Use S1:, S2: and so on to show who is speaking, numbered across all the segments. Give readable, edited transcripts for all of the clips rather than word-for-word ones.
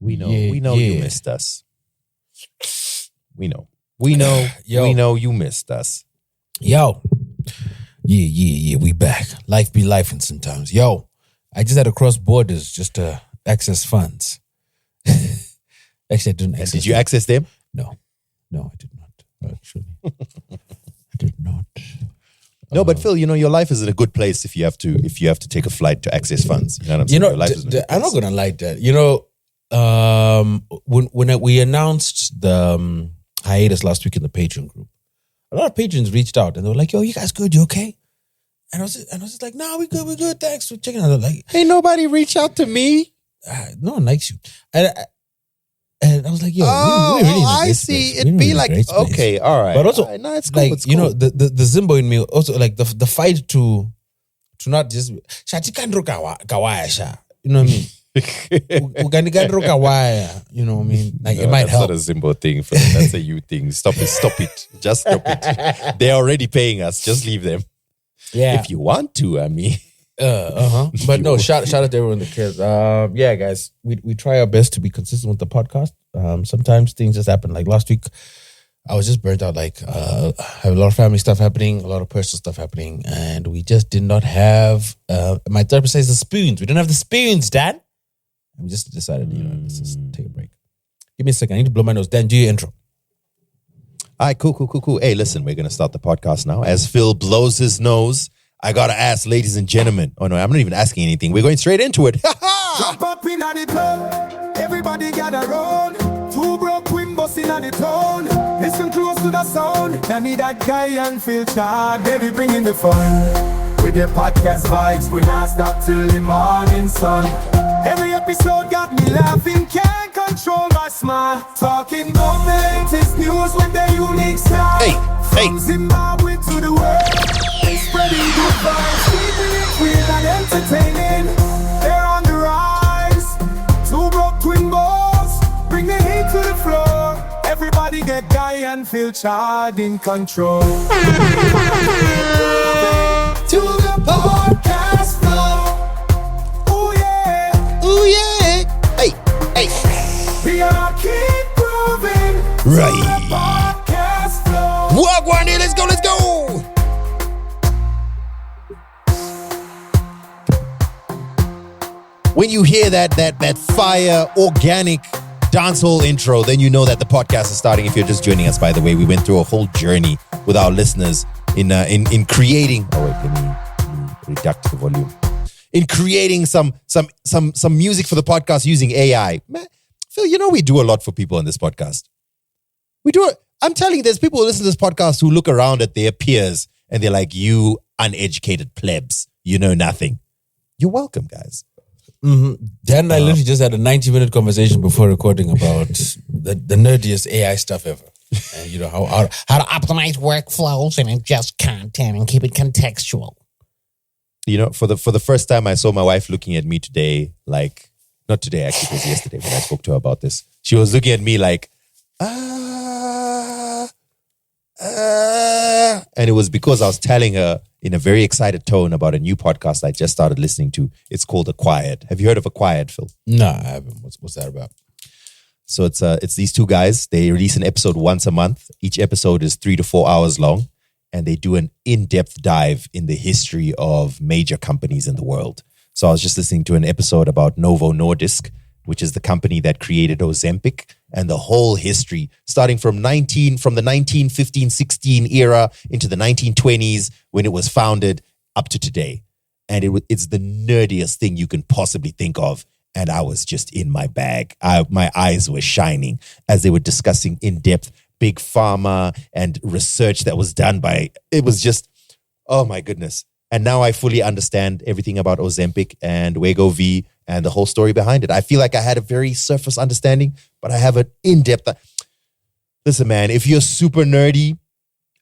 S1: We know you missed us. We know. We know you missed us.
S2: Yo. Yeah. We back. Life be lifing sometimes. Yo, I just had to cross borders just to access funds. Actually, I didn't access
S1: Did you access them?
S2: No, I did not. Actually, I did not.
S1: No, but Phil, your life is in a good place if you have to take a flight to access funds. You know what I'm saying? Your life is in a good
S2: I'm not
S1: place.
S2: gonna lie, Dad. When we announced the hiatus last week in the Patreon group, a lot of patrons reached out and they were like, "Yo, you guys good? You okay?" And I was just like, "No, we good. Thanks for checking out." They're like,
S1: Hey, nobody reach out to me.
S2: No one likes you. And I was like, "Yo, we really in a
S1: I
S2: great
S1: see.
S2: space.
S1: It'd
S2: We're
S1: be
S2: in a
S1: like,
S2: great space."
S1: okay, all right.
S2: But also,
S1: no, it's cool.
S2: like,
S1: it's cool.
S2: the Zimbo in me also, like the fight to not just kawaya sha. You know what I mean? Ukandikandro kawaya. You know what I mean? Like, it might
S1: that's
S2: help.
S1: not a Zimbo thing, Phil. That's a you thing. Stop it. Just stop it. They're already paying us. Just leave them.
S2: Yeah.
S1: If you want to, I mean.
S2: But no, shout out to everyone that cares. Yeah, guys, we try our best to be consistent with the podcast. Sometimes things just happen. Like last week, I was just burnt out. Like, I have a lot of family stuff happening, a lot of personal stuff happening, and we just did not have. My therapist says the spoons. We didn't have the spoons, Dan. And we just decided, let's just take a break. Give me a second. I need to blow my nose. Dan, do your intro.
S1: All right, cool. Hey, listen, we're going to start the podcast now. As Phil blows his nose, I got to ask, ladies and gentlemen. Oh, no, I'm not even asking anything. We're going straight into it.
S3: Jump up in the club, everybody gather round. Two broke Twimbos in the town. Listen close to the sound. I need that guy and feel charged. Baby, bring in the fun. With the podcast vibes, we not stop till the morning sun. Every episode got me laughing, can't control my smile. Talking about the latest news with the unique style.
S1: Hey.
S3: From Zimbabwe to the world, they spreading good vibes, keeping it real and entertaining. They're on the rise. Two broke Twimbos, bring the heat to the floor. Everybody get guy and feel charged in control. To the podcast flow. Ooh yeah.
S1: Ooh, yeah. Hey.
S3: We are keep moving.
S1: Right.
S3: To the podcast flow.
S1: Walk one here. Let's go. When you hear that fire, organic dancehall intro, then you know that the podcast is starting. If you're just joining us, by the way, we went through a whole journey with our listeners in creating. Oh wait, let me reduce the volume. In creating some music for the podcast using AI. Man, Phil, we do a lot for people on this podcast. We do it. I'm telling you, there's people who listen to this podcast who look around at their peers and they're like, "You uneducated plebs, you know nothing." You're welcome, guys.
S2: Mm-hmm. Dan and I literally just had a 90-minute conversation before recording about the nerdiest AI stuff ever. And how to optimize workflows and adjust content and keep it contextual.
S1: For the first time, I saw my wife looking at me today, like, not today, actually, it was yesterday when I spoke to her about this. She was looking at me like, and it was because I was telling her in a very excited tone about a new podcast I just started listening to. It's called Acquired. Have you heard of Acquired, Phil?
S2: No, I haven't. What's that about?
S1: So it's these two guys. They release an episode once a month. Each episode is 3 to 4 hours long. And they do an in-depth dive in the history of major companies in the world. So I was just listening to an episode about Novo Nordisk, which is the company that created Ozempic, and the whole history, starting from the 1915-16 era into the 1920s when it was founded up to today. And it's the nerdiest thing you can possibly think of. And I was just in my bag. My eyes were shining as they were discussing in depth big pharma and research that was done by, it was just, oh my goodness. And now I fully understand everything about Ozempic and Wegovy and the whole story behind it. I feel like I had a very surface understanding, but I have an in-depth. Listen, man, if you're super nerdy,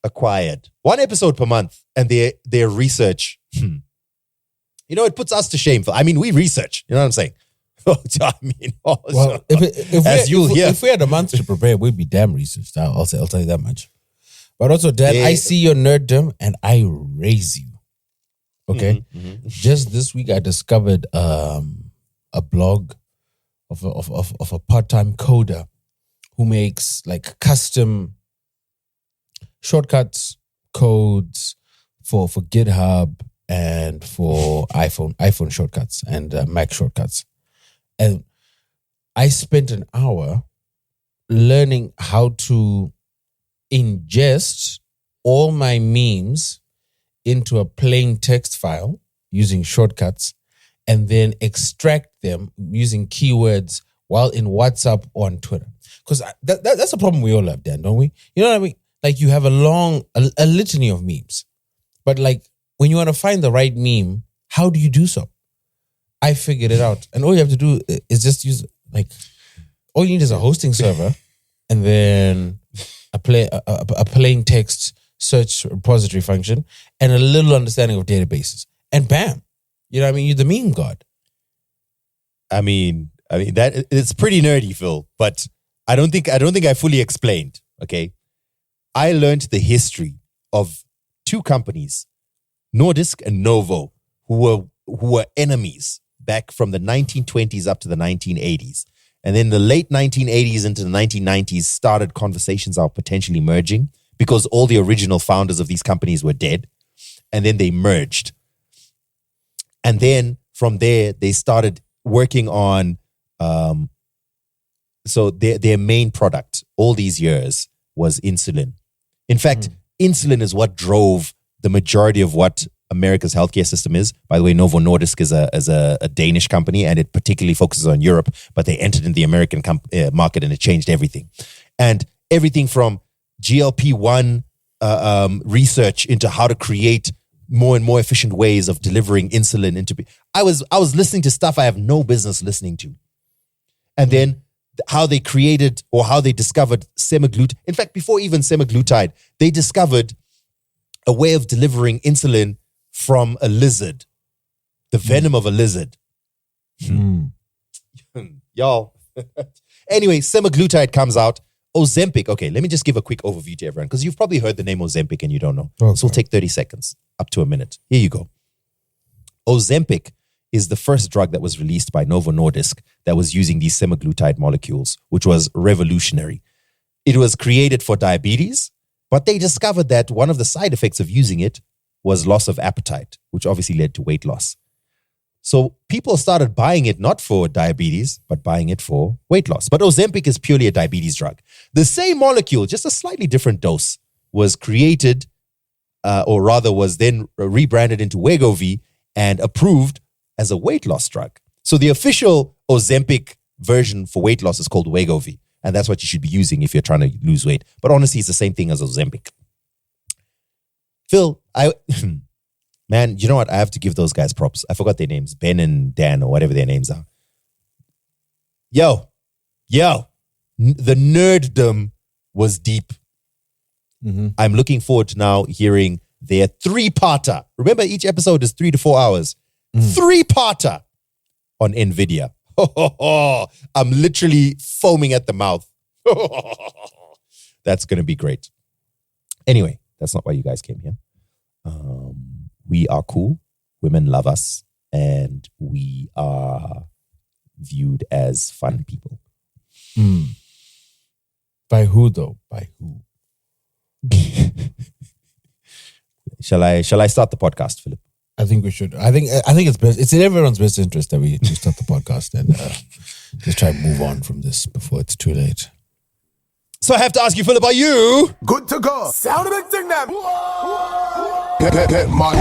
S1: Acquired. 1 episode per month and their research, it puts us to shame. I mean, we research, you know what I'm saying?
S2: If we had a month to prepare, we'd be damn researched. I'll tell you that much. But also, Dad, I see your nerddom and I raise you. Okay?
S1: Mm-hmm.
S2: Just this week, I discovered a blog of a part-time coder who makes like custom shortcuts, codes for GitHub and for iPhone shortcuts and Mac shortcuts. And I spent an hour learning how to ingest all my memes into a plain text file using shortcuts and then extract them using keywords while in WhatsApp or on Twitter. Because that's a problem we all have, Dan, don't we? You know what I mean? Like you have a litany of memes. But like when you want to find the right meme, how do you do so? I figured it out. And all you have to do is just use like, all you need is a hosting server and then a plain text search repository function and a little understanding of databases. And bam, you know what I mean? You're the meme god.
S1: I mean that it's pretty nerdy, Phil, but I don't think I fully explained. Okay. I learned the history of two companies, Nordisk and Novo, who were enemies back from the 1920s up to the 1980s. And then the late 1980s into the 1990s started conversations are potentially merging because all the original founders of these companies were dead. And then they merged. And then from there, they started working on, so their main product all these years was insulin. In fact, insulin is what drove the majority of what America's healthcare system is. By the way, Novo Nordisk is a Danish company and it particularly focuses on Europe, but they entered in the American market and it changed everything. And everything from GLP-1 research into how to create more and more efficient ways of delivering insulin into. I was listening to stuff I have no business listening to. And then how they created or how they discovered semaglutide. In fact, before even semaglutide, they discovered a way of delivering insulin from a lizard, the venom of a lizard. Y'all. Anyway, semaglutide comes out. Ozempic. Okay, let me just give a quick overview to everyone because you've probably heard the name Ozempic and you don't know. Okay. So we'll take 30 seconds, up to a minute. Here you go. Ozempic is the first drug that was released by Novo Nordisk that was using these semaglutide molecules, which was revolutionary. It was created for diabetes, but they discovered that one of the side effects of using it was loss of appetite, which obviously led to weight loss. So people started buying it not for diabetes, but buying it for weight loss. But Ozempic is purely a diabetes drug. The same molecule, just a slightly different dose, was created, or rather was then rebranded into Wegovy and approved as a weight loss drug. So the official Ozempic version for weight loss is called Wegovy. And that's what you should be using if you're trying to lose weight. But honestly, it's the same thing as Ozempic. Phil, man, you know what? I have to give those guys props. I forgot their names. Ben and Dan or whatever their names are. Yo, the nerddom was deep. Mm-hmm. I'm looking forward to now hearing their 3-parter. Remember, each episode is 3 to 4 hours. 3-parter on NVIDIA. I'm literally foaming at the mouth. That's going to be great. Anyway, that's not why you guys came here. We are cool. Women love us. And we are viewed as fun people.
S2: By who though? By who?
S1: Shall I start the podcast, Philip?
S2: I think we should. I think it's best. It's in everyone's best interest that we start the podcast and just try and move on from this before it's too late.
S1: So I have to ask you, Philip, are you
S3: good to go? Sound of it, thing them.
S4: Get money.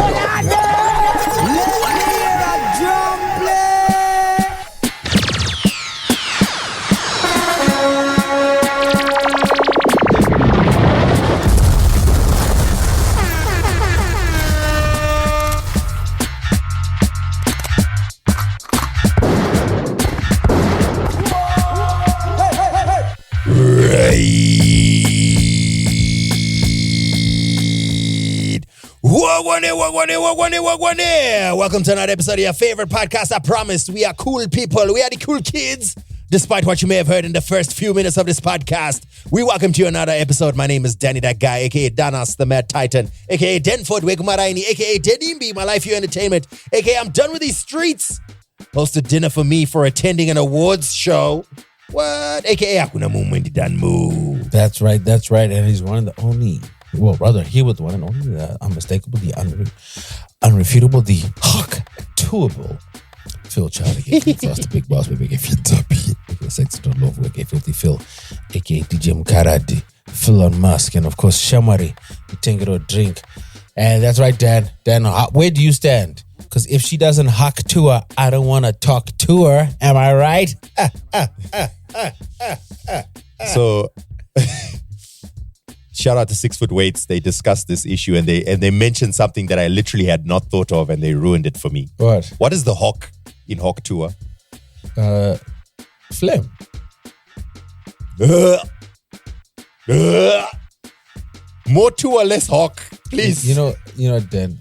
S1: Welcome to another episode of your favorite podcast. I promise we are cool people. We are the cool kids. Despite what you may have heard in the first few minutes of this podcast, we welcome to another episode. My name is Danny That Guy, aka Danas the Mad Titan, aka Denford Wegumaraini, aka Denimbi, my life, your entertainment, aka I'm done with these streets. hosted dinner for me for attending an awards show. What? AKA Hakuna Mumwendi Dan Move.
S2: That's right. And he's one of the only, well, rather, he was the one and only, the unmistakable, the unrefutable, the hawk-tuable Phil Child, aka the Big Boss, baby, aka Phil Tuppy, aka Sex Don't Love, aka Filthy Phil, aka DJ Mkaradi, Phil on Musk, and of course, Shamari, the Tengero Drink. And that's right, Dan. Dan, where do you stand? Because if she doesn't hawk to her, I don't want to talk to her. Am I right?
S1: So, shout out to 6 Foot Weights. They discussed this issue and they mentioned something that I literally had not thought of, and they ruined it for me. What is the hawk in hawk tour?
S2: Phlegm.
S1: More tour, less hawk, please.
S2: You know, Dan.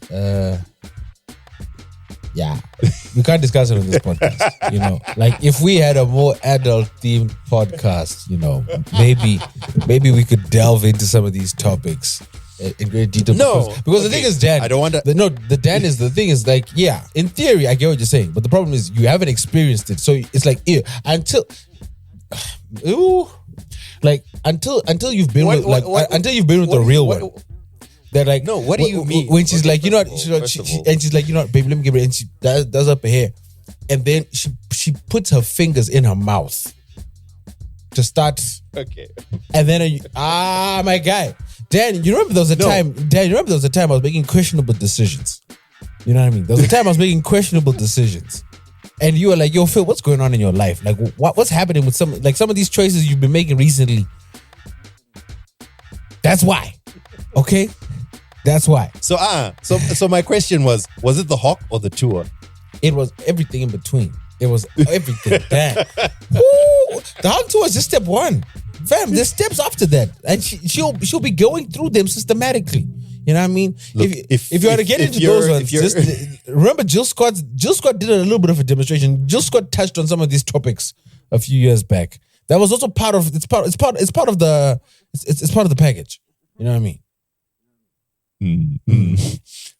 S2: Yeah, we can't discuss it on this podcast. You know, like if we had a more adult-themed podcast, you know, maybe we could delve into some of these topics in great detail.
S1: No,
S2: because the thing is, Dan,
S1: I don't want to.
S2: The Dan is the thing is like, yeah, in theory, I get what you're saying, but the problem is you haven't experienced it, so it's like until you've been until you've been with the real one. They're like,
S1: no, what do you mean?
S2: When she's like, you know what, she's like, you know what, baby, let me give it, and she does up her hair, and then she puts her fingers in her mouth to start.
S1: Okay.
S2: And then, my guy, Dan, you remember there was a time? Dan, you remember there was a time I was making questionable decisions. You know what I mean? There was a time I was making questionable decisions, and you were like, yo, Phil, what's going on in your life? Like, what's happening with some of these choices you've been making recently? That's why. Okay. That's why.
S1: So my question was it the hawk or the tour?
S2: It was everything in between. It was everything. Damn. Woo! The hawk tour is just step one. Fam, there's steps after that. And she'll be going through them systematically. You know what I mean?
S1: Look,
S2: if you want to get into those ones, just remember Jill Scott did a little bit of a demonstration. Jill Scott touched on some of these topics a few years back. That was also part of it's part of the package. You know what I mean?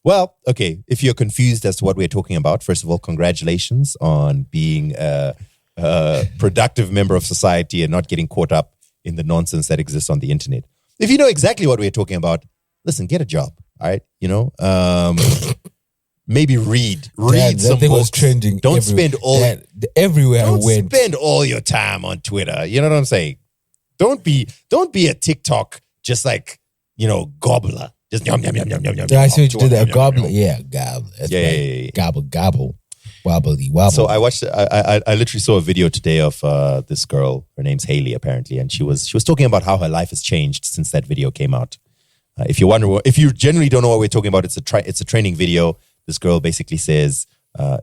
S1: Well, okay. If you're confused as to what we're talking about, first of all, congratulations on being a productive member of society and not getting caught up in the nonsense that exists on the internet. If you know exactly what we're talking about, listen, get a job. All right, you know, maybe read some books.
S2: Was trending.
S1: Don't spend
S2: everywhere.
S1: Don't spend all your time on Twitter. You know what I'm saying? Don't be a TikTok just like, you know, gobbler. Just yum yum yum yum yum yum.
S2: I see what you did there. Gobbler. Yeah, gobble.
S1: Yeah.
S2: Gobble, gobble. Wobbly, wobble.
S1: So I watched. I literally saw a video today of this girl. Her name's Haley, apparently, and she was talking about how her life has changed since that video came out. If you generally don't know what we're talking about, it's a training video. This girl basically says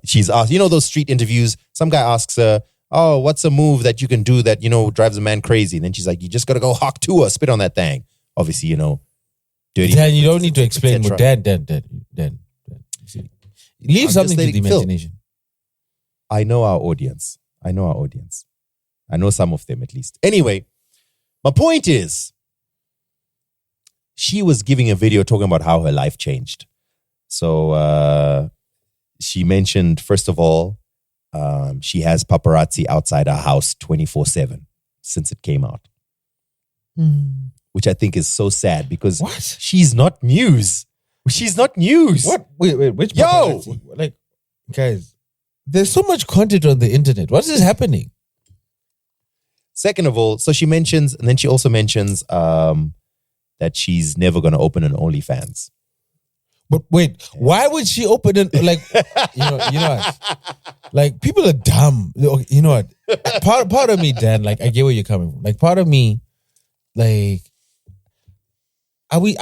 S1: she's asked, you know, those street interviews. Some guy asks her, "Oh, what's a move that you can do that, you know, drives a man crazy?" And then she's like, "You just got to go hawk to her, spit on that thing." Obviously, you know. Dirty.
S2: Dan, you don't need to explain more. Dan. Leave something to the imagination.
S1: Phil, I know our audience. I know some of them at least. Anyway, my point is, she was giving a video talking about how her life changed. So she mentioned, first of all, she has paparazzi outside her house 24/7 since it came out. Which I think is so sad because she's not news. She's not news.
S2: What? Wait, which paparazzi? Like, guys, there's so much content on the internet. What is happening?
S1: Second of all, so she mentions, and then she also mentions that she's never going to open an OnlyFans.
S2: But wait, why would she open it? Like, you know what? Like, people are dumb. You know what? Part of me, Dan, like, I get where you're coming from. Like, part of me, like, are we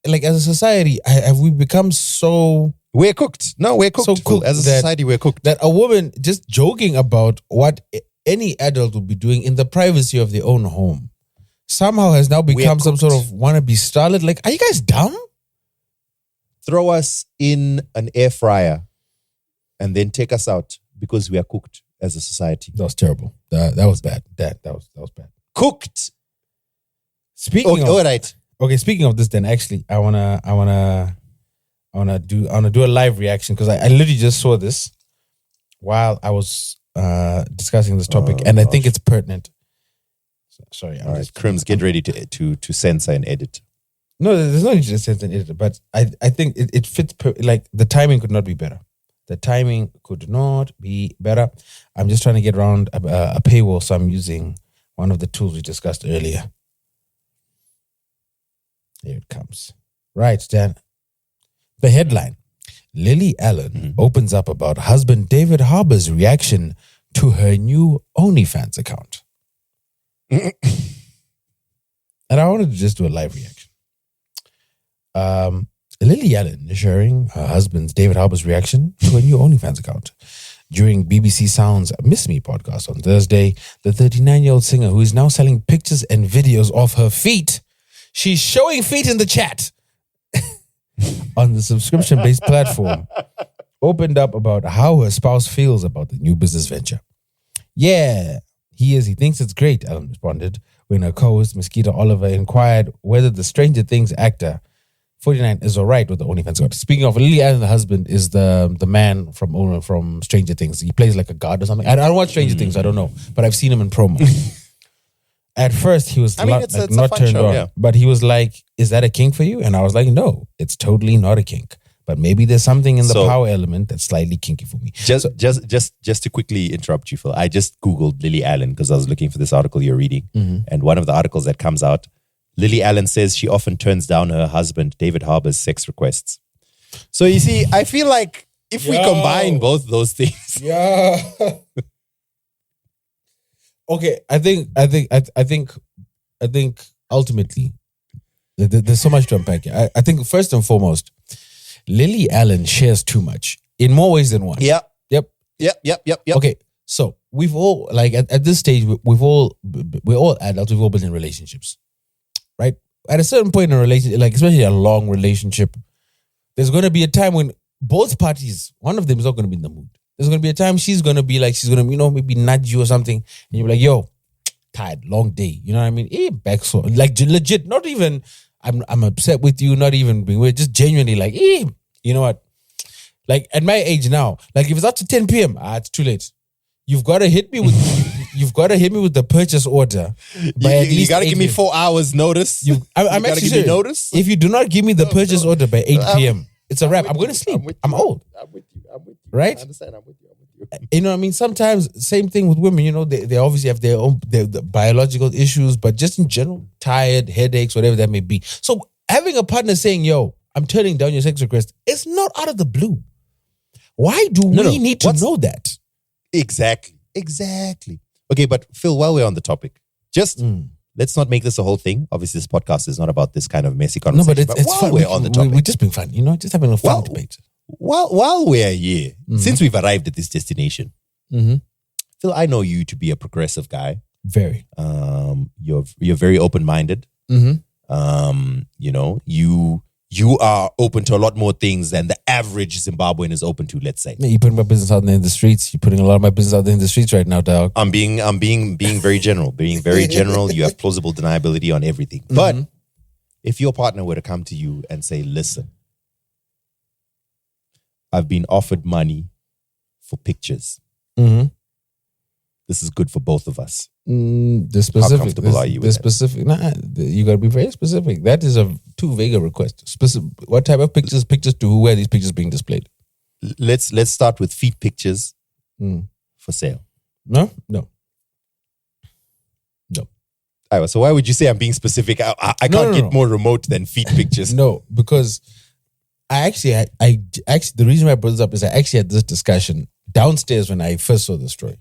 S2: like, as a society, have we become so...
S1: We're cooked. No, we're cooked. So cooked as a society, we're cooked.
S2: That a woman just joking about what any adult would be doing in the privacy of their own home somehow has now become some sort of wannabe starlet. Like, are you guys dumb?
S1: Throw us in an air fryer and then take us out because we are cooked as a society.
S2: That was terrible. That was bad. That was bad.
S1: Cooked.
S2: Speaking of,
S1: all right.
S2: Okay, speaking of this, then actually, I wanna do a live reaction because I literally just saw this while I was discussing this topic, and I think it's pertinent. Sorry,
S1: All right, Crims, get ready to censor and edit.
S2: No, there's no need to censor and edit, but I think it fits. Like the timing could not be better. The timing could not be better. I'm just trying to get around a paywall, so I'm using one of the tools we discussed earlier. Here it comes. Right, Dan. The headline: Lily Allen opens up about husband David Harbour's reaction to her new OnlyFans account. And I wanted to just do a live reaction. Lily Allen sharing her husband David Harbour's reaction to a new OnlyFans account. During BBC Sound's Miss Me podcast on Thursday, the 39-year-old singer, who is now selling pictures and videos of her feet, she's showing feet in the chat on the subscription-based platform, opened up about how her spouse feels about the new business venture. Yeah, he thinks it's great, Allen responded, when her co-host Mosquito Oliver inquired whether the Stranger Things actor 49 is all right with the OnlyFans account. Speaking of, Lily Allen, the husband, is the man from Stranger Things. He plays like a god or something. I don't watch Stranger Things, I don't know, but I've seen him in promo. At first, he was not turned on, yeah. But he was like, "Is that a kink for you?" And I was like, "No, it's totally not a kink. But maybe there's something in the power element that's slightly kinky for me."
S1: Just to quickly interrupt you, Phil, I just Googled Lily Allen because I was looking for this article you're reading. And one of the articles that comes out, Lily Allen says she often turns down her husband, David Harbour's sex requests. So you see, I feel like if we combine both those things.
S2: Yeah. Okay, I think ultimately there's so much to unpack here. I think first and foremost, Lily Allen shares too much in more ways than one.
S1: Yep.
S2: Yep. Okay, so we've all, like, at this stage, we're all adults. We've all been in relationships, right? At a certain point in a relationship, like especially a long relationship, there's going to be a time when both parties, one of them is not going to be in the mood. There's going to be a time she's going to be like, she's going to, maybe nudge you or something. And you'll be like, yo, tired, long day. You know what I mean? Back so, like legit, not even, I'm upset with you, not even being weird, just genuinely like, you know what? Like at my age now, like if it's up to 10 p.m., it's too late. You've got to hit me with the purchase order.
S1: You got to give me 4 hours notice.
S2: I'm actually serious. Notice. If you do not give me the purchase order by 8 p.m., it's a wrap. I'm going to sleep. I'm old.
S1: I'm with you.
S2: Right?
S1: I understand. I'm with you.
S2: You know what I mean? Sometimes, same thing with women, you know, they obviously have their own the biological issues, but just in general, tired, headaches, whatever that may be. So having a partner saying, yo, I'm turning down your sex request, it's not out of the blue. Why do we need to know that?
S1: Exactly. Okay, but Phil, while we're on the topic, just let's not make this a whole thing. Obviously, this podcast is not about this kind of messy conversation.
S2: No, but it's fun.
S1: We're on the topic.
S2: We're just being fun, you know, just having a fun debate.
S1: While we're here, since we've arrived at this destination, Phil, I know you to be a progressive guy.
S2: Very.
S1: You're very open-minded. You know, you are open to a lot more things than the average Zimbabwean is open to, let's say.
S2: Yeah, you're putting my business out there in the streets. You're putting a lot of my business out there in the streets right now, dog.
S1: I'm being very general. Being very general. You have plausible deniability on everything. But if your partner were to come to you and say, listen, I've been offered money for pictures. This is good for both of us.
S2: How
S1: comfortable are you with
S2: that? You got to be very specific. That is too vague a request. Specific. What type of pictures? Pictures to who? Where are these pictures being displayed?
S1: Let's start with feet pictures for sale.
S2: No.
S1: So why would you say I'm being specific? I can't get more remote than feet pictures.
S2: No, because I the reason why I brought this up is I actually had this discussion downstairs when I first saw the story.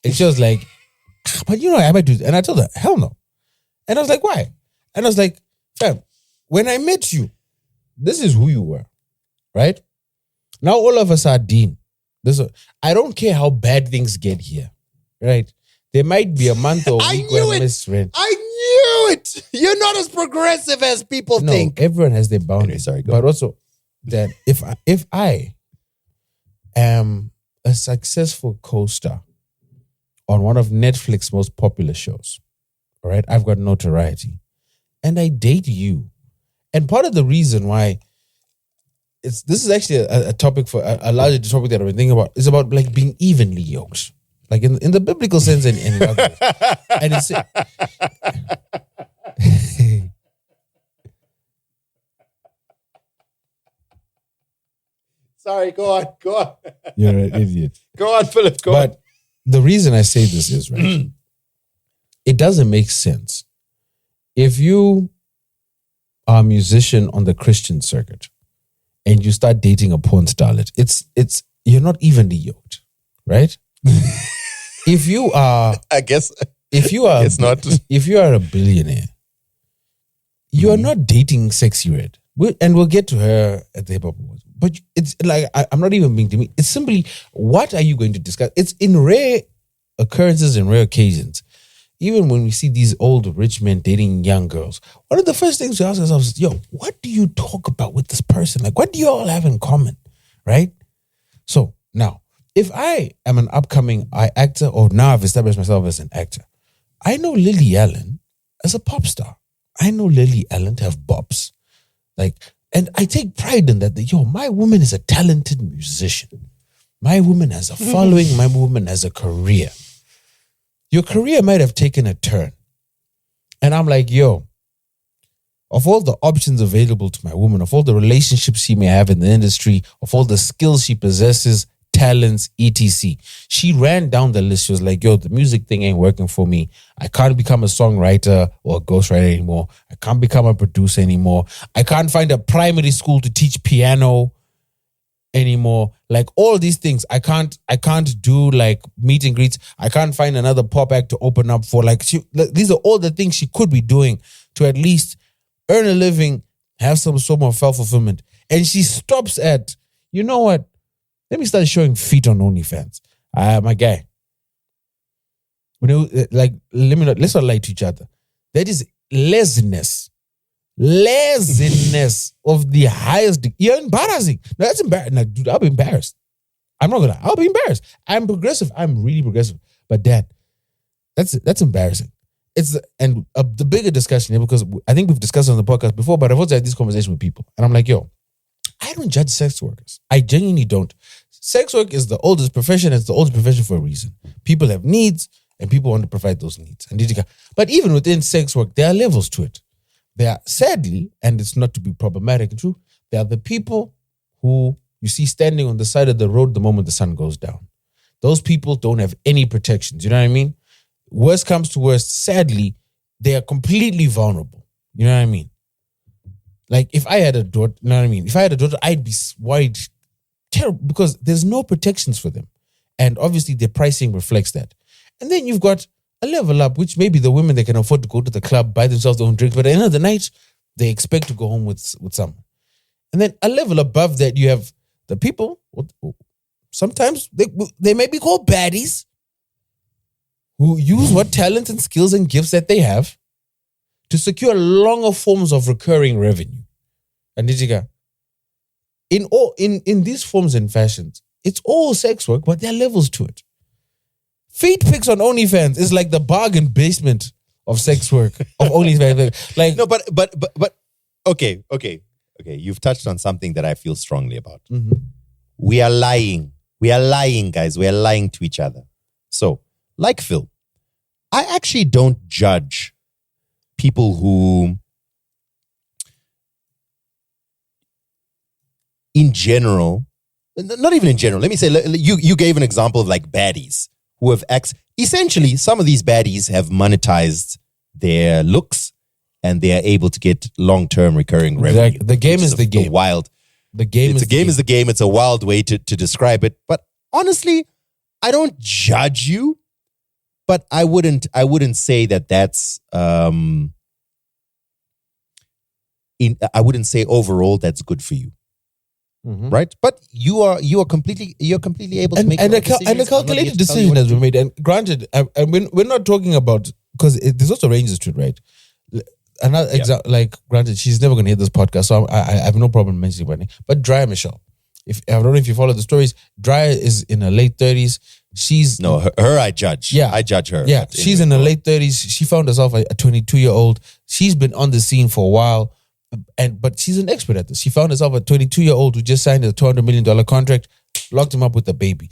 S2: And she was like, but you know, I might do this. And I told her, hell no. And I was like, why? And I was like, fam, when I met you, this is who you were, right? Now all of us are Dean. I don't care how bad things get here, right? There might be a month or week where I miss rent.
S1: I knew it. You're not as progressive as people think.
S2: Everyone has their boundaries.
S1: Anyway, sorry,
S2: but also that if I am a successful co-star on one of Netflix's most popular shows, all right, I've got notoriety, and I date you. And part of the reason why this is actually a topic for a larger topic that I've been thinking about. It's about like being evenly yoked, like in the biblical sense and in others. And it's
S1: Sorry, go on.
S2: you're an idiot.
S1: Go on, Philip, go on.
S2: But the reason I say this is, right, it doesn't make sense. If you are a musician on the Christian circuit and you start dating a porn starlet, it's you're not evenly yoked, right? If you are
S1: it's not.
S2: If you are a billionaire, you are not dating Sexy Red. We'll get to her at the Hip Hop Awards. But it's like, I'm not even being to me. It's simply, what are you going to discuss? It's in rare occurrences and rare occasions. Even when we see these old rich men dating young girls, one of the first things we ask ourselves is, yo, what do you talk about with this person? Like, what do you all have in common? Right? So now, if I am an upcoming actor, or now I've established myself as an actor, I know Lily Allen as a pop star. I know Lily Allen to have bops. Like, and I take pride in that. My woman is a talented musician. My woman has a following. My woman has a career. Your career might have taken a turn. And I'm like, of all the options available to my woman, of all the relationships she may have in the industry, of all the skills she possesses, talents, etc. She ran down the list. She was like, the music thing ain't working for me. I can't become a songwriter or a ghostwriter anymore. I can't become a producer anymore. I can't find a primary school to teach piano anymore. Like, all these things. I can't do like meet and greets. I can't find another pop act to open up for. These are all the things she could be doing to at least earn a living, have some sort of self-fulfillment. And she stops at, you know what? Let me start showing feet on OnlyFans. My guy. Let's not lie to each other. That is laziness. Laziness of the highest degree. You're embarrassing. No, that's embarrassing. Like, dude, I'll be embarrassed. I'm not gonna. I'll be embarrassed. I'm progressive. I'm really progressive. But Dad, that's embarrassing. The bigger discussion here, because I think we've discussed it on the podcast before, but I've also had this conversation with people, and I'm like, I don't judge sex workers. I genuinely don't. Sex work is the oldest profession. It's the oldest profession for a reason. People have needs and people want to provide those needs. But even within sex work, there are levels to it. There are, sadly, and it's not to be problematic and true, there are the people who you see standing on the side of the road the moment the sun goes down. Those people don't have any protections. You know what I mean? Worst comes to worst, sadly, they are completely vulnerable. You know what I mean? Like, if I had a daughter, you know what I mean? If I had a daughter, I'd be worried terrible because there's no protections for them. And obviously, their pricing reflects that. And then you've got a level up, which maybe the women, they can afford to go to the club, buy themselves their own drink, but at the end of the night, they expect to go home with someone. And then a level above that, you have the people, sometimes they may be called baddies, who use what talents and skills and gifts that they have to secure longer forms of recurring revenue. And in these forms and fashions, it's all sex work, but there are levels to it. Feet pics on OnlyFans is like the bargain basement of sex work of OnlyFans. Like,
S1: no, but okay. You've touched on something that I feel strongly about.
S2: Mm-hmm.
S1: We are lying. We are lying, guys. We are lying to each other. So, like Phil, I actually don't judge people who, in general, not even in general, let me say, you gave an example of like baddies who have essentially, some of these baddies have monetized their looks and they are able to get long-term recurring revenue.
S2: Exactly. The game is the game. The game is the game.
S1: It's a wild way to describe it. But honestly, I don't judge you, but I wouldn't say that that's I wouldn't say overall that's good for you.
S2: Mm-hmm.
S1: Right? But you are completely able to make
S2: a calculated decision has been made. And granted, we're not talking about, because there's also ranges to it, right? Another example, like, granted, she's never going to hear this podcast, so I have no problem mentioning her name. But Dryer Michelle, I don't know if you follow the stories. Dryer is in her late 30s. She's
S1: her I judge.
S2: Yeah,
S1: I judge her.
S2: Yeah, she's in her late 30s. She found herself a 22-year-old. She's been on the scene for a while. But she's an expert at this. She found herself a 22-year-old who just signed a $200 million contract, locked him up with a baby.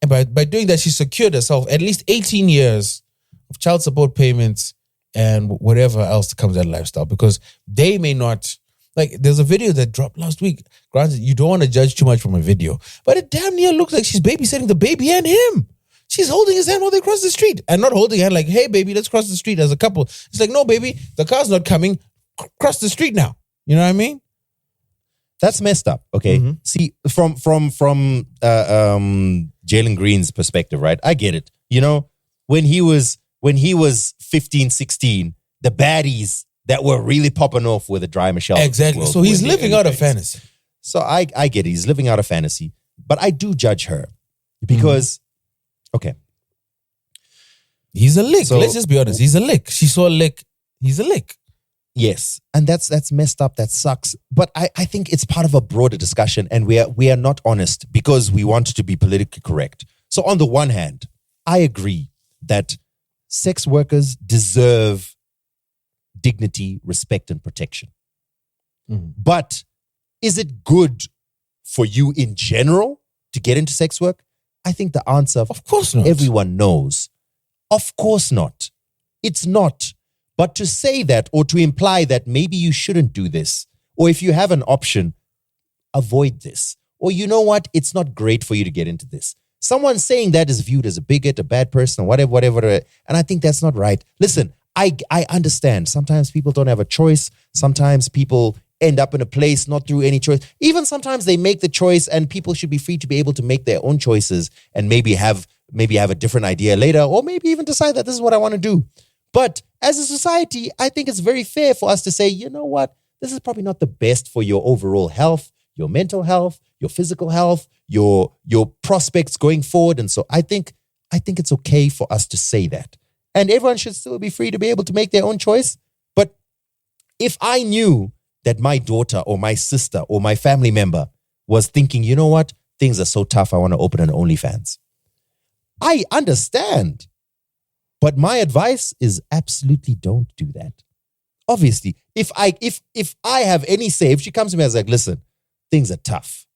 S2: And by doing that, she secured herself at least 18 years of child support payments and whatever else comes out of lifestyle, because they may not, like, there's a video that dropped last week. Granted, you don't want to judge too much from a video, but it damn near looks like she's babysitting the baby and him. She's holding his hand while they cross the street, and not holding hand like, hey, baby, let's cross the street as a couple. It's like, no, baby, the car's not coming. Cross the street now. You know what I mean?
S1: That's messed up. Okay.
S2: Mm-hmm.
S1: See, from Jalen Green's perspective, right? I get it. You know, when he was 15, 16, the baddies that were really popping off were the Dry Michelle.
S2: Exactly. So he's living out a fantasy.
S1: So I get it. He's living out a fantasy. But I do judge her because, okay.
S2: He's a lick.
S1: So,
S2: let's just be honest. He's a lick. She saw a lick. He's a lick.
S1: Yes. And that's messed up. That sucks. But I think it's part of a broader discussion, and we are not honest because we want to be politically correct. So on the one hand, I agree that sex workers deserve dignity, respect, and protection.
S2: Mm-hmm.
S1: But is it good for you in general to get into sex work? I think the answer,
S2: of course not.
S1: Everyone knows. Of course not. It's not. But to say that or to imply that maybe you shouldn't do this, or if you have an option, avoid this, or you know what, it's not great for you to get into this. Someone saying that is viewed as a bigot, a bad person, or whatever. And I think that's not right. Listen, I understand. Sometimes people don't have a choice. Sometimes people end up in a place not through any choice. Even sometimes they make the choice, and people should be free to be able to make their own choices and maybe have a different idea later, or maybe even decide that this is what I want to do. But as a society, I think it's very fair for us to say, you know what, this is probably not the best for your overall health, your mental health, your physical health, your prospects going forward. And so I think it's okay for us to say that. And everyone should still be free to be able to make their own choice. But if I knew that my daughter or my sister or my family member was thinking, you know what, things are so tough, I want to open an OnlyFans, I understand. But my advice is absolutely don't do that. Obviously, if I have any say, if she comes to me, I was like, listen, things are tough.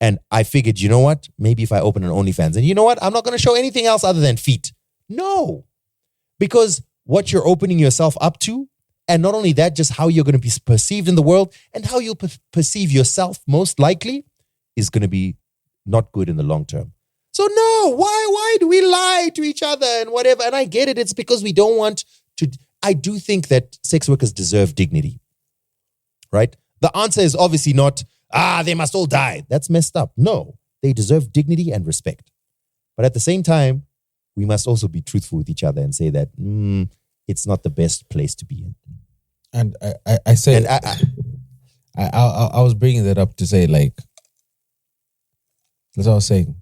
S1: And I figured, you know what? Maybe if I open an OnlyFans, and you know what? I'm not going to show anything else other than feet. No. Because what you're opening yourself up to, and not only that, just how you're going to be perceived in the world and how you'll perceive yourself most likely is going to be not good in the long term. So no, why do we lie to each other and whatever? And I get it. It's because we don't want to. I do think that sex workers deserve dignity, right? The answer is obviously not, they must all die. That's messed up. No, they deserve dignity and respect. But at the same time, we must also be truthful with each other and say that it's not the best place to be in.
S2: And I say, and I was bringing that up to say, like, that's what I was saying.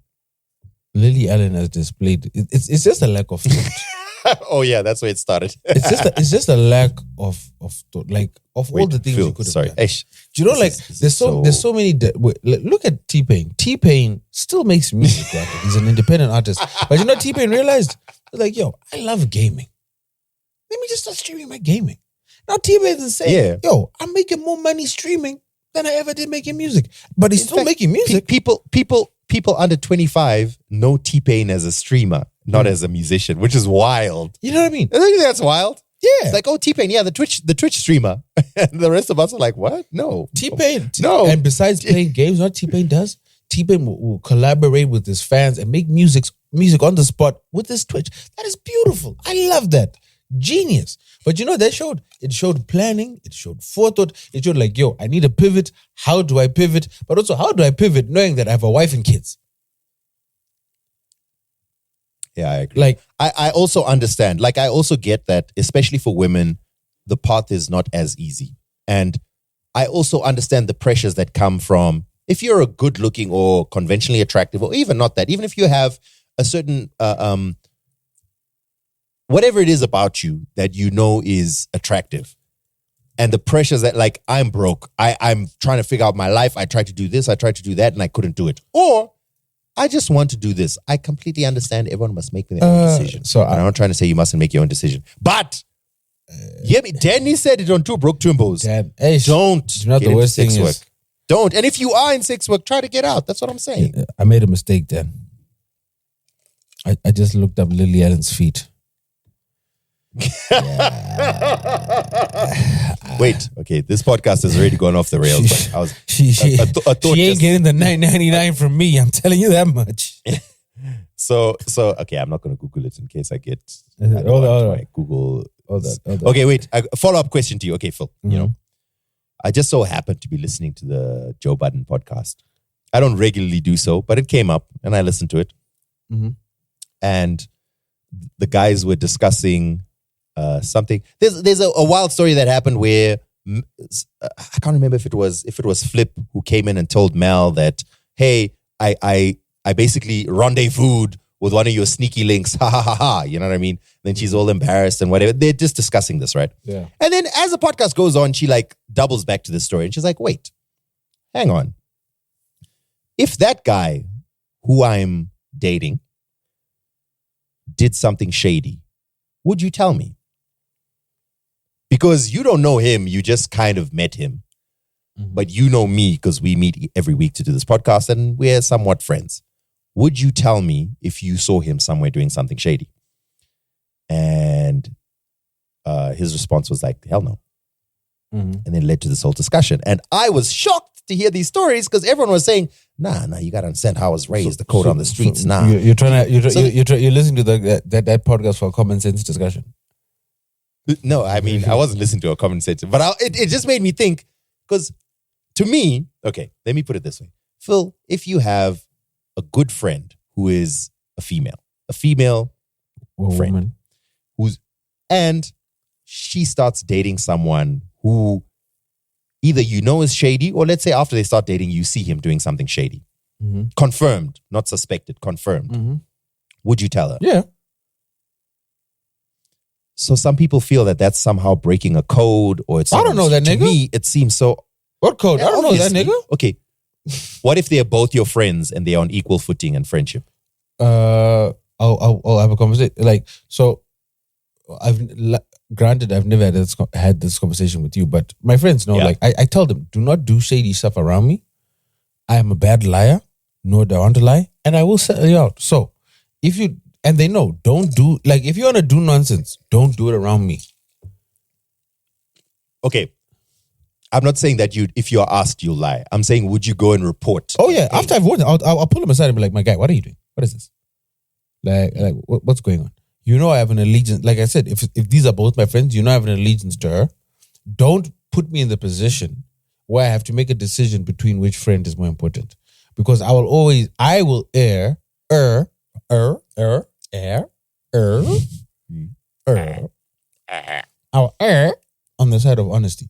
S2: Lily Allen has displayed, it's just a lack of thought.
S1: Oh yeah, that's where it started.
S2: It's just a lack of thought, like of all the things you could have done.
S1: Eish.
S2: Do you know, there's so many. Look at T-Pain. T-Pain still makes music. Right? He's an independent artist, but you know, T-Pain realized, like, yo, I love gaming. Let me just start streaming my gaming. Now T-Pain is saying, yo, I'm making more money streaming than I ever did making music, but he's still making music.
S1: People under 25 know T-Pain as a streamer, not as a musician, which is wild.
S2: You know what I mean?
S1: I think that's wild.
S2: Yeah.
S1: It's like, oh, T-Pain, yeah, the Twitch streamer. And the rest of us are like, what? No.
S2: T-Pain.
S1: No.
S2: And besides playing games, what T-Pain does, T-Pain will collaborate with his fans and make music on the spot with his Twitch. That is beautiful. I love that. Genius. But you know, it showed planning, it showed forethought, it showed like, yo, I need a pivot. How do I pivot? But also, how do I pivot knowing that I have a wife and kids?
S1: Yeah, I agree.
S2: Like,
S1: I also understand. Like, I also get that, especially for women, the path is not as easy. And I also understand the pressures that come from, if you're a good looking or conventionally attractive, or even not that, even if you have a certain whatever it is about you that you know is attractive, and the pressures that, like, I'm broke, I'm trying to figure out my life, I tried to do this, I tried to do that, and I couldn't do it. Or I just want to do this. I completely understand everyone must make their own decision. I'm not trying to say you mustn't make your own decision. But Yeah, Danny said it on Two Broke Twimbos.
S2: Hey,
S1: don't.
S2: You know the worst thing is.
S1: Don't. And if you are in sex work, try to get out. That's what I'm saying.
S2: I made a mistake, Dan. I just looked up Lily Allen's feet.
S1: Wait, okay, this podcast has already gone off the rails. But I was,
S2: she ain't getting the $9.99 from me. I'm telling you that much.
S1: So okay, I'm not going to Google it in case I get Google. Okay, wait. Follow up question to you. Okay, Phil.
S2: Mm-hmm.
S1: You know, I just so happened to be listening to the Joe Budden podcast. I don't regularly do so, but it came up and I listened to it.
S2: Mm-hmm.
S1: And the guys were discussing something. There's a wild story that happened where I can't remember if it was Flip who came in and told Mel that, hey, I basically rendezvoused with one of your sneaky links. Ha ha ha ha. You know what I mean? Then she's all embarrassed and whatever. They're just discussing this, right?
S2: Yeah.
S1: And then as the podcast goes on, she like doubles back to the story and she's like, wait, hang on. If that guy who I'm dating did something shady, would you tell me? Because you don't know him, you just kind of met him.
S2: Mm-hmm.
S1: But you know me because we meet every week to do this podcast and we're somewhat friends. Would you tell me if you saw him somewhere doing something shady? And his response was like, hell no.
S2: Mm-hmm.
S1: And then led to this whole discussion. And I was shocked to hear these stories because everyone was saying, nah, you got to understand how I was raised, the code on the streets, nah.
S2: You're listening to that podcast for a common sense discussion.
S1: No, I mean, I wasn't listening to a common sense, but it just made me think because to me, okay, let me put it this way. Phil, if you have a good friend who is a female friend, and she starts dating someone who either you know is shady, or let's say after they start dating, you see him doing something shady.
S2: Mm-hmm.
S1: Confirmed, not suspected, confirmed.
S2: Mm-hmm.
S1: Would you tell her?
S2: Yeah.
S1: So some people feel that that's somehow breaking a code, or it's.
S2: I don't know that nigga.
S1: To me, it seems so.
S2: What code? I don't know that nigga.
S1: Okay. What if they're both your friends and they're on equal footing and friendship?
S2: I'll have a conversation. Like, so granted, I've never had this conversation with you, but my friends know, like, I tell them, do not do shady stuff around me. I am a bad liar, nor do I want to lie, and I will sell you out. So and they know, don't do, like, if you want to do nonsense, don't do it around me.
S1: Okay. I'm not saying that if you're asked, you'll lie. I'm saying, would you go and report?
S2: Oh, yeah. Hey. After I've warned him, I'll pull him aside and be like, my guy, what are you doing? What is this? Like what's going on? You know I have an allegiance. Like I said, if these are both my friends, you know I have an allegiance to her. Don't put me in the position where I have to make a decision between which friend is more important. Because I will err I'll err on the side of honesty.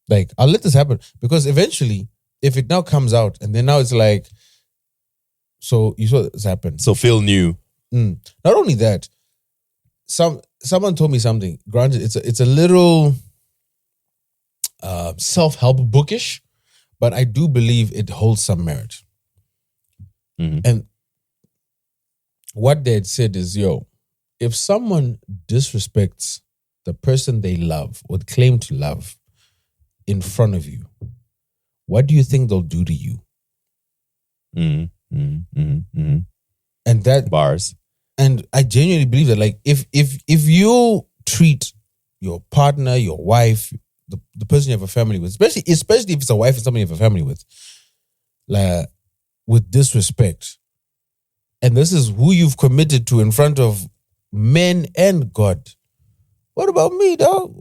S2: Like, I'll let this happen because eventually, if it now comes out and then now it's like, so you saw this happen.
S1: So Phil knew.
S2: Not only that, someone told me something. Granted, it's a little self-help bookish, but I do believe it holds some merit.
S1: Mm-hmm.
S2: And what they had said is, if someone disrespects the person they love or claim to love in front of you, what do you think they'll do to you? And that
S1: bars.
S2: And I genuinely believe that, like, if you treat your partner, your wife, the person you have a family with, especially if it's a wife and somebody you have a family with, like, with disrespect, and this is who you've committed to in front of men and God, what about me, dog?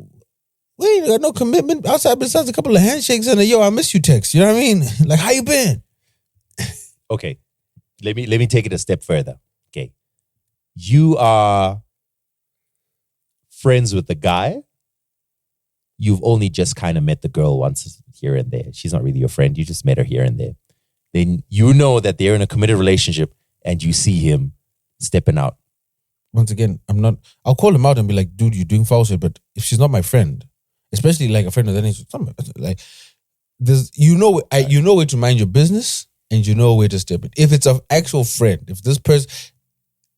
S2: We ain't got no commitment outside besides a couple of handshakes and a I miss you text. You know what I mean? Like, how you been?
S1: Okay. Let me take it a step further. Okay. You are friends with the guy. You've only just kind of met the girl once here and there. She's not really your friend. You just met her here and there. Then you know that they're in a committed relationship and you see him stepping out.
S2: Once again, I'll call him out and be like, dude, you're doing falsehood. But if she's not my friend, especially like a friend of any, like, you know where to mind your business and you know where to step it. If it's an actual friend, if this person,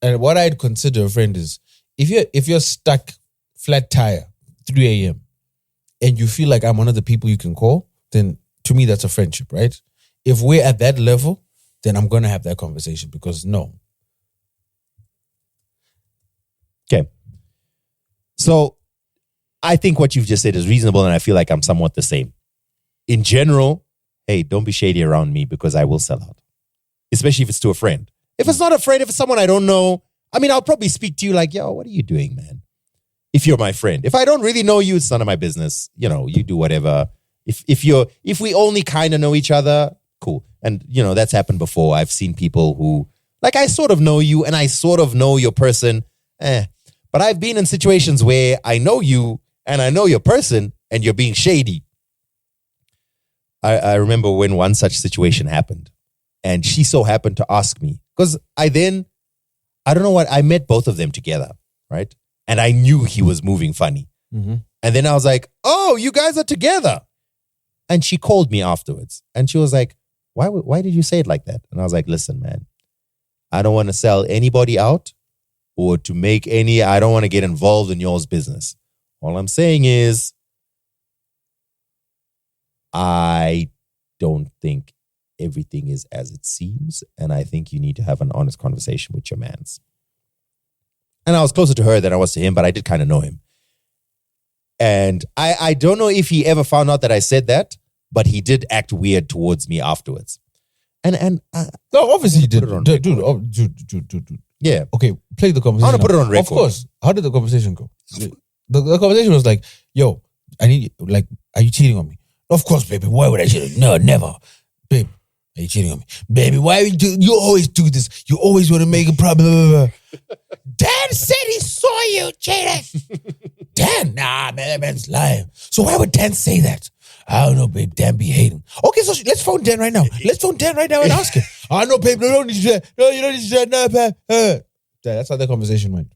S2: and what I'd consider a friend is, if you're stuck flat tire 3 a.m. and you feel like I'm one of the people you can call, then to me, that's a friendship, right? If we're at that level, then I'm going to have that conversation because no.
S1: Okay. So I think what you've just said is reasonable, and I feel like I'm somewhat the same. In general, hey, don't be shady around me because I will sell out. Especially if it's to a friend. If it's not a friend, if it's someone I don't know, I mean, I'll probably speak to you like, yo, what are you doing, man? If you're my friend. If I don't really know you, it's none of my business. You know, you do whatever. If we only kind of know each other, cool. And, you know, that's happened before. I've seen people who, like, I sort of know you and I sort of know your person. But I've been in situations where I know you and I know your person and you're being shady. I remember when one such situation happened and she so happened to ask me because I don't know what, I met both of them together, right? And I knew he was moving funny.
S2: Mm-hmm.
S1: And then I was like, oh, you guys are together. And she called me afterwards and she was like, why did you say it like that? And I was like, listen, man, I don't want to sell anybody out or to make I don't want to get involved in y'all's business. All I'm saying is, I don't think everything is as it seems. And I think you need to have an honest conversation with your mans. And I was closer to her than I was to him, but I did kind of know him. And I don't know if he ever found out that I said that, but he did act weird towards me afterwards. And
S2: no, obviously he did. Dude.
S1: Yeah.
S2: Okay, play the conversation.
S1: I want to put it on record.
S2: Of course. How did the conversation go? The conversation was like, yo, are you cheating on me? Of course, baby. Why would I cheat? No, never. Babe, are you cheating on me? Baby, why you always do this? You always want to make a problem. Dan said he saw you cheating. Dan, nah, man, that man's lying. So why would Dan say that? I don't know, babe. Dan be hating. Okay, so let's phone Dan right now. Let's phone Dan right now and ask him. I know, babe. No, you don't need to do that. No, you don't need to do that. No, babe. That's how the conversation went.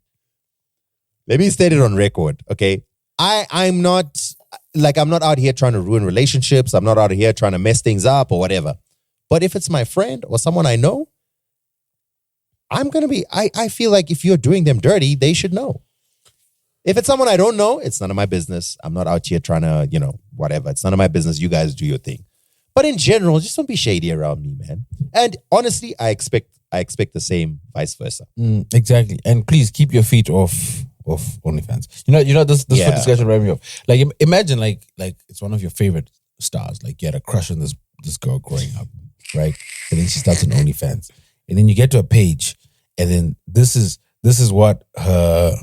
S1: Let me state it on record, okay? I'm not out here trying to ruin relationships. I'm not out here trying to mess things up or whatever. But if it's my friend or someone I know, I'm going to be, I feel like if you're doing them dirty, they should know. If it's someone I don't know, it's none of my business. I'm not out here trying to, whatever. It's none of my business. You guys do your thing. But in general, just don't be shady around me, man. And honestly, I expect the same, vice versa.
S2: Exactly. And please keep your feet off OnlyFans. You know this foot discussion reminded me of. Like imagine like it's one of your favorite stars. Like you had a crush on this girl growing up, right? And then she starts on OnlyFans. And then you get to a page, and then this is what her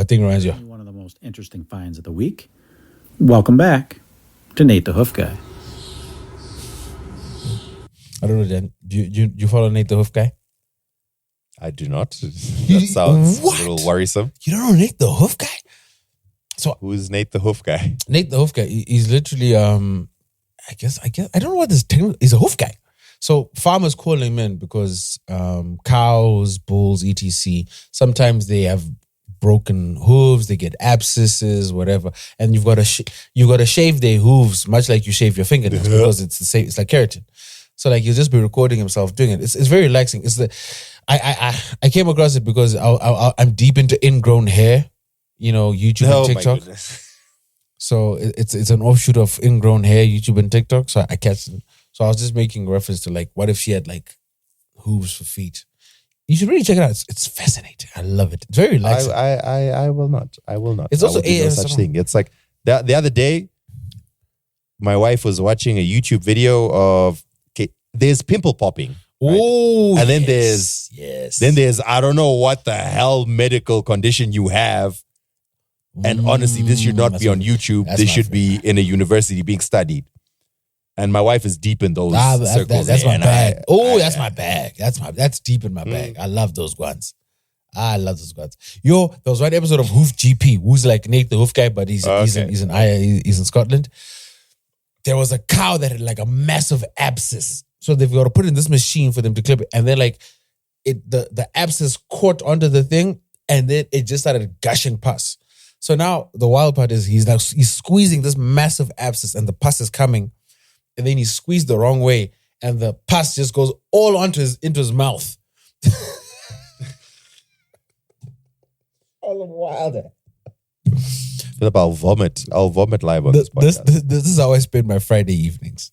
S2: thing reminds you of.
S5: One of the most interesting finds of the week. Welcome back to Nate the Hoof Guy.
S2: I don't know, Dan. Do you follow Nate the Hoof Guy?
S1: I do not. That sounds a little worrisome.
S2: You don't know Nate the Hoof Guy? So
S1: who's Nate the Hoof Guy?
S2: Nate the Hoof Guy. He's literally I guess I don't know what this thing. He's a hoof guy. So farmers call him in because cows, bulls, etc. Sometimes they have broken hooves, they get abscesses, whatever, and you've got to shave their hooves, much like you shave your fingernails because it's the same. It's like keratin. So like he'll just be recording himself doing it. It's very relaxing. I came across it because I'm deep into ingrown hair, YouTube and TikTok. So it's an offshoot of ingrown hair, YouTube and TikTok. So I catch it. So I was just making reference to like, what if she had like hooves for feet? You should really check it out. It's fascinating. I love it. It's very relaxing.
S1: I will not. It's
S2: also
S1: no such thing. It's like the other day, my wife was watching a YouTube video of there's pimple popping. Right?
S2: Oh,
S1: and then there's I don't know what the hell medical condition you have. And honestly, this should not be on YouTube. This should be in a university being studied. And my wife is deep in those circles.
S2: That's my bag. That's my bag. That's deep in my bag. I love those ones. Yo, there was one episode of Hoof GP, who's like Nate the Hoof Guy, but he's in Scotland. There was a cow that had like a massive abscess. So they've got to put in this machine for them to clip it. And then like the abscess caught onto the thing and then it just started gushing pus. So now the wild part is he's squeezing this massive abscess and the pus is coming. And then he squeezed the wrong way and the pus just goes all into his mouth. All the wilder.
S1: Philip, I'll vomit live on this podcast.
S2: This is how I spend my Friday evenings.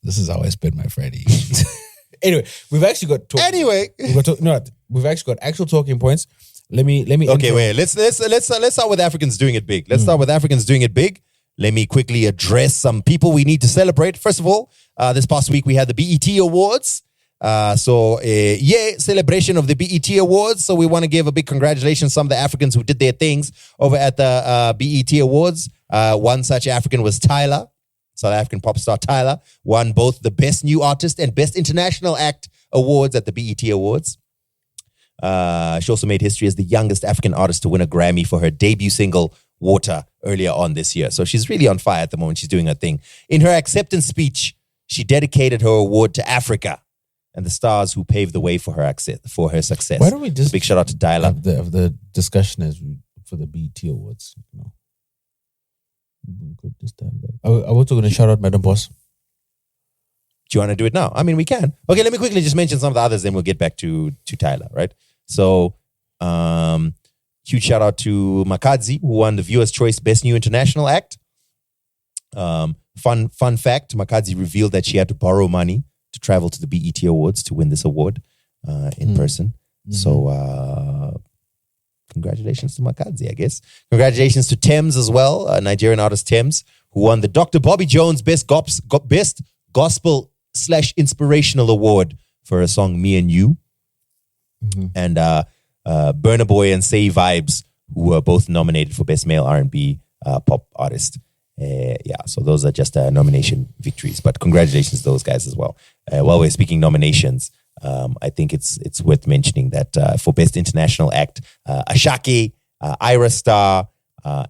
S2: Anyway, we've actually got we've actually got actual talking points. Let me.
S1: Okay, wait. Let's start with Africans doing it big. Let me quickly address some people we need to celebrate. First of all, this past week we had the BET Awards. Celebration of the BET Awards. So we want to give a big congratulations to some of the Africans who did their things over at the BET Awards. One such African was Tyla, South African pop star Tyla, won both the Best New Artist and Best International Act awards at the BET Awards. She also made history as the youngest African artist to win a Grammy for her debut single, Water, earlier on this year. So she's really on fire at the moment. She's doing her thing. In her acceptance speech, she dedicated her award to Africa and the stars who paved the way for her success.
S2: Why don't we just
S1: big shout out to Tyla.
S2: Of the discussion as for the BET Awards? You know, we could just have that. I'm also going to shout out Madam Boss.
S1: Do you want to do it now? I mean, we can. Okay, let me quickly just mention some of the others, then we'll get back to Tyla, right? So, huge shout out to Makadzi, who won the Viewer's Choice Best New International Act. Fun fact, Makadzi revealed that she had to borrow money to travel to the BET Awards to win this award in person. Mm-hmm. So, congratulations to Makadzi, I guess. Congratulations to Thames as well, Nigerian artist Thames, who won the Dr. Bobby Jones Best Gospel/Inspirational Award for her song Me and You. Mm-hmm. And Burna Boy and Say Vibes, who were both nominated for Best Male R&B Pop Artist. So those are just nomination victories, but congratulations to those guys as well. While we're speaking nominations, I think it's worth mentioning that for Best International Act, Ashake, Ira Star,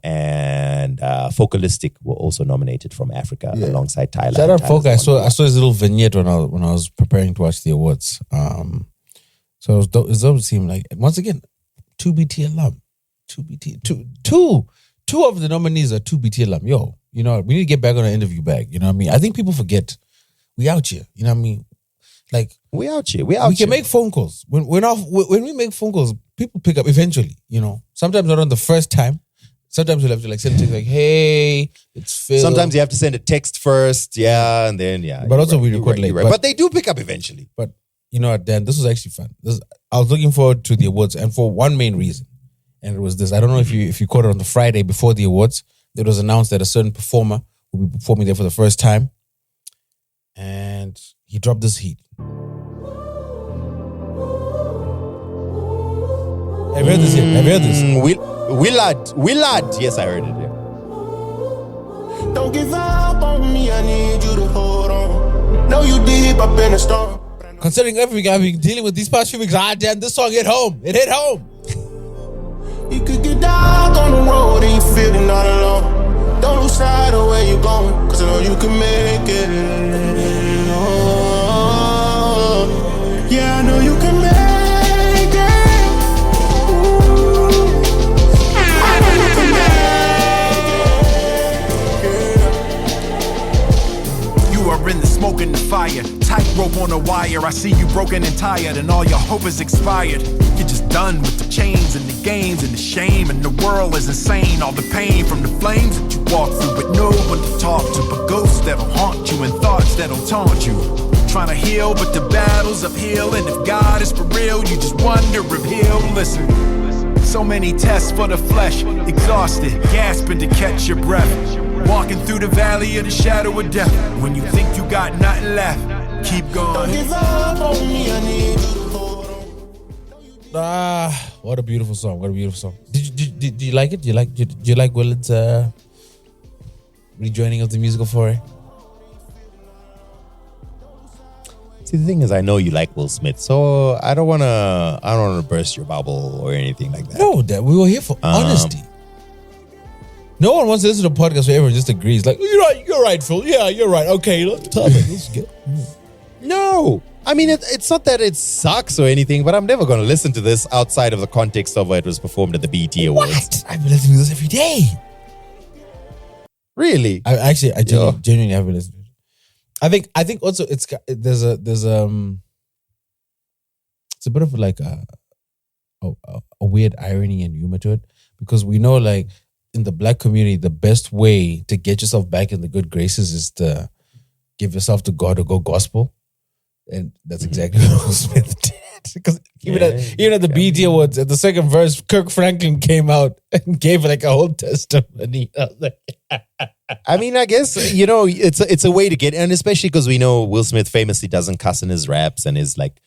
S1: and Focalistic were also nominated from Africa alongside Tyla.
S2: Shout out Folk. I saw his little vignette when I was preparing to watch the awards. So it does seem like, once again, 2BT alum. 2BT. Two of the nominees are 2BT alum. Yo, you know, we need to get back on our interview bag. You know what I mean? I think people forget we out here. You know what I mean? Like,
S1: we out here.
S2: We can make phone calls. When we make phone calls, people pick up eventually, you know. Sometimes not on the first time. Sometimes you'll have to send a text like, hey, it's Phil.
S1: Sometimes you have to send a text first, and then,
S2: But also we record late.
S1: But they do pick up eventually.
S2: But, you know what, Dan, this was actually fun. I was looking forward to the awards, and for one main reason. And it was this. I don't know if you caught it on the Friday before the awards. It was announced that a certain performer will be performing there for the first time. And he dropped this heat. Have you heard this yet?
S1: Willard. Yes, I heard it. Yeah.
S3: Don't give up on me. I need you to hold on. Know you deep up in the storm.
S2: Considering everything I've been dealing with these past few weeks, damn, this song hit home. It hit home.
S3: You could get down on the road and you feeling all alone. Don't lose sight of where you're going, cause I know you can make it. Oh, yeah, I know you can make it. Ooh, I know you can make it.
S6: You are in the smoke and the fire, tightrope on a wire. I see you broken and tired, and all your hope is expired. You're just done with the chains and the games and the shame, and the world is insane. All the pain from the flames that you walk through, but no one to talk to, but ghosts that'll haunt you and thoughts that'll taunt you. Trying to heal, but the battle's uphill, and if God is for real, you just wonder if he'll listen. So many tests for the flesh, exhausted, gasping to catch your breath. Walking through the valley of the shadow of death. When you think you got nothing left, keep going.
S3: Don't give up on me, I need you to hold on.
S2: What a beautiful song! What a beautiful song. Did you like it? Do you like Willard's rejoining of the musical foray?
S1: See, the thing is, I know you like Will Smith, so I don't wanna burst your bubble or anything like that.
S2: No, Dad, we were here for honesty. No one wants to listen to a podcast where everyone just agrees. Like, you're right, Phil. Yeah, you're right. Okay, let's get.
S1: No. I mean, it's not that it sucks or anything, but I'm never going to listen to this outside of the context of where it was performed at the BET Awards.
S2: What? I've been listening to this every day.
S1: Really?
S2: I genuinely have been listening. I think also there's a bit of like a weird irony and humor to it, because we know, like, in the black community, the best way to get yourself back in the good graces is to give yourself to God or go gospel. And that's exactly what Will Smith did. Because even at the BET Awards, at the second verse, Kirk Franklin came out and gave like a whole testimony. I was like,
S1: I mean, I guess, it's a way to get, and especially because we know Will Smith famously doesn't cuss in his raps and is like,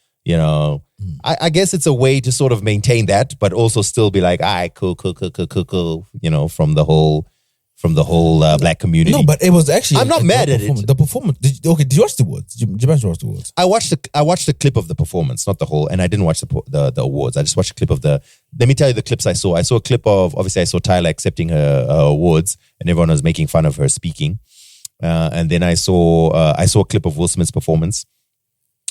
S1: I guess it's a way to sort of maintain that, but also still be like, all right, cool, from the whole black community.
S2: no, but it was actually.
S1: I'm not mad at it.
S2: The performance. Did you watch the awards? Did you watch the awards?
S1: I watched a clip of the performance, not the whole, and I didn't watch the awards. I just watched a clip of the. Let me tell you the clips I saw. I saw a clip of, obviously I saw Tyla accepting her awards, and everyone was making fun of her speaking. And then I saw a clip of Will Smith's performance.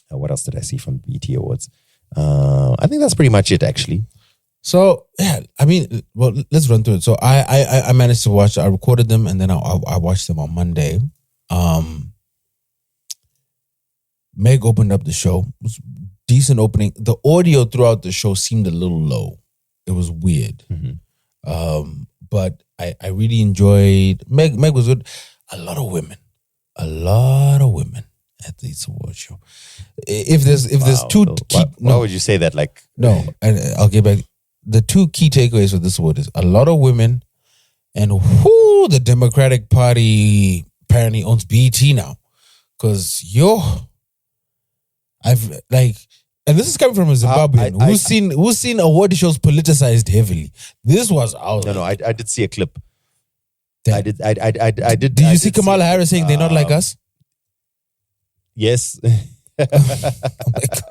S1: What else did I see from BET Awards? I think that's pretty much it, actually.
S2: So yeah, I mean, well, let's run through it. So I managed to watch. I recorded them and then I watched them on Monday. Meg opened up the show. It was decent opening. The audio throughout the show seemed a little low. It was weird. But I really enjoyed. Meg was good. A lot of women at this award show. If there's two key,
S1: why would you say that? Like,
S2: no, and I'll get back. The two key takeaways for this award is a lot of women, and the Democratic Party apparently owns BET now. Because and this is coming from a Zimbabwean who's seen award shows politicized heavily. This was
S1: I did see a clip.
S2: Damn.
S1: I did.
S2: Did you see Kamala Harris saying they're not like us?
S1: Yes.
S2: Oh my God.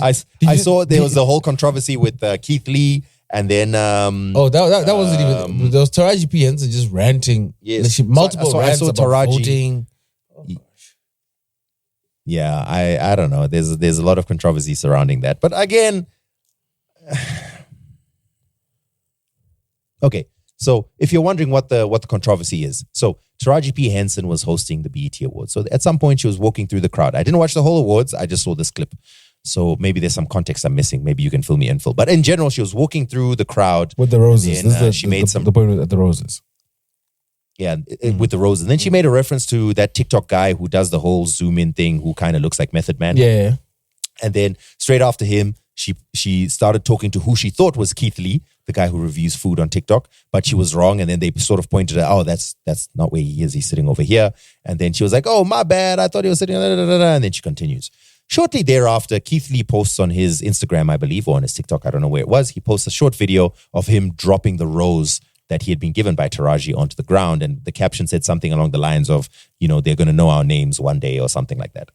S1: I saw there was a whole controversy with Keith Lee, and then
S2: that wasn't even. There was Taraji P. Henson just ranting.
S1: Yes,
S2: multiple rants about
S1: Taraji
S2: voting.
S1: Yeah, I don't know. There's a lot of controversy surrounding that, but again, okay. So if you're wondering what the controversy is, so Taraji P. Henson was hosting the BET Awards. So at some point she was walking through the crowd. I didn't watch the whole awards. I just saw this clip. So maybe there's some context I'm missing. Maybe you can fill me in, Phil. But in general, she was walking through the crowd
S2: with the roses.
S1: Then, she made some.
S2: The point at the roses.
S1: Yeah, with the roses. And then she made a reference to that TikTok guy who does the whole zoom in thing, who kind of looks like Method Man.
S2: Yeah.
S1: And then straight after him, she started talking to who she thought was Keith Lee, the guy who reviews food on TikTok, but she was wrong. And then they sort of pointed out, that's not where he is. He's sitting over here. And then she was like, oh, my bad. I thought he was sitting. And then she continues. Shortly thereafter, Keith Lee posts on his Instagram, I believe, or on his TikTok, I don't know where it was. He posts a short video of him dropping the rose that he had been given by Taraji onto the ground. And the caption said something along the lines of, they're going to know our names one day or something like that.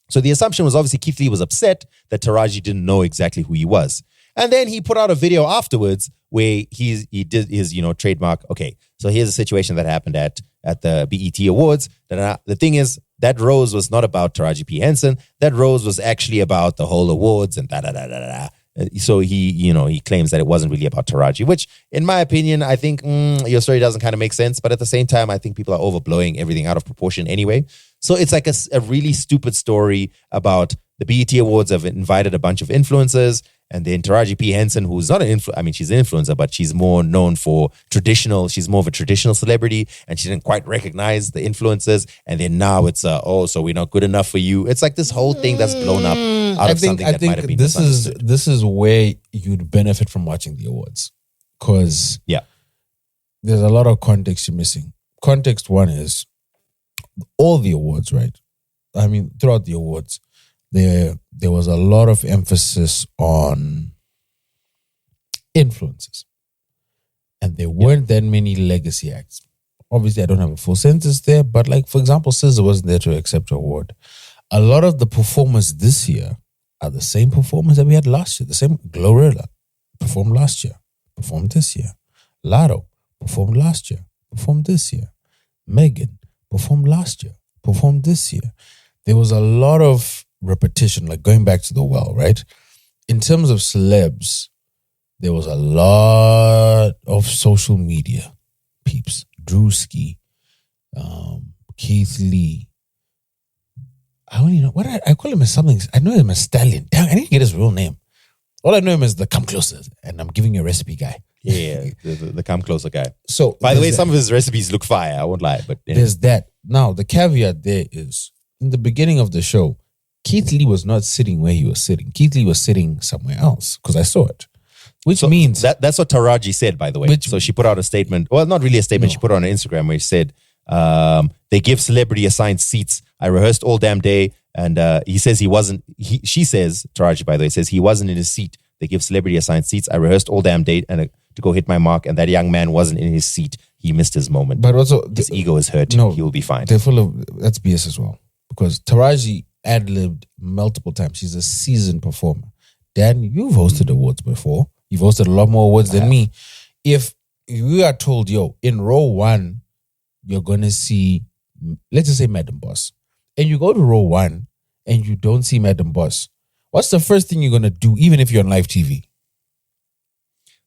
S1: So the assumption was obviously Keith Lee was upset that Taraji didn't know exactly who he was. And then he put out a video afterwards where he did his, trademark. Okay, so here's a situation that happened at the BET Awards. The thing is, that rose was not about Taraji P. Henson. That rose was actually about the whole awards and da-da-da-da-da. So he claims that it wasn't really about Taraji, which in my opinion, I think your story doesn't kind of make sense. But at the same time, I think people are overblowing everything out of proportion anyway. So it's like a really stupid story about the BET Awards have invited a bunch of influencers. And then Taraji P. Henson, who's not she's an influencer, but she's more known for she's more of a traditional celebrity, and she didn't quite recognize the influencers. And then now it's, so we're not good enough for you. It's like this whole thing that's blown up out of something that might have been misunderstood.
S2: This is where you'd benefit from watching the awards. Because there's a lot of context you're missing. Context one is all the awards, right? I mean, throughout the awards, there was a lot of emphasis on influences. And there weren't that many legacy acts. Obviously, I don't have a full sentence there, but like, for example, SZA wasn't there to accept an award. A lot of the performers this year are the same performers that we had last year. The same Glorilla performed last year, performed this year. Lotto performed last year, performed this year. Megan performed last year, performed this year. There was a lot of repetition, like going back to the well, right? In terms of celebs, there was a lot of social media peeps. Drewski, Keith Lee. I don't even know what I call him as something. I know him as Stallion. Damn, I need to get his real name. All I know him as the come closer, and I'm giving you a recipe guy.
S1: Yeah, the come closer guy.
S2: So,
S1: by the way,
S2: there's
S1: some of his recipes look fire. I won't lie, but
S2: there's that. Now, the caveat there is, in the beginning of the show, Keith Lee was not sitting where he was sitting. Keith Lee was sitting somewhere else because I saw it. Which means...
S1: That's what Taraji said, by the way. So she put out a statement. Well, not really a statement. She put it on Instagram where she said, they give celebrity assigned seats. I rehearsed all damn day. And he says he wasn't... She says, Taraji, by the way, says he wasn't in his seat. They give celebrity assigned seats. I rehearsed all damn day and to go hit my mark. And that young man wasn't in his seat. He missed his moment.
S2: But also...
S1: his ego is hurt.
S2: No,
S1: he will be fine.
S2: They're full of... That's BS as well. Because Taraji ad-libbed multiple times. She's a seasoned performer. Dan, you've hosted awards before. You've hosted a lot more awards than me. If you are told, yo, in row 1, you're going to see, let's just say Madam Boss. And you go to row 1 and you don't see Madam Boss. What's the first thing you're going to do, even if you're on live TV?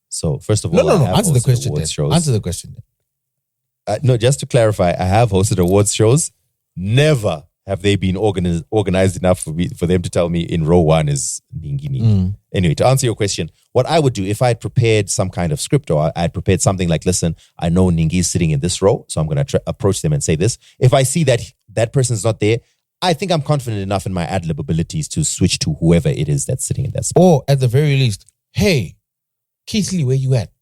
S1: So, first of all,
S2: No. Answer the question then. Answer the question then.
S1: No, just to clarify, I have hosted awards shows. Never have they been organized enough for them to tell me in row 1 is Ningini. Anyway, to answer your question, what I would do if I had prepared some kind of script or I had prepared something like, listen, I know Ningi is sitting in this row, so I'm going to approach them and say this. If I see that that person's not there, I think I'm confident enough in my ad-lib abilities to switch to whoever it is that's sitting in that spot.
S2: Or at the very least, hey, Keith Lee, where you at?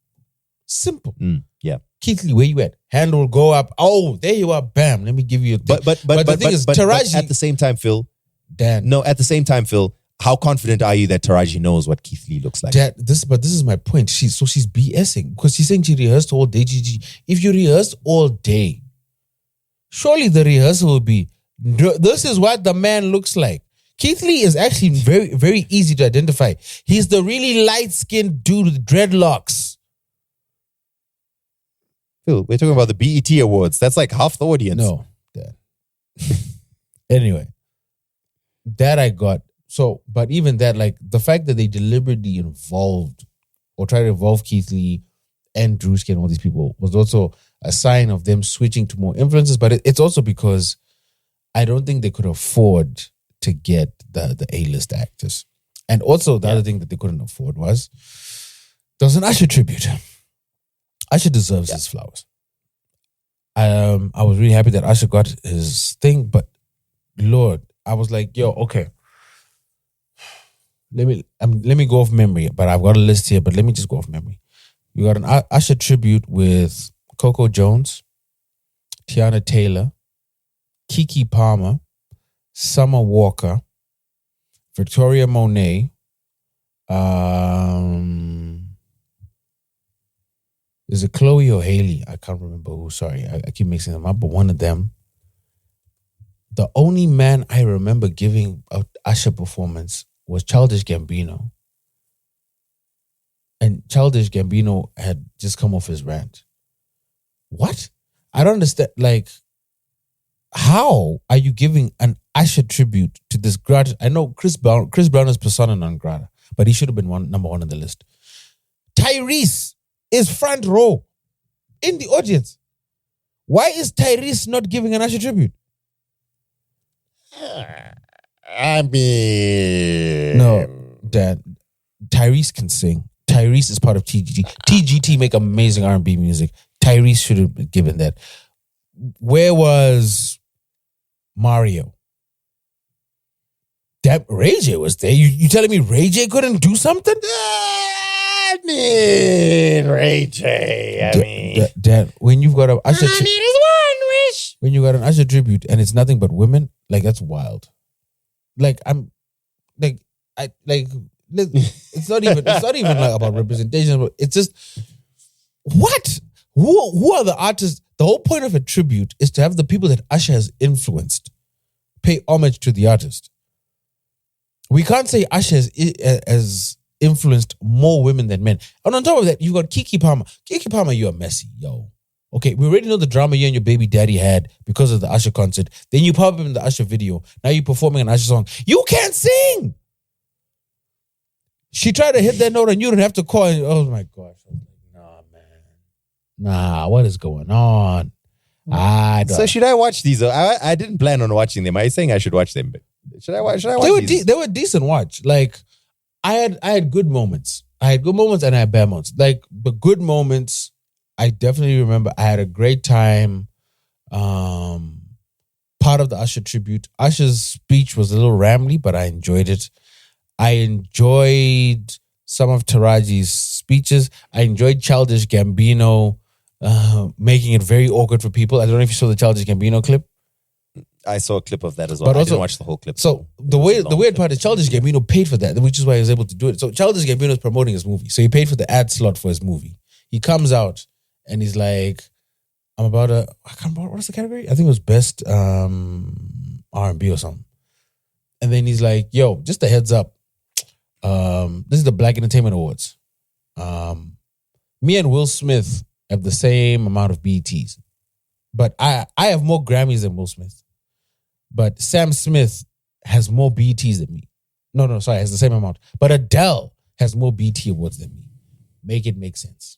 S2: Simple.
S1: Yeah.
S2: Keith Lee, where you at? Hand will go up. Oh, there you are. Bam. Let me give you a thing.
S1: But the thing is, Taraji, at the same time, Phil.
S2: Dan.
S1: No, at the same time, Phil, how confident are you that Taraji knows what Keith Lee looks like?
S2: This is my point. She's BSing because she's saying she rehearsed all day. If you rehearsed all day, surely the rehearsal will be, this is what the man looks like. Keith Lee is actually very, very easy to identify. He's the really light-skinned dude with dreadlocks.
S1: Phil, we're talking about the BET Awards. That's like half the audience.
S2: No, Dad. Anyway, that I got. So, but even that, like the fact that they deliberately involved or try to involve Keith Lee and Drewski and all these people was also a sign of them switching to more influences. But it's also because I don't think they could afford to get the A-list actors. And also the other thing that they couldn't afford was there was an Usher tribute. Usher deserves his flowers. I was really happy that Usher got his thing, but Lord, I was like, yo, okay. Let me go off memory, but I've got a list here, but let me just go off memory. You got an Usher tribute with Coco Jones, Tiana Taylor, Keke Palmer, Summer Walker, Victoria Monet, is it Chloe or Haley? I can't remember who. Sorry, I keep mixing them up, but one of them. The only man I remember giving an Usher performance was Childish Gambino. And Childish Gambino had just come off his rant. What? I don't understand. Like, how are you giving an Usher tribute to this grad? I know Chris Brown is persona non grata, but he should have been number one on the list. Tyrese is front row in the audience. Why is Tyrese not giving an Usher tribute?
S1: I mean...
S2: No, Dad. Tyrese can sing. Tyrese is part of TGT. TGT make amazing R&B music. Tyrese should have been given that. Where was Mario? That Ray J was there. You telling me Ray J couldn't do something?
S1: I mean, Ray J.
S2: Dad, when you've got a Usher...
S1: All I need is one wish.
S2: When you got an Usher tribute and it's nothing but women, like, that's wild. Like, it's not even like about representation, but it's just, what? Who are the artists? The whole point of a tribute is to have the people that Usher has influenced pay homage to the artist. We can't say Usher has influenced more women than men. And on top of that, you've got Keke Palmer. Keke Palmer, you're messy, yo. Okay, we already know the drama you and your baby daddy had because of the Usher concert. Then you pop up in the Usher video. Now you're performing an Usher song. You can't sing. She tried to hit that note and you didn't have to call. And, oh my gosh. I was like, nah, man. Nah, what is going on?
S1: So should I watch these? I didn't plan on watching them. Are you saying I should watch them? But should I watch these?
S2: They were decent watch. Like, I had good moments. I had good moments and I had bad moments. Like the good moments, I definitely remember I had a great time. Part of the Usher tribute. Usher's speech was a little rambly, but I enjoyed it. I enjoyed some of Taraji's speeches. I enjoyed Childish Gambino making it very awkward for people. I don't know if you saw the Childish Gambino clip.
S1: I saw a clip of that as well.
S2: But
S1: I
S2: also,
S1: didn't watch the whole clip.
S2: So the weird part is Childish Gambino paid for that, which is why he was able to do it. So Childish Gambino is promoting his movie. So he paid for the ad slot for his movie. He comes out and he's like, I can't remember, what's the category? I think it was best R&B or something. And then he's like, yo, just a heads up. This is the Black Entertainment Awards. Me and Will Smith have the same amount of BETs. But I have more Grammys than Will Smith. But Sam Smith has more BETs than me. No, sorry, has the same amount. But Adele has more BET awards than me. Make it make sense.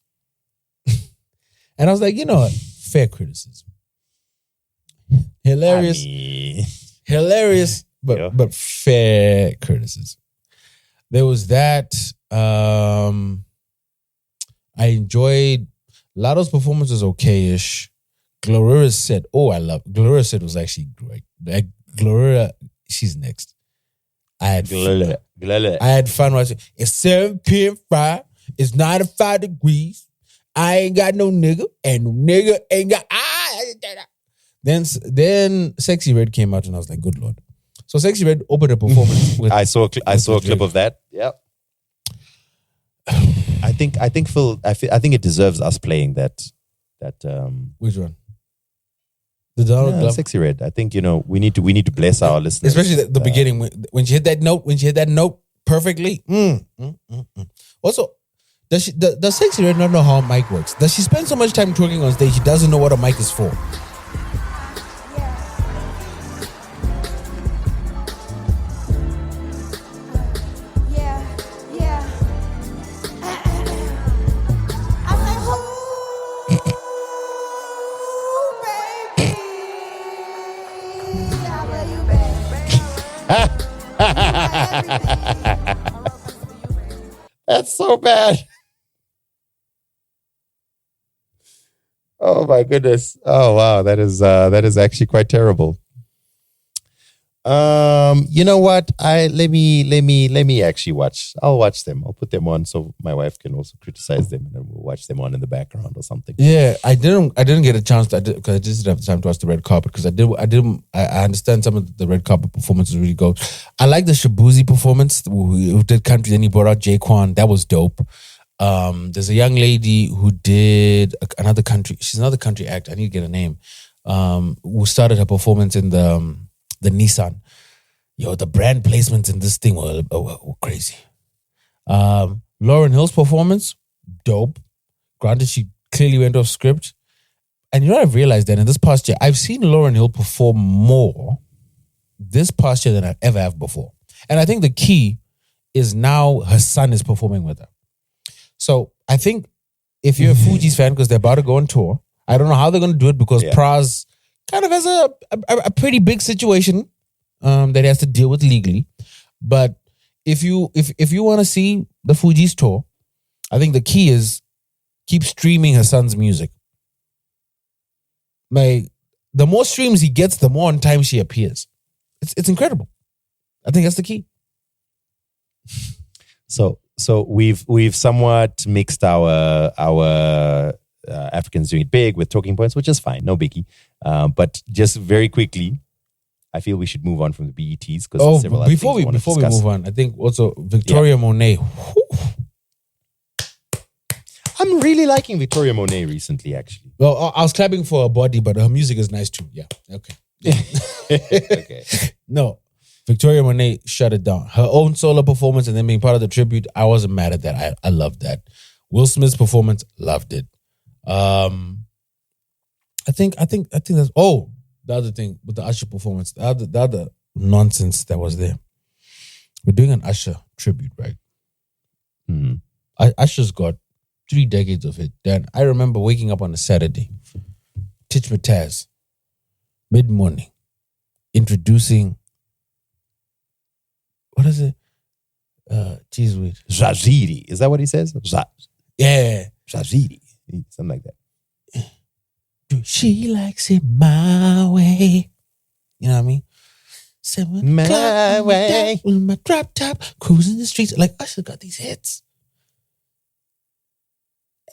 S2: And I was like, you know what? Fair criticism. Hilarious. Hilarious, but fair criticism. There was that. I enjoyed Lotto's performance was okay-ish. Gloria's set, Gloria's set was actually great. Like Gloria, she's next. I had fun watching. It's 7 p.m. Friday. It's 95 degrees. I ain't got no nigga, and no nigga ain't got. Then Sexy Red came out, and I was like, good Lord. So Sexy Red opened a performance with.
S1: I saw a clip of that. Yep. I think Phil. I think it deserves us playing that.
S2: Which one? The Donald Glover?
S1: Sexy Red. I think we need to bless our listeners,
S2: especially the beginning when she hit that note. Perfectly. Also, does Sexy Red not know how a mic works? Does she spend so much time twerking on stage she doesn't know what a mic is for?
S1: That's so bad. Oh my goodness. Oh wow, that is actually quite terrible. You know what? Let me actually watch. I'll watch them. I'll put them on so my wife can also criticize them, and then we'll watch them on in the background or something.
S2: Yeah, I didn't get a chance because I just didn't have the time to watch the red carpet because I understand some of the red carpet performances really go. I like the Shabuzi performance who did country. Then he brought out Jaquan. That was dope. There's a young lady who did another country. She's another country act. I need to get a name. Who started her performance in the Nissan. Yo, the brand placements in this thing were crazy. Lauryn Hill's performance, dope. Granted, she clearly went off script. And you know what I've realized that in this past year, I've seen Lauryn Hill perform more this past year than I ever have before. And I think the key is now her son is performing with her. So I think if you're a Fugees fan, because they're about to go on tour, I don't know how they're going to do it because Praz kind of has a pretty big situation that he has to deal with legally. But if you want to see the Fugees tour, I think the key is keep streaming her son's music. Like the more streams he gets, the more on time she appears. It's incredible. I think that's the key.
S1: So we've somewhat mixed our Africans doing it big with talking points, which is fine, no biggie. But just very quickly, I feel we should move on from the BETs because
S2: before we move on, I think also Victoria Monet.
S1: I'm really liking Victoria Monet recently, actually.
S2: Well, I was clapping for her body, but her music is nice too. Yeah, okay.
S1: Okay.
S2: No, Victoria Monet shut it down. Her own solo performance and then being part of the tribute, I wasn't mad at that. I loved that. Will Smith's performance, loved it. I think that's the other thing with the Usher performance, the other nonsense that was there. We're doing an Usher tribute, right? Usher's got 3 decades of it. Then I remember waking up on a Saturday, Titch Mataz, mid-morning, introducing, what is it? Cheeseweed.
S1: Saweetie. Is that what he says?
S2: Yeah.
S1: Saweetie. Something like that.
S2: She likes it my way. You know what I mean? 7
S1: My
S2: o'clock
S1: way.
S2: with my drop top, cruising the streets. Like, Usher got these hits.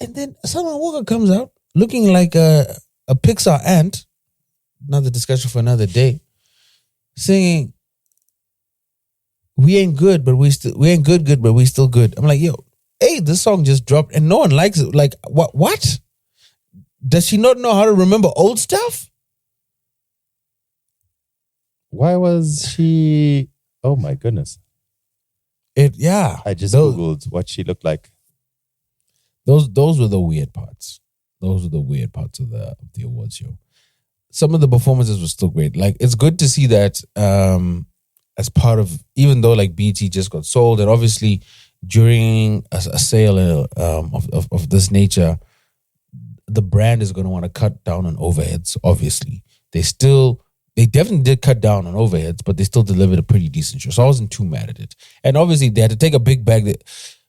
S2: And then Summer Walker comes out looking like a Pixar ant. Another discussion for another day. Singing, we ain't good, but we ain't good, but we still good. I'm like, yo, hey, this song just dropped and no one likes it. Like, what? Does she not know how to remember old stuff?
S1: Why was she? Oh my goodness! I just googled what she looked like.
S2: Those were the weird parts. Those were the weird parts of the awards show. Some of the performances were still great. Like, it's good to see that as part of, even though like BT just got sold, and obviously during a sale of this nature, the brand is going to want to cut down on overheads. Obviously, they definitely did cut down on overheads, but they still delivered a pretty decent show. So I wasn't too mad at it. And obviously, they had to take a big bag.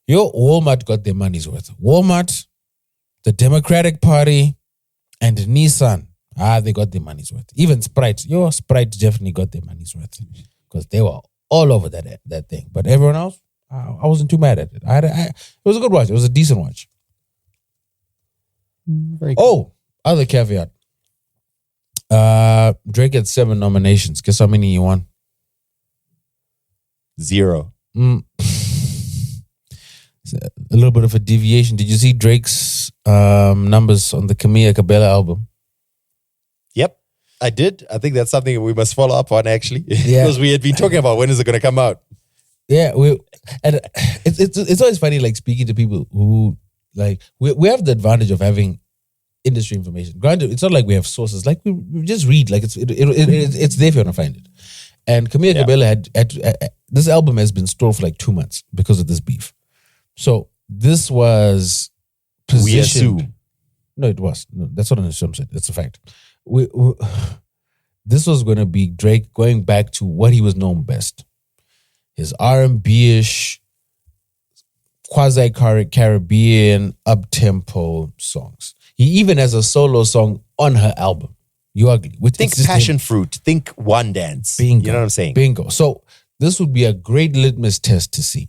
S2: Walmart got their money's worth. Walmart, the Democratic Party, and Nissan, they got their money's worth. Even Sprite, Sprite definitely got their money's worth because they were all over that thing. But everyone else, I wasn't too mad at it. It was a good watch. It was a decent watch.
S1: Very cool.
S2: Other caveat. Drake had 7 nominations. Guess how many he won?
S1: 0.
S2: A little bit of a deviation. Did you see Drake's numbers on the Camila Cabello album?
S1: Yep, I did. I think that's something we must follow up on, actually.
S2: Yeah.
S1: Because we had been talking about when is it going to come out.
S2: Yeah, it's always funny, like, speaking to people who, like, we have the advantage of having industry information. Granted, it's not like we have sources. Like, we just read. Like, it's there if you want to find it. And Camila Cabello had this album has been stored for like 2 months because of this beef. So this was positioned.
S1: We assume.
S2: No, it was. No, that's not an assumption. It's a fact. This was going to be Drake going back to what he was known best. His R&B-ish, quasi-Caribbean, up-tempo songs. He even has a solo song on her album, You Ugly.
S1: Think Passion Fruit. Think One Dance.
S2: Bingo.
S1: You know what I'm saying?
S2: Bingo. So this would be a great litmus test to see.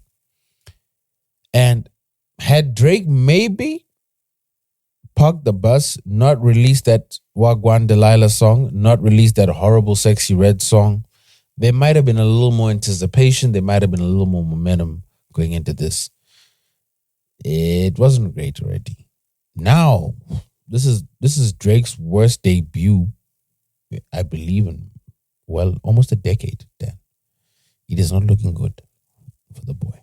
S2: And had Drake maybe parked the bus, not released that Wagwan Delilah song, not released that horrible Sexy Red song, there might have been a little more anticipation. There might have been a little more momentum going into this. It wasn't great already. Now, this is Drake's worst debut, I believe, in, almost a decade, Dan. It is not looking good for the boy.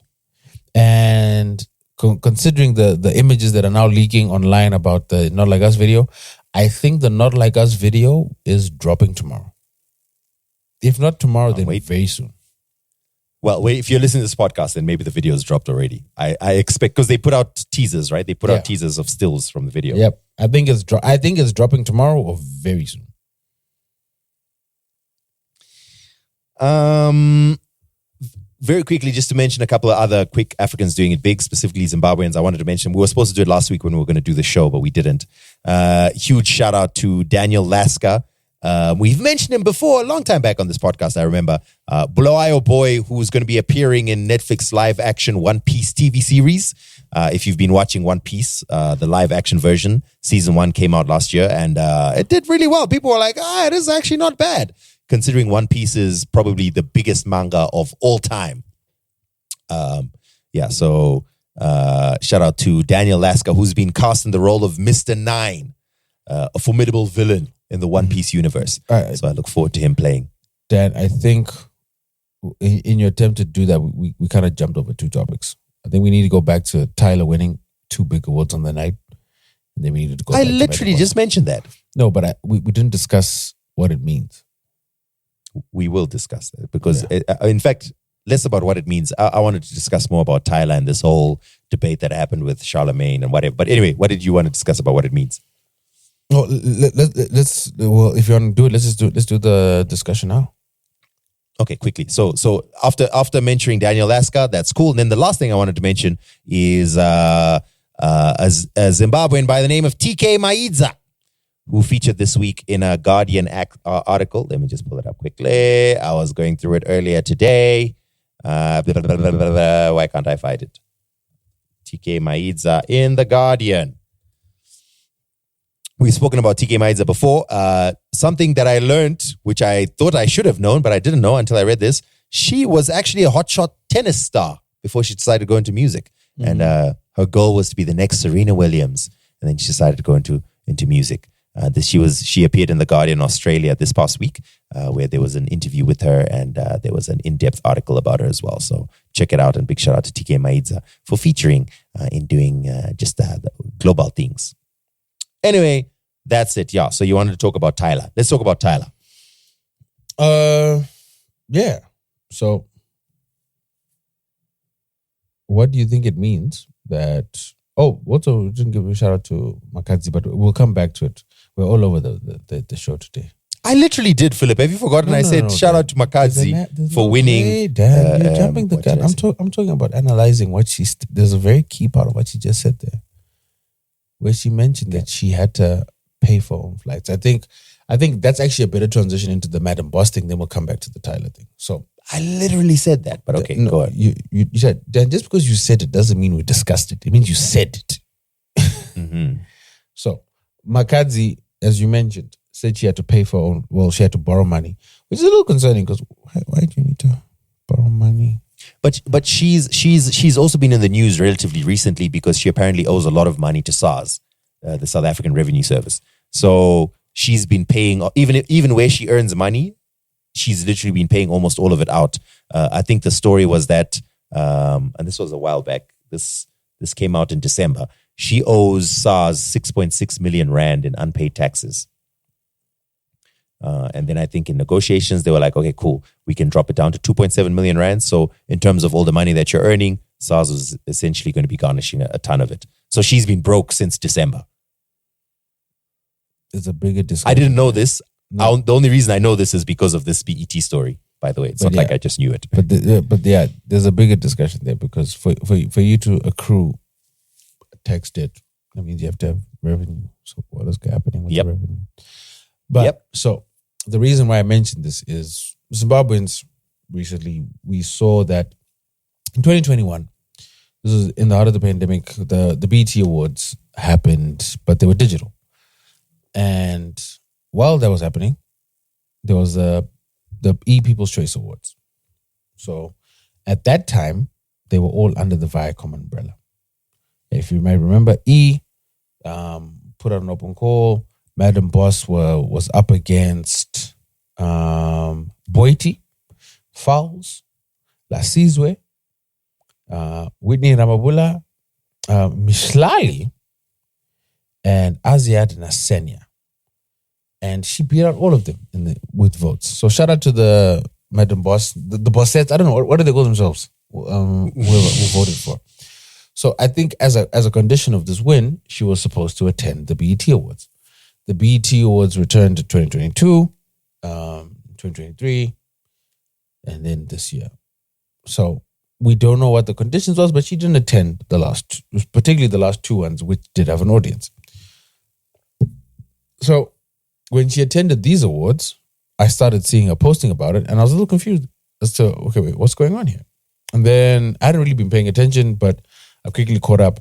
S2: And considering the images that are now leaking online about the Not Like Us video, I think the Not Like Us video is dropping tomorrow. If not tomorrow, then very soon.
S1: Well, wait, if you're listening to this podcast, then maybe the video is dropped already. I expect, because they put out teasers, right? They put out teasers of stills from the video.
S2: Yep. I think it's dropping tomorrow or very soon.
S1: Very quickly, just to mention a couple of other quick Africans doing it big, specifically Zimbabweans. I wanted to mention, we were supposed to do it last week when we were going to do the show, but we didn't. Huge shout out to Daniel Lasker. We've mentioned him before, a long time back on this podcast, I remember. Bulawayo Boy, who's going to be appearing in Netflix live action One Piece TV series. If you've been watching One Piece, the live action version, season 1 came out last year, and it did really well. People were like, it is actually not bad, considering One Piece is probably the biggest manga of all time. So shout out to Daniel Lasker, who's been cast in the role of Mr. Nine, a formidable villain in the One Piece universe. So I look forward to him playing.
S2: Dan, I think in your attempt to do that, we kind of jumped over 2 topics. I think we need to go back to Tyla winning 2 big awards on the night. And then we needed to go
S1: I
S2: back
S1: literally just mentioned that.
S2: No, but we didn't discuss what it means.
S1: We will discuss that because, in fact, less about what it means. I wanted to discuss more about Tyla and this whole debate that happened with Charlemagne and whatever. But anyway, what did you want to discuss about what it means?
S2: Well, let's if you want to do it, let's do the discussion now.
S1: Okay, quickly. So after mentioning Daniel Lasker, that's cool. And then the last thing I wanted to mention is a Zimbabwean by the name of TK Maidza, who featured this week in a Guardian article. Let me just pull it up quickly. I was going through it earlier today. Why can't I find it? TK Maidza in the Guardian. We've spoken about TK Maidza before. Something that I learned, which I thought I should have known, but I didn't know until I read this. She was actually a hotshot tennis star before she decided to go into music. And her goal was to be the next Serena Williams. And then she decided to go into music. She appeared in The Guardian Australia this past week, where there was an interview with her and there was an in-depth article about her as well. So check it out, and big shout out to TK Maidza for featuring in doing just the global things. Anyway, that's it. Yeah. So you wanted to talk about Tyla. Let's talk about Tyla.
S2: Yeah. So what do you think it means that... Oh, also, we didn't give a shout out to Makadzi, but we'll come back to it. We're all over the show today.
S1: I literally did, Philip. Have you forgotten? I said shout out to Makadzi for winning.
S2: Hey, Dan, you're jumping the gun. I'm talking about analyzing what there's a very key part of what she just said there, where she mentioned that she had to pay for her own flights. I think that's actually a better transition into the Madam Boss thing. Then we'll come back to the Tyla thing. So
S1: I literally said that, but okay, go ahead.
S2: You said, Dan, just because you said it doesn't mean we discussed it. It means you said it.
S1: Mm-hmm.
S2: So Makadzi, as you mentioned, said she had to pay for her own, well, she had to borrow money, which is a little concerning because why do you need to borrow money?
S1: But she's also been in the news relatively recently because she apparently owes a lot of money to SARS, the South African Revenue Service. So she's been paying, even where she earns money, she's literally been paying almost all of it out. I think the story was that, and this was a while back, this came out in December, she owes SARS 6.6 million rand in unpaid taxes. And then I think in negotiations, they were like, okay, cool, we can drop it down to 2.7 million rand. So in terms of all the money that you're earning, SARS was essentially going to be garnishing a ton of it. So she's been broke since December.
S2: There's a bigger discussion.
S1: I didn't know this. No. The only reason I know this is because of this BET story, by the way. It's not like I just knew it.
S2: But there's a bigger discussion there because for you to accrue tax debt, that means you have to have revenue. So what is happening with the revenue? But so the reason why I mentioned this is Zimbabweans recently, we saw that in 2021, this is in the heart of the pandemic, the BET Awards happened, but they were digital. And while that was happening, there was the People's Choice Awards. So at that time, they were all under the Viacom umbrella. If you might remember, put out an open call. Madam Boss was up against Boiti, Fowles, Lasizwe, Whitney Ramabula, Mishlali, and Aziad Nasenia. And she beat out all of them with votes. So shout out to the Madam Boss, the Bossettes. I don't know, what do they call themselves? Who voted for. So I think as a condition of this win, she was supposed to attend the BET Awards. The BET Awards returned to 2022, 2023, and then this year. So we don't know what the conditions was, but she didn't attend particularly the last two ones, which did have an audience. So when she attended these awards, I started seeing her posting about it, and I was a little confused as to, okay, wait, what's going on here? And then I hadn't really been paying attention, but I quickly caught up.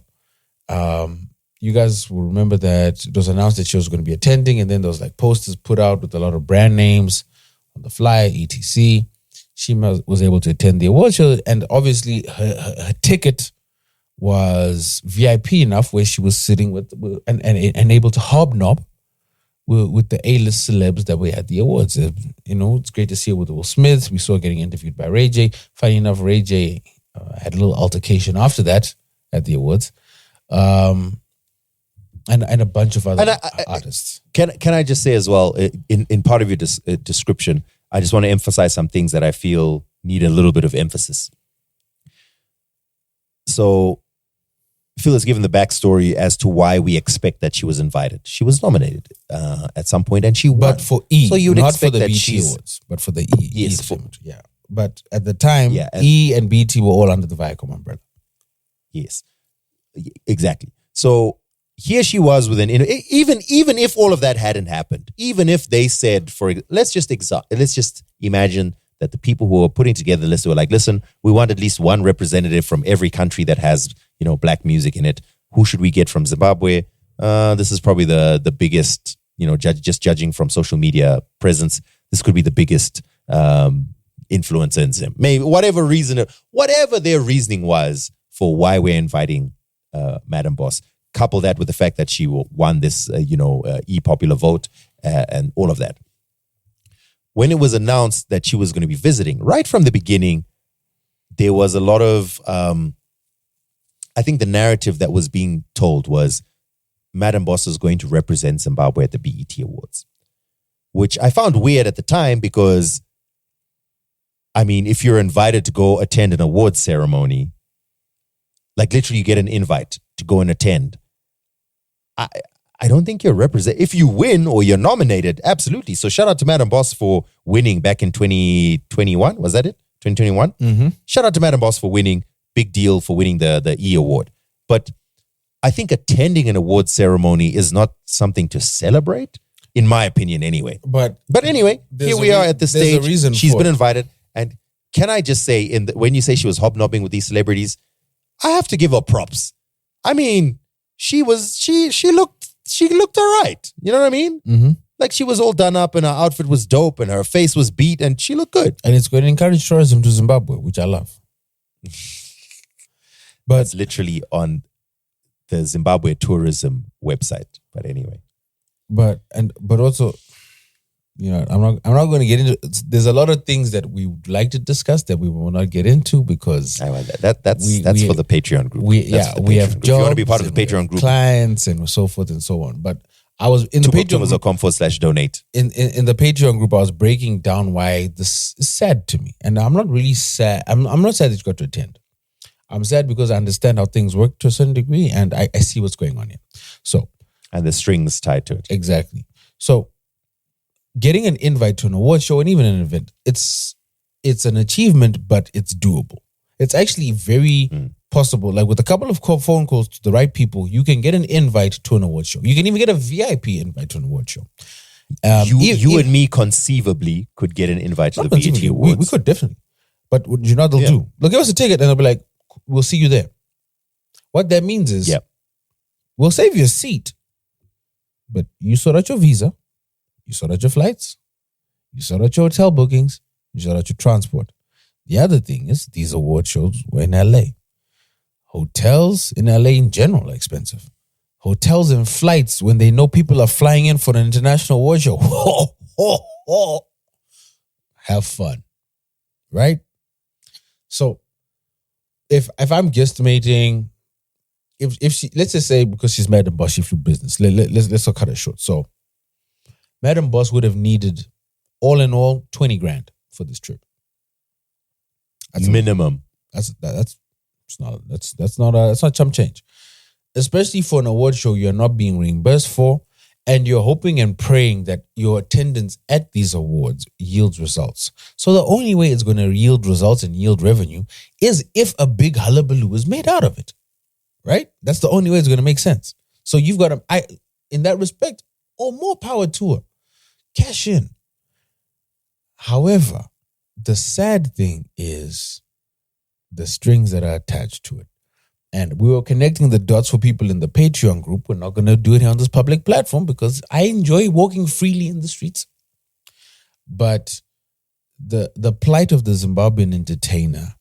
S2: You guys will remember that it was announced that she was going to be attending, and then there was like posters put out with a lot of brand names on the flyer, etc. She was able to attend the award show, and obviously her ticket was VIP enough where she was sitting with and able to hobnob with the A-list celebs that were at the awards. It's great to see her with Will Smith. We saw her getting interviewed by Ray J. Funny enough, Ray J had a little altercation after that at the awards. And a bunch of other artists.
S1: Can I just say as well, in part of your description, I just want to emphasize some things that I feel need a little bit of emphasis. So Phil has given the backstory as to why we expect that she was invited. She was nominated at some point, and she won.
S2: But for E,
S1: so you would
S2: not
S1: expect
S2: for the
S1: that
S2: BET Awards, but for the E.
S1: Yes,
S2: But at the time,
S1: Yeah,
S2: E and BT were all under the Viacom umbrella.
S1: Yes, exactly. So here she was with even if all of that hadn't happened, even if they said, let's just imagine that the people who were putting together the list were like, listen, we want at least one representative from every country that has, black music in it. Who should we get from Zimbabwe? This is probably the biggest, just judging from social media presence, this could be the biggest influencer in Zim. Maybe whatever their reasoning was for why we're inviting Madam Boss. Couple that with the fact that she won this, e-popular vote and all of that. When it was announced that she was going to be visiting, right from the beginning, there was a lot of, I think the narrative that was being told was Madam Boss is going to represent Zimbabwe at the BET Awards, which I found weird at the time because, if you're invited to go attend an awards ceremony, like literally you get an invite to go and attend, I don't think you're represent. If you win or you're nominated, absolutely. So shout out to Madam Boss for winning back in 2021. Was that it? 2021?
S2: Mm-hmm.
S1: Shout out to Madam Boss for winning. Big deal for winning the E Award. But I think attending an award ceremony is not something to celebrate, in my opinion anyway. But anyway, here we are at the stage. She's been invited. And can I just say, when you say she was hobnobbing with these celebrities, I have to give her props. She looked all right. You know what I mean?
S2: Mm-hmm.
S1: Like she was all done up and her outfit was dope and her face was beat and she looked good.
S2: And it's going to encourage tourism to Zimbabwe, which I love. But
S1: it's literally on the Zimbabwe tourism website. But anyway.
S2: But also, I'm not going to get into. There's a lot of things that we would like to discuss that we will not get into because
S1: that's for the Patreon group.
S2: We have jobs.
S1: If you want to be part of the Patreon group,
S2: clients and so forth and so on. But I was in the Patreon group
S1: donate.
S2: In the Patreon group, I was breaking down why this is sad to me, and I'm not really sad. I'm not sad that you got to attend. I'm sad because I understand how things work to a certain degree, and I see what's going on here. So,
S1: and the strings tied to it.
S2: Exactly. So, getting an invite to an award show and even an event, it's an achievement, but it's doable. It's actually very possible. Like with a couple of phone calls to the right people, you can get an invite to an award show. You can even get a VIP invite to an award show.
S1: You and me conceivably could get an invite to the BET Awards.
S2: We could definitely. But you know what they'll do? They'll give us a ticket and they'll be like, we'll see you there. What that means is we'll save you a seat, but you sort out your visa, you sort out your flights, you sort out your hotel bookings, you sort out your transport. The other thing is these award shows were in LA. Hotels in LA in general are expensive. Hotels and flights when they know people are flying in for an international award show. Have fun. Right? So if I'm guesstimating, if she, let's just say because she's Madam Boss, she flew business. Let's cut it short. So Madam Boss would have needed all in all 20 grand for this trip.
S1: That's minimum.
S2: That's not chump change. Especially for an award show you're not being reimbursed for, and you're hoping and praying that your attendance at these awards yields results. So the only way it's going to yield results and yield revenue is if a big hullabaloo is made out of it. Right? That's the only way it's going to make sense. So you've got to, in that respect, more power to her. Cash in. However, the sad thing is the strings that are attached to it. And we were connecting the dots for people in the Patreon group. We're not going to do it here on this public platform because I enjoy walking freely in the streets. But the plight of the Zimbabwean entertainer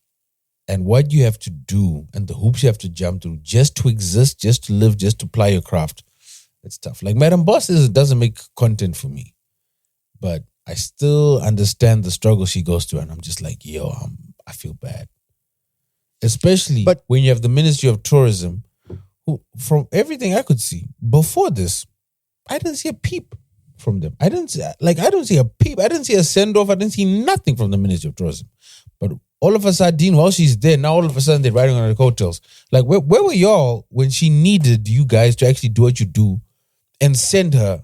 S2: and what you have to do and the hoops you have to jump through just to exist, just to live, just to ply your craft, it's tough. Like Madam Boss doesn't make content for me. But I still understand the struggle she goes through. And I'm just like, I feel bad. Especially when you have the Ministry of Tourism, who, from everything I could see before this, I didn't see a peep from them. I don't see a peep. I didn't see a send-off. I didn't see nothing from the Ministry of Tourism. But all of a sudden, while she's there, now all of a sudden they're riding on her coattails. Like, where were y'all when she needed you guys to actually do what you do and send her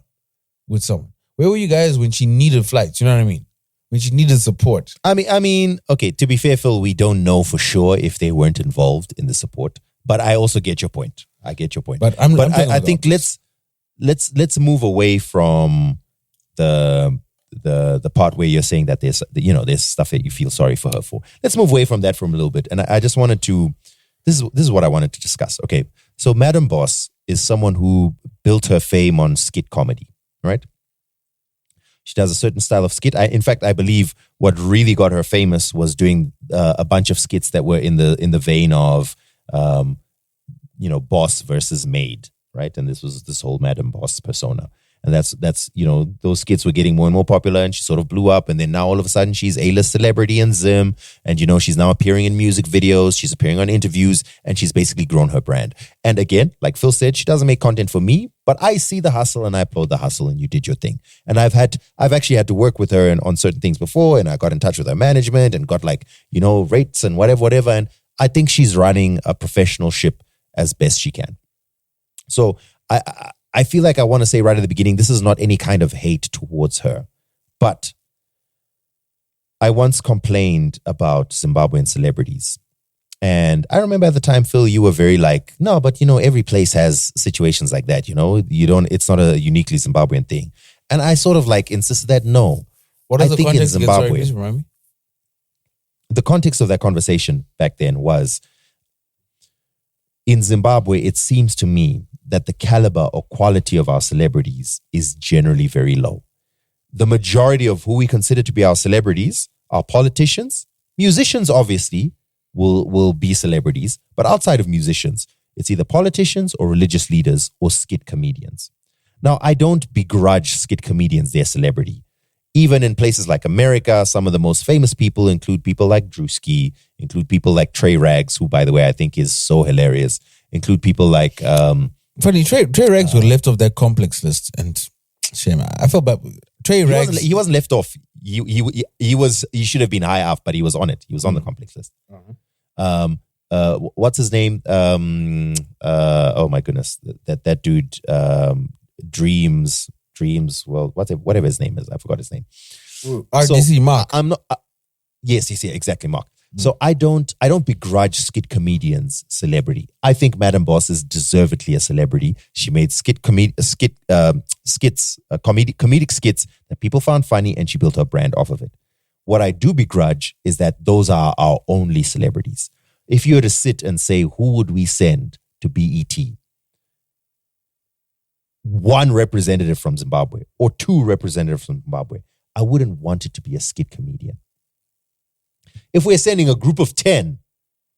S2: with someone? Where were you guys when she needed flights? You know what I mean? when she needed support.
S1: I mean, okay, to be fair, Phil, we don't know for sure if they weren't involved in the support. But I also get your point. I get your point.
S2: But
S1: I think let's move away from the part where you're saying that there's stuff that you feel sorry for her for. Let's move away from that for a little bit. And I just wanted to, this is what I wanted to discuss. Okay, so Madam Boss is someone who built her fame on skit comedy, right? She does a certain style of skit. In fact, I believe what really got her famous was doing a bunch of skits that were in the vein of, boss versus maid, right? And this was this whole Madam Boss persona. And that's those skits were getting more and more popular, and she sort of blew up. And then now all of a sudden she's A-list celebrity in Zim, and she's now appearing in music videos, she's appearing on interviews, and she's basically grown her brand. And again, like Phil said, she doesn't make content for me, but I see the hustle and I applaud the hustle, and you did your thing. And I've actually had to work with her on certain things before, and I got in touch with her management and got rates and whatever. And I think she's running a professional ship as best she can. So I feel like I want to say right at the beginning, this is not any kind of hate towards her. But I once complained about Zimbabwean celebrities. And I remember at the time, Phil, you were very like, no, but every place has situations like that, it's not a uniquely Zimbabwean thing. And I sort of insisted that no.
S2: What is the context
S1: in Zimbabwe,
S2: please remind me?
S1: The context of that conversation back then was, in Zimbabwe, it seems to me that the caliber or quality of our celebrities is generally very low. The majority of who we consider to be our celebrities are politicians. Musicians, obviously, will be celebrities. But outside of musicians, it's either politicians or religious leaders or skit comedians. Now, I don't begrudge skit comedians their celebrity. Even in places like America, some of the most famous people include people like Drewski, include people like Trey Rags, who, by the way, I think is so hilarious, include people like...
S2: Funny, Trey Rags were left off that complex list, and shame. I felt bad. Trey Rags...
S1: He wasn't left off. He should have been high up, but he was on it. He was on the complex list. What's his name? Oh my goodness. That dude, Dreams, well, whatever his name is. I forgot his name.
S2: RDC Mark.
S1: I'm not... Yes, exactly, Mark. So I don't begrudge skit comedians' celebrity. I think Madam Boss is deservedly a celebrity. She made comedic skits that people found funny, and she built her brand off of it. What I do begrudge is that those are our only celebrities. If you were to sit and say, who would we send to BET? One representative from Zimbabwe or two representatives from Zimbabwe, I wouldn't want it to be a skit comedian. If we're sending a group of 10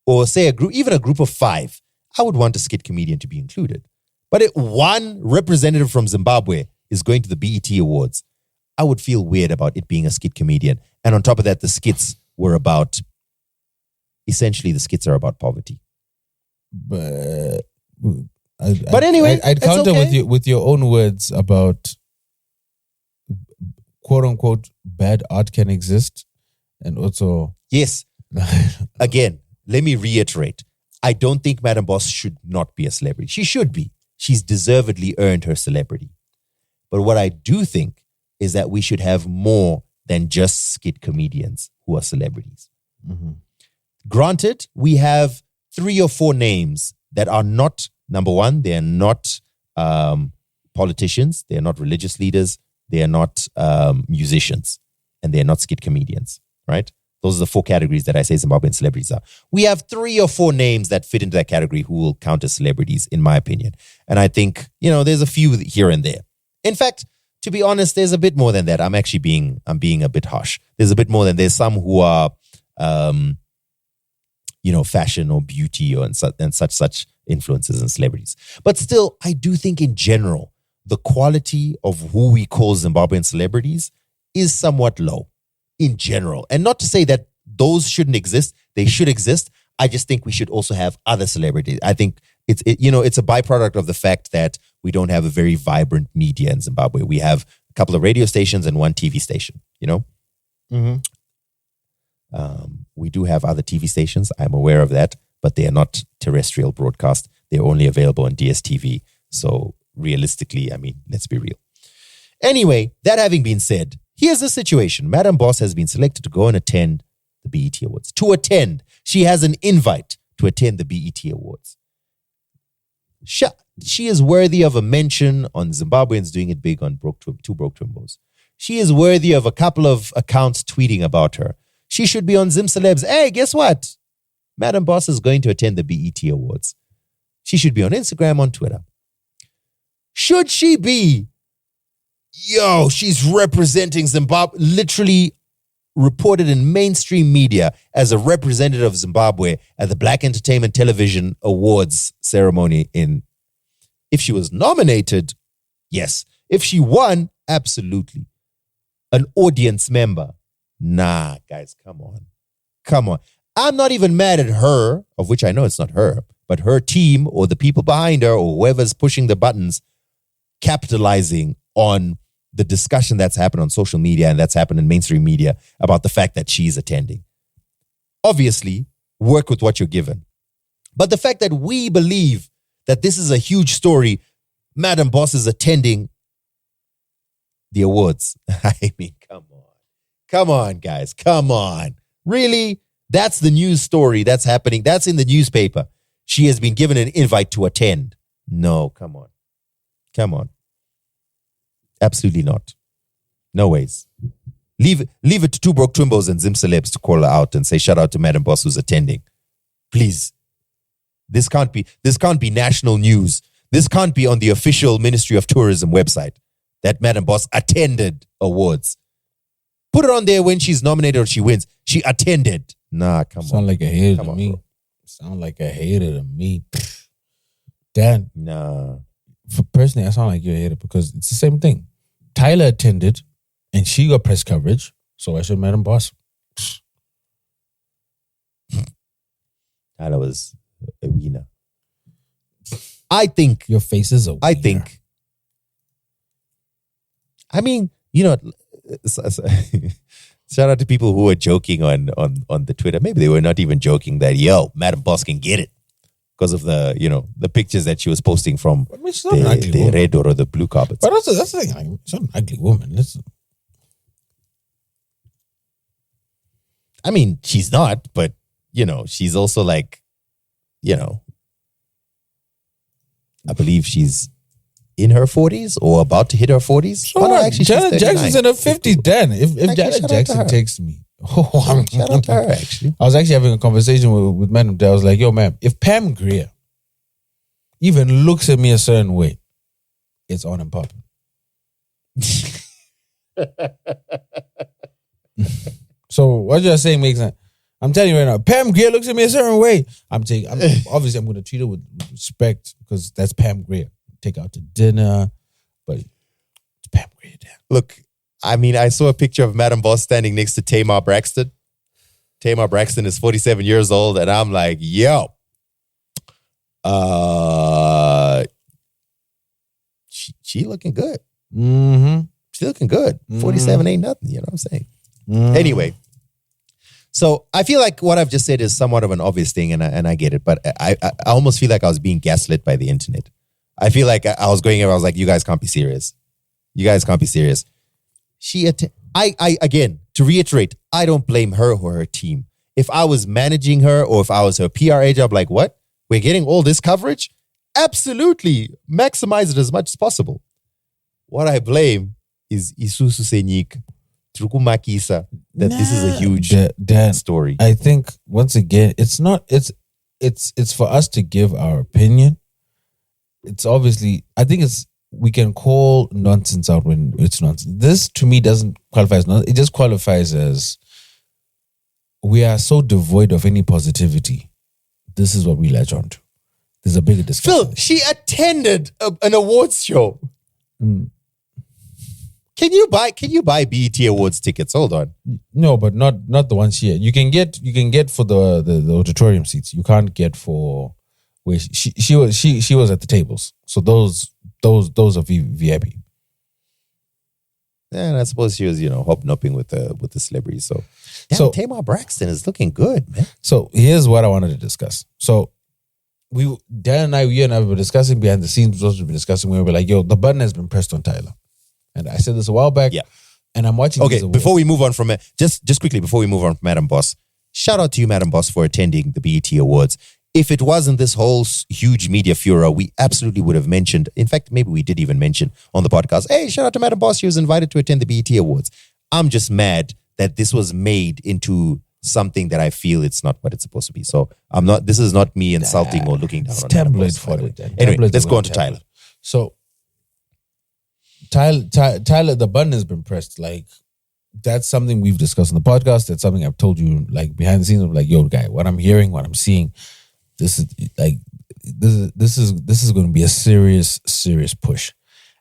S1: or even a group of 5, I would want a skit comedian to be included. But if one representative from Zimbabwe is going to the BET Awards, I would feel weird about it being a skit comedian. And on top of that, the skits are about poverty.
S2: But
S1: anyway,
S2: I'd counter
S1: okay.
S2: with your own words about quote unquote bad art can exist, and also
S1: yes. Again, let me reiterate. I don't think Madam Boss should not be a celebrity. She should be. She's deservedly earned her celebrity. But what I do think is that we should have more than just skit comedians who are celebrities.
S2: Mm-hmm.
S1: Granted, we have 3 or 4 names that are not, number one, they're not politicians, they're not religious leaders, they're not musicians, and they're not skit comedians, right? Those are the 4 categories that I say Zimbabwean celebrities are. We have 3 or 4 names that fit into that category who will count as celebrities, in my opinion. And I think, there's a few here and there. In fact, to be honest, there's a bit more than that. I'm being a bit harsh. There's some who are, fashion or beauty and such influences and celebrities. But still, I do think in general, the quality of who we call Zimbabwean celebrities is somewhat low in general. And not to say that those shouldn't exist. They should exist. I just think we should also have other celebrities. I think it's a byproduct of the fact that we don't have a very vibrant media in Zimbabwe. We have a couple of radio stations and 1 TV station,
S2: Mm-hmm.
S1: We do have other TV stations. I'm aware of that, but they are not terrestrial broadcast. They're only available on DSTV. So realistically, let's be real. Anyway, that having been said, Here's the situation. Madam Boss has been selected to go and attend the BET Awards. To attend. She has an invite to attend the BET Awards. She is worthy of a mention on Zimbabweans doing it big on Two Broke Twimbos. She is worthy of a couple of accounts tweeting about her. She should be on Zim Celebs. Hey, guess what? Madam Boss is going to attend the BET Awards. She should be on Instagram, on Twitter. Should she be? Yo, she's representing Zimbabwe, literally reported in mainstream media as a representative of Zimbabwe at the Black Entertainment Television Awards ceremony in. If she was nominated, yes. If she won, absolutely. An audience member. Nah, guys, come on. Come on. I'm not even mad at her, of which I know it's not her, but her team or the people behind her or whoever's pushing the buttons, capitalizing on the discussion that's happened on social media and that's happened in mainstream media about the fact that she's attending. Obviously, work with what you're given. But the fact that we believe that this is a huge story, Madam Boss is attending the awards. I mean, come on. Come on, guys. Come on. Really? That's the news story that's happening. That's in the newspaper. She has been given an invite to attend. No, come on. Come on. Absolutely not. No ways. Leave it to Two Broke Twimbos and Zim Celebs to call her out and say, shout out to Madam Boss who's attending. Please. This can't be national news. This can't be on the official Ministry of Tourism website that Madam Boss attended awards. Put it on there when she's nominated or she wins. She attended. Nah, come on.
S2: Sound like a hater to me. Sound like a hater to me. Dan.
S1: Nah.
S2: Personally, I sound like you're a hater because it's the same thing. Tyla attended and she got press coverage. So I should Madam Boss.
S1: Tyla was a winner. I think.
S2: Your face is a winner.
S1: I think. I mean, you know, shout out to people who were joking on the Twitter. Maybe they were not even joking that, yo, Madam Boss can get it because of the pictures that she was posting from the red or the blue carpets.
S2: But that's the thing. Like, she's an ugly woman. Listen.
S1: I mean, she's not, but, she's also like, I believe she's in her 40s or about to hit her 40s.
S2: Sure. Oh, no, actually, Janet Jackson's in her 50s, Dan. If Janet Jackson takes me.
S1: Shout out to her, actually.
S2: I was actually having a conversation with Madam Day. I was like, yo, ma'am, if Pam Grier even looks at me a certain way, it's on and popping. So what you're saying makes sense. I'm telling you right now, Pam Grier looks at me a certain way. Obviously I'm going to treat her with respect because that's Pam Grier. Take her out to dinner, but it's Pam Grier.
S1: Look, I mean, I saw a picture of Madam Boss standing next to Tamar Braxton. Tamar Braxton is 47 years old, and I'm like, yo, she looking good.
S2: Mm-hmm.
S1: She looking good. 47 ain't nothing, you know what I'm saying? Mm. Anyway, so I feel like what I've just said is somewhat of an obvious thing, and I get it, but I almost feel like I was being gaslit by the internet. I feel like I was going here, I was like, you guys can't be serious. You guys can't be serious. Again, to reiterate, I don't blame her or her team. If I was managing her or if I was her PR agent, I'm like, what? We're getting all this coverage? Absolutely. Maximize it as much as possible. What I blame is Isusu Senyik, Trukumakisa, that this is a huge story.
S2: I think, once again, it's for us to give our opinion. It's obviously, I think we can call nonsense out when it's nonsense. This, to me, doesn't qualify as nonsense. It just qualifies as we are so devoid of any positivity. This is what we latch on to. There's a bigger discussion.
S1: Phil, she attended an awards show. Mm. Can you buy BET Awards tickets? Hold on.
S2: No, but not the ones here. You can get for the auditorium seats. You can't get for where she was at the tables. So those are VIP.
S1: Yeah, and I suppose she was, hobnobbing with the celebrities. So Tamar Braxton is looking good, man.
S2: So here's what I wanted to discuss. So Dan and I were discussing behind the scenes. We were discussing. We were like, yo, the button has been pressed on Tyla. And I said this a while back.
S1: Yeah.
S2: And I'm watching.
S1: Okay, before we move on from it, just quickly before we move on from Madam Boss, shout out to you, Madam Boss, for attending the BET Awards. If it wasn't this whole huge media furor, we absolutely would have mentioned. In fact, maybe we did even mention on the podcast. Hey, shout out to Madam Boss. She was invited to attend the BET Awards. I'm just mad that this was made into something that I feel it's not what it's supposed to be. So I'm not. This is not me insulting or looking down on Madam Boss. Anyway, let's go on to Tyla.
S2: So Tyla, the button has been pressed. Like, that's something we've discussed on the podcast. That's something I've told you, like, behind the scenes. I'm like, yo, guy, what I'm hearing, what I'm seeing, this is going to be a serious push.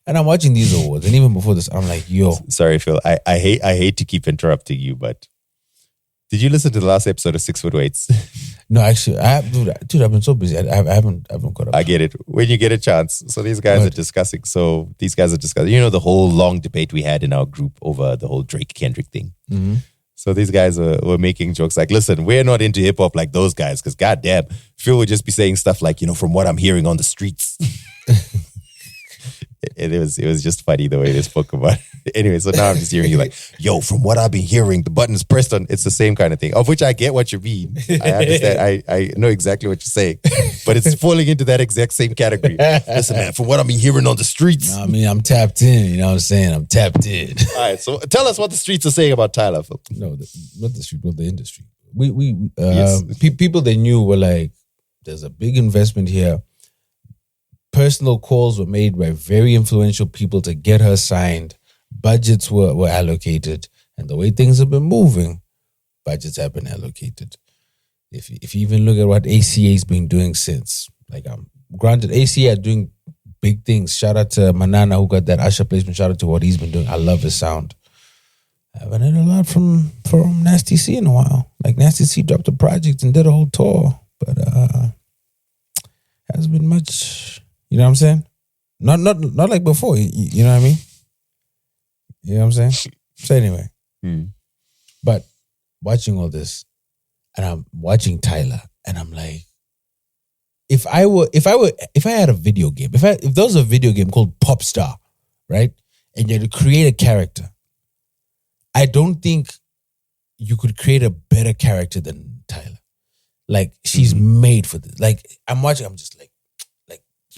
S2: And I'm watching these awards, and even before this, I'm like, yo.
S1: Sorry, Phil. I hate to keep interrupting you, but did you listen to the last episode of 6 Foot Weights?
S2: No, actually, I've been so busy. I haven't caught up.
S1: I get it. When you get a chance. So these guys are discussing. You know, the whole long debate we had in our group over the whole Drake Kendrick thing.
S2: Mm-hmm.
S1: So these guys were making jokes like, listen, we're not into hip hop like those guys, because goddamn, Phil would just be saying stuff like, you know, from what I'm hearing on the streets. It was just funny the way they spoke about it. Anyway, so now I'm just hearing you like, yo, from what I've been hearing, the button's pressed on. It's the same kind of thing, of which I get what you mean. I understand. I know exactly what you're saying, but it's falling into that exact same category. Listen, man, from what I've been hearing on the streets.
S2: I mean, I'm tapped in. You know what I'm saying? I'm tapped in.
S1: All right, so tell us what the streets are saying about Tyla, Phil.
S2: No, not the street, but the industry. We
S1: Yes.
S2: People they knew were like, there's a big investment here. Personal calls were made by very influential people to get her signed. Budgets were allocated. And the way things have been moving, budgets have been allocated. If you even look at what ACA's been doing since, like, granted, ACA are doing big things. Shout out to Manana, who got that Usher placement. Shout out to what he's been doing. I love his sound. I haven't heard a lot from Nasty C in a while. Like, Nasty C dropped a project and did a whole tour, but hasn't been much. You know what I'm saying? Not like before. You know what I mean? You know what I'm saying? So anyway, but watching all this, and I'm watching Tyla, and I'm like, if I had a video game, if there was a video game called Popstar, right, and you had to create a character, I don't think you could create a better character than Tyla. Like, she's made for this. Like, I'm watching, I'm just like,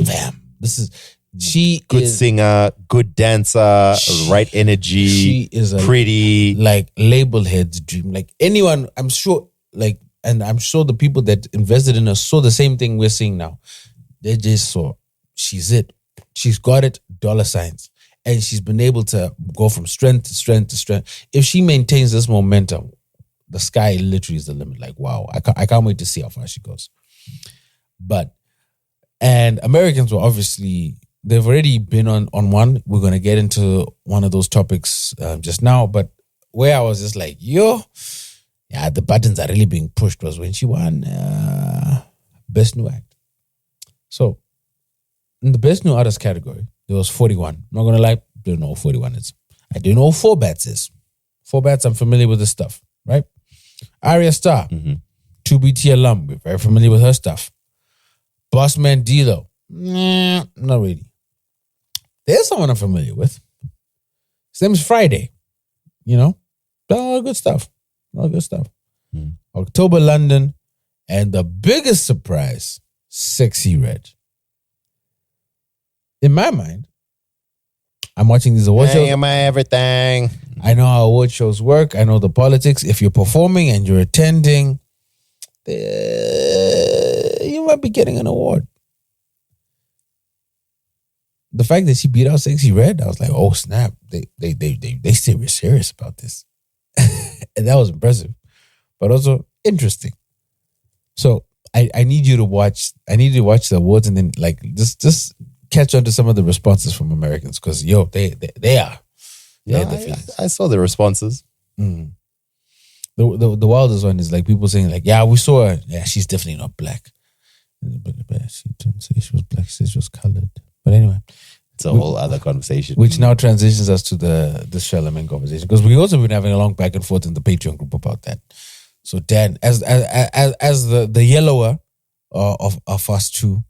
S2: fam, she
S1: good
S2: is
S1: singer, good dancer, right energy.
S2: She is
S1: pretty,
S2: like, label head's dream. Like, anyone, I'm sure, like, and I'm sure the people that invested in her saw the same thing we're seeing now. They just saw, she's it. She's got it, $signs. And she's been able to go from strength to strength to strength. If she maintains this momentum, the sky literally is the limit. Like, wow, I can't wait to see how far she goes. And Americans were obviously, they've already been on one. We're going to get into one of those topics just now. But where I was just like, yo, yeah, the buttons are really being pushed was when she won Best New Act. So in the Best New Artist category, there was 41. I'm not going to lie, don't know what 41 is. I do know what 4 Bats is. 4 Bats, I'm familiar with the stuff, right? Arya Starr, 2BT alum, we're very familiar with her stuff. Bossman D-Lo, not really. There's someone I'm familiar with. His name is Friday. You know? All good stuff. October London, and the biggest surprise, Sexy Red. In my mind, I'm watching these award shows.
S1: Am I everything?
S2: I know how award shows work. I know the politics. If you're performing and you're attending, you might be getting an award. The fact that she beat out Sexy Red, I was like, oh snap! They serious about this, and that was impressive, but also interesting. So I need you to watch. I need you to watch the awards and then, like, just catch on to some of the responses from Americans, because yo, they are.
S1: I saw the responses.
S2: The wildest one is like people saying like, yeah, we saw her. Yeah, she's definitely not black. But she didn't say she was black. She said she was colored. But anyway,
S1: it's a whole other conversation.
S2: Which now transitions us to the Charlemagne conversation, because we also been having a long back and forth in the Patreon group about that. So Dan, as the yellower of us two,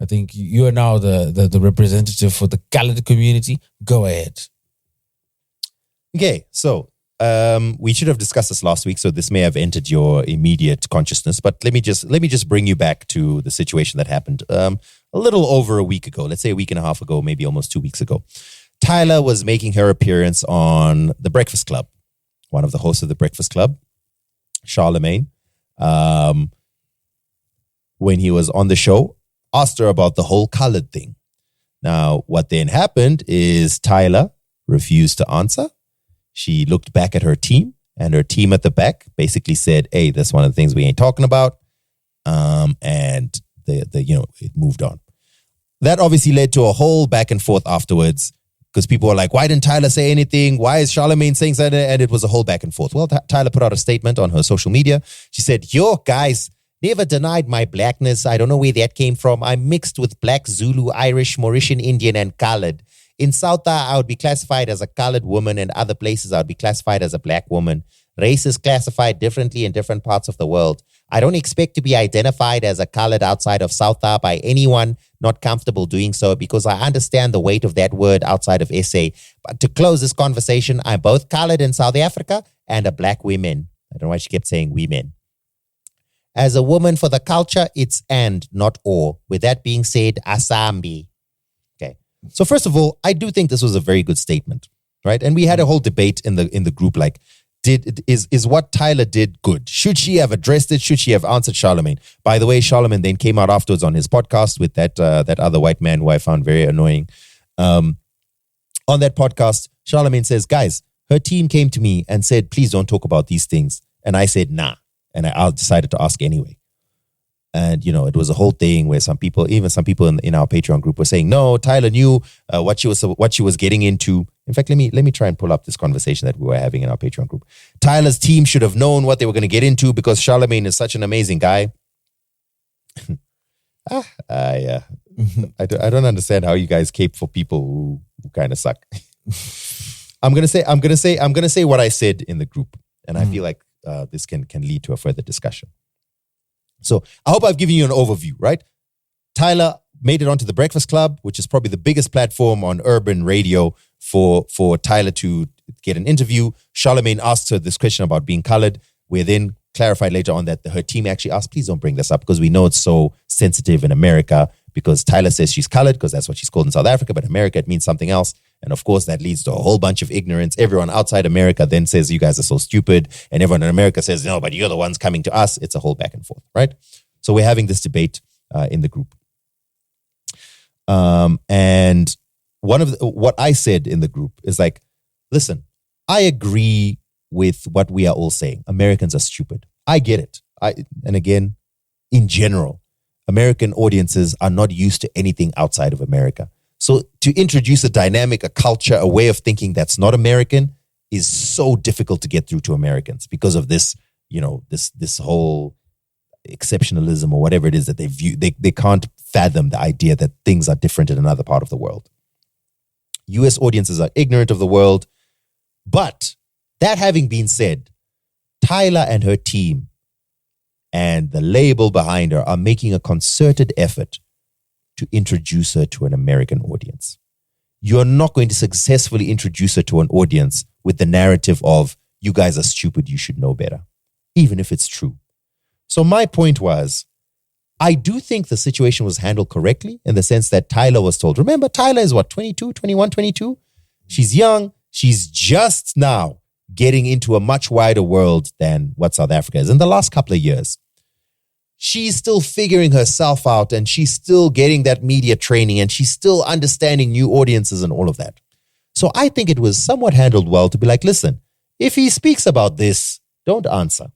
S2: I think you are now the representative for the colored community. Go ahead.
S1: Okay, so we should have discussed this last week, so this may have entered your immediate consciousness. But let me just bring you back to the situation that happened a little over a week ago. Let's say a week and a half ago, maybe almost 2 weeks ago. Tyla was making her appearance on The Breakfast Club. One of the hosts of The Breakfast Club, Charlemagne, when he was on the show, asked her about the whole colored thing. Now, what then happened is Tyla refused to answer. She looked back at her team, and her team at the back basically said, hey, that's one of the things we ain't talking about. And it moved on. That obviously led to a whole back and forth afterwards, because people were like, why didn't Tyla say anything? Why is Charlemagne saying something? And it was a whole back and forth. Well, Tyla put out a statement on her social media. She said, yo, guys, never denied my blackness. I don't know where that came from. I'm mixed with Black, Zulu, Irish, Mauritian, Indian, and colored. In South I would be classified as a colored woman, and other places I would be classified as a black woman. Race is classified differently in different parts of the world. I don't expect to be identified as a colored outside of South by anyone not comfortable doing so, because I understand the weight of that word outside of SA. But to close this conversation, I'm both colored in South Africa and a black woman. I don't know why she kept saying women. As a woman for the culture, it's and, not or. With that being said, Asambi. Okay. So first of all, I do think this was a very good statement, right? And we had a whole debate in the group, like, is what Tyla did good? Should she have addressed it? Should she have answered Charlemagne? By the way, Charlemagne then came out afterwards on his podcast with that other white man who I found very annoying. On that podcast, Charlemagne says, guys, her team came to me and said, please don't talk about these things. And I said, nah. And I decided to ask anyway. And, it was a whole thing where some people in our Patreon group were saying, no, Tyla knew what she was getting into. In fact, let me try and pull up this conversation that we were having in our Patreon group. Tyla's team should have known what they were going to get into because Charlemagne is such an amazing guy. Yeah. I don't understand how you guys cape for people who kind of suck. I'm gonna say what I said in the group, and I feel like this can lead to a further discussion. So I hope I've given you an overview, right? Tyla made it onto The Breakfast Club, which is probably the biggest platform on urban radio for Tyla to get an interview. Charlemagne asked her this question about being colored. We then clarified later on that her team actually asked, please don't bring this up because we know it's so sensitive in America, because Tyla says she's colored because that's what she's called in South Africa, but in America it means something else. And of course, that leads to a whole bunch of ignorance. Everyone outside America then says, you guys are so stupid. And everyone in America says, no, but you're the ones coming to us. It's a whole back and forth, right? So we're having this debate in the group. And what I said in the group is like, listen, I agree with what we are all saying. Americans are stupid. I get it. And again, in general, American audiences are not used to anything outside of America. So to introduce a dynamic, a culture, a way of thinking that's not American is so difficult to get through to Americans because of this, this whole exceptionalism or whatever it is that they view. They can't fathom the idea that things are different in another part of the world. US audiences are ignorant of the world. But that having been said, Tyla and her team and the label behind her are making a concerted effort to introduce her to an American audience. You're not going to successfully introduce her to an audience with the narrative of, you guys are stupid, you should know better, even if it's true. So my point was, I do think the situation was handled correctly in the sense that Tyla was told, remember, Tyla is 22? She's young. She's just now getting into a much wider world than what South Africa is in the last couple of years. She's still figuring herself out, and she's still getting that media training, and she's still understanding new audiences and all of that. So I think it was somewhat handled well to be like, listen, if he speaks about this, don't answer.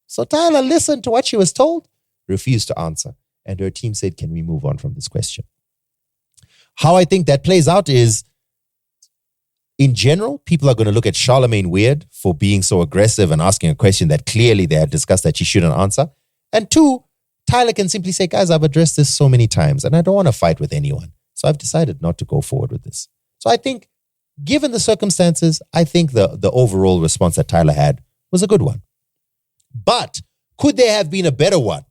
S1: So Tyla listened to what she was told, refused to answer. And her team said, can we move on from this question? How I think that plays out is, in general, people are going to look at Charlemagne weird for being so aggressive and asking a question that clearly they had discussed that she shouldn't answer. And two, Tyla can simply say, guys, I've addressed this so many times and I don't want to fight with anyone. So I've decided not to go forward with this. So I think, given the circumstances, I think the overall response that Tyla had was a good one. But could there have been a better one?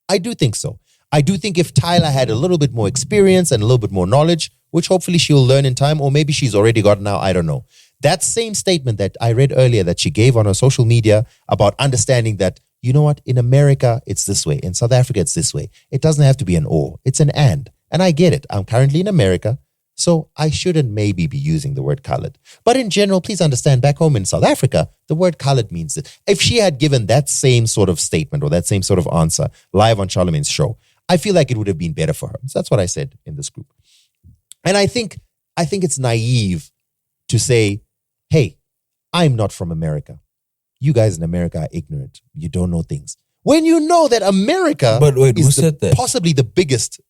S1: I do think so. I do think if Tyla had a little bit more experience and a little bit more knowledge, which hopefully she'll learn in time, or maybe she's already got now, I don't know, That same statement that I read earlier that she gave on her social media about understanding that, you know what, in America, it's this way. In South Africa, it's this way. It doesn't have to be an or, it's an and. And I get it. I'm currently in America, so I shouldn't maybe be using the word colored. But in general, please understand, back home in South Africa, the word colored means that. If she had given that same sort of statement or that same sort of answer live on Charlemagne's show, I feel like it would have been better for her. So that's what I said in this group. And I think it's naive to say, hey, I'm not from America. You guys in America are ignorant. You don't know things. When you know that America
S2: But wait, who
S1: is
S2: said that?
S1: possibly the biggest.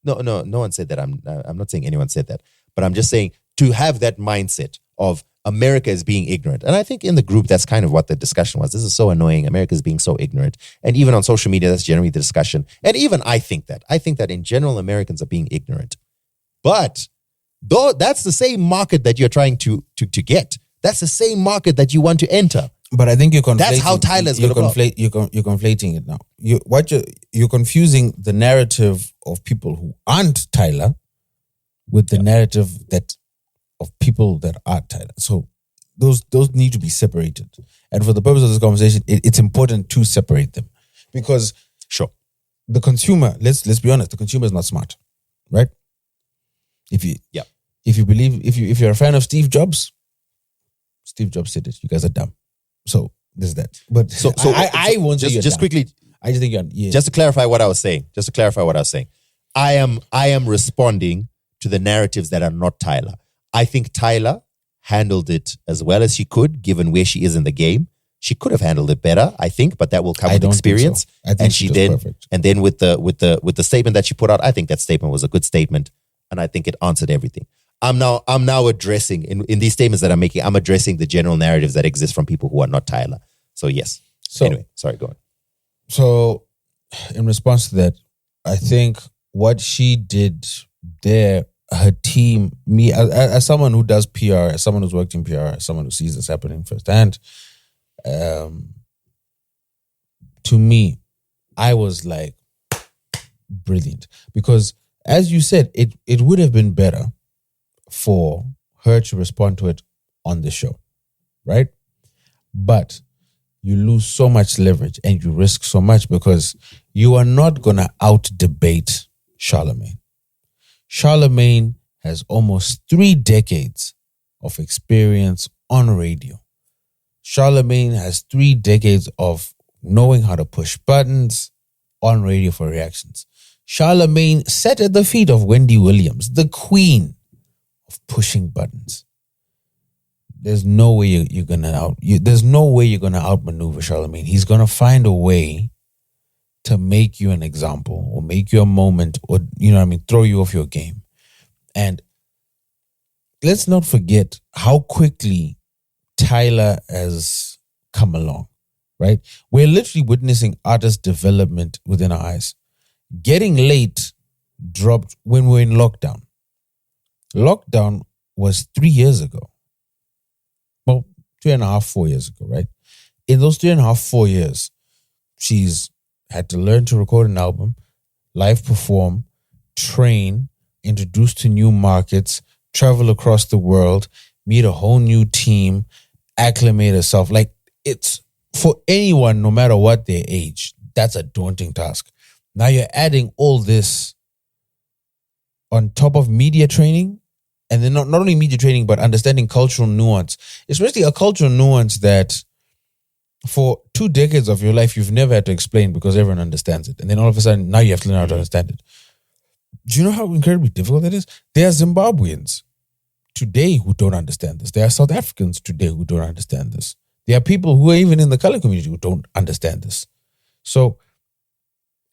S1: No one said that. I'm not saying anyone said that. But I'm just saying to have that mindset of America is being ignorant. And I think in the group, that's kind of what the discussion was. This is so annoying. America is being so ignorant. And even on social media, that's generally the discussion. And even I think that in general, Americans are being ignorant. But though that's the same market that you're trying to get. That's the same market that you want to enter.
S2: But I think you're conflating.
S1: That's how Tyla's going to go.
S2: You're conflating it now. You're confusing the narrative of people who aren't Tyla with the narrative of people that are Tyla. So those need to be separated. And for the purpose of this conversation, it's important to separate them because
S1: sure,
S2: the consumer. Let's be honest. The consumer is not smart, right? If you're a fan of Steve Jobs said it. You guys are dumb. So there's that. But I won't say
S1: just quickly.
S2: I just think you're
S1: just to clarify what I was saying. I am responding to the narratives that are not Tyla. I think Tyla handled it as well as she could, given where she is in the game. She could have handled it better, I think, but that will come with experience.
S2: I think
S1: and she then
S2: perfect.
S1: And then with the statement that she put out, I think that statement was a good statement, and I think it answered everything. I'm now addressing in these statements that I'm making. I'm addressing the general narratives that exist from people who are not Tyla. So yes. So anyway, sorry, go on.
S2: So in response to that, I think what she did there, her team, me as someone who does PR, as someone who's worked in PR, as someone who sees this happening firsthand, to me, I was like, brilliant. Because as you said, it would have been better for her to respond to it on the show, right? But you lose so much leverage and you risk so much because you are not going to out-debate Charlemagne. Charlemagne has almost 3 decades of experience on radio. Charlemagne has 3 decades of knowing how to push buttons on radio for reactions. Charlemagne sat at the feet of Wendy Williams, the queen of pushing buttons. There's no way you're gonna outmaneuver Charlemagne. He's gonna find a way to make you an example or make you a moment or throw you off your game. And let's not forget how quickly Tyla has come along, right? We're literally witnessing artist development within our eyes. Getting Late dropped when we were in lockdown. Lockdown was 3 years ago. Well, 3.5, 4 years ago, right? In those 3.5, 4 years, she's had to learn to record an album, live perform, train, introduced to new markets, travel across the world, meet a whole new team, acclimate herself. Like, it's for anyone, no matter what their age, that's a daunting task. Now you're adding all this on top of media training, and then not only media training, but understanding cultural nuance, especially a cultural nuance that for 2 decades of your life, you've never had to explain because everyone understands it. And then all of a sudden, now you have to learn how to understand it. Do you know how incredibly difficult that is? There are Zimbabweans today who don't understand this. There are South Africans today who don't understand this. There are people who are even in the color community who don't understand this. So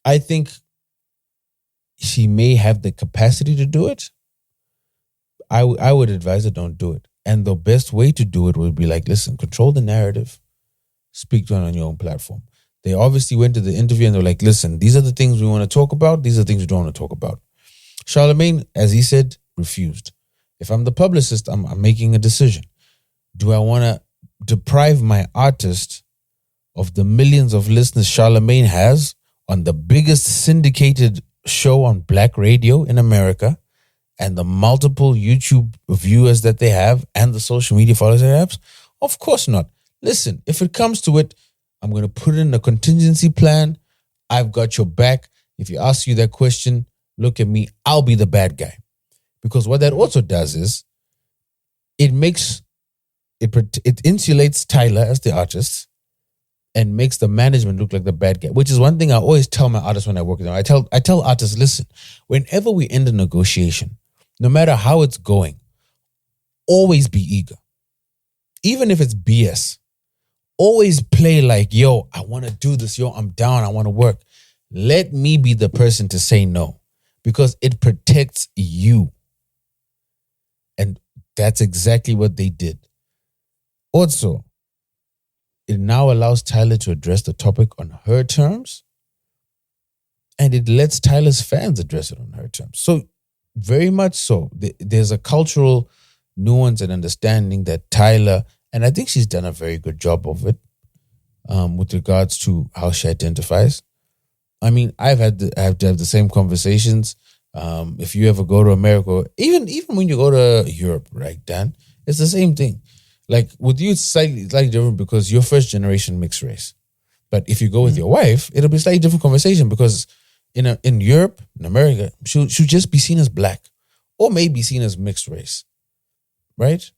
S2: I think she may have the capacity to do it. I would advise her, don't do it. And the best way to do it would be like, listen, control the narrative. Speak to it on your own platform. They obviously went to the interview and they're like, listen, these are the things we want to talk about. These are the things we don't want to talk about. Charlemagne, as he said, refused. If I'm the publicist, I'm making a decision. Do I want to deprive my artist of the millions of listeners Charlemagne has on the biggest syndicated show on black radio in America and the multiple YouTube viewers that they have and the social media followers they have? Of course not. Listen, if it comes to it, I'm going to put in a contingency plan. I've got your back. If you ask you that question, look at me. I'll be the bad guy. Because what that also does is it insulates Tyla as the artist and makes the management look like the bad guy, which is one thing I always tell my artists when I work with them. I tell artists, listen, whenever we end a negotiation, no matter how it's going, always be eager. Even if it's BS, always play like, yo, I want to do this. Yo, I'm down. I want to work. Let me be the person to say no, because it protects you. And that's exactly what they did. Also, it now allows Tyla to address the topic on her terms, and it lets Tyla's fans address it on her terms. So, very much so, there's a cultural nuance and understanding that Tyla, and I think she's done a very good job of it with regards to how she identifies. I mean, I have to have the same conversations. If you ever go to America, even when you go to Europe, right, Dan, it's the same thing. Like with you, it's slightly different because you're first generation mixed race. But if you go with your wife, it'll be a slightly different conversation because in Europe, in America, she'll just be seen as black or maybe seen as mixed race, right?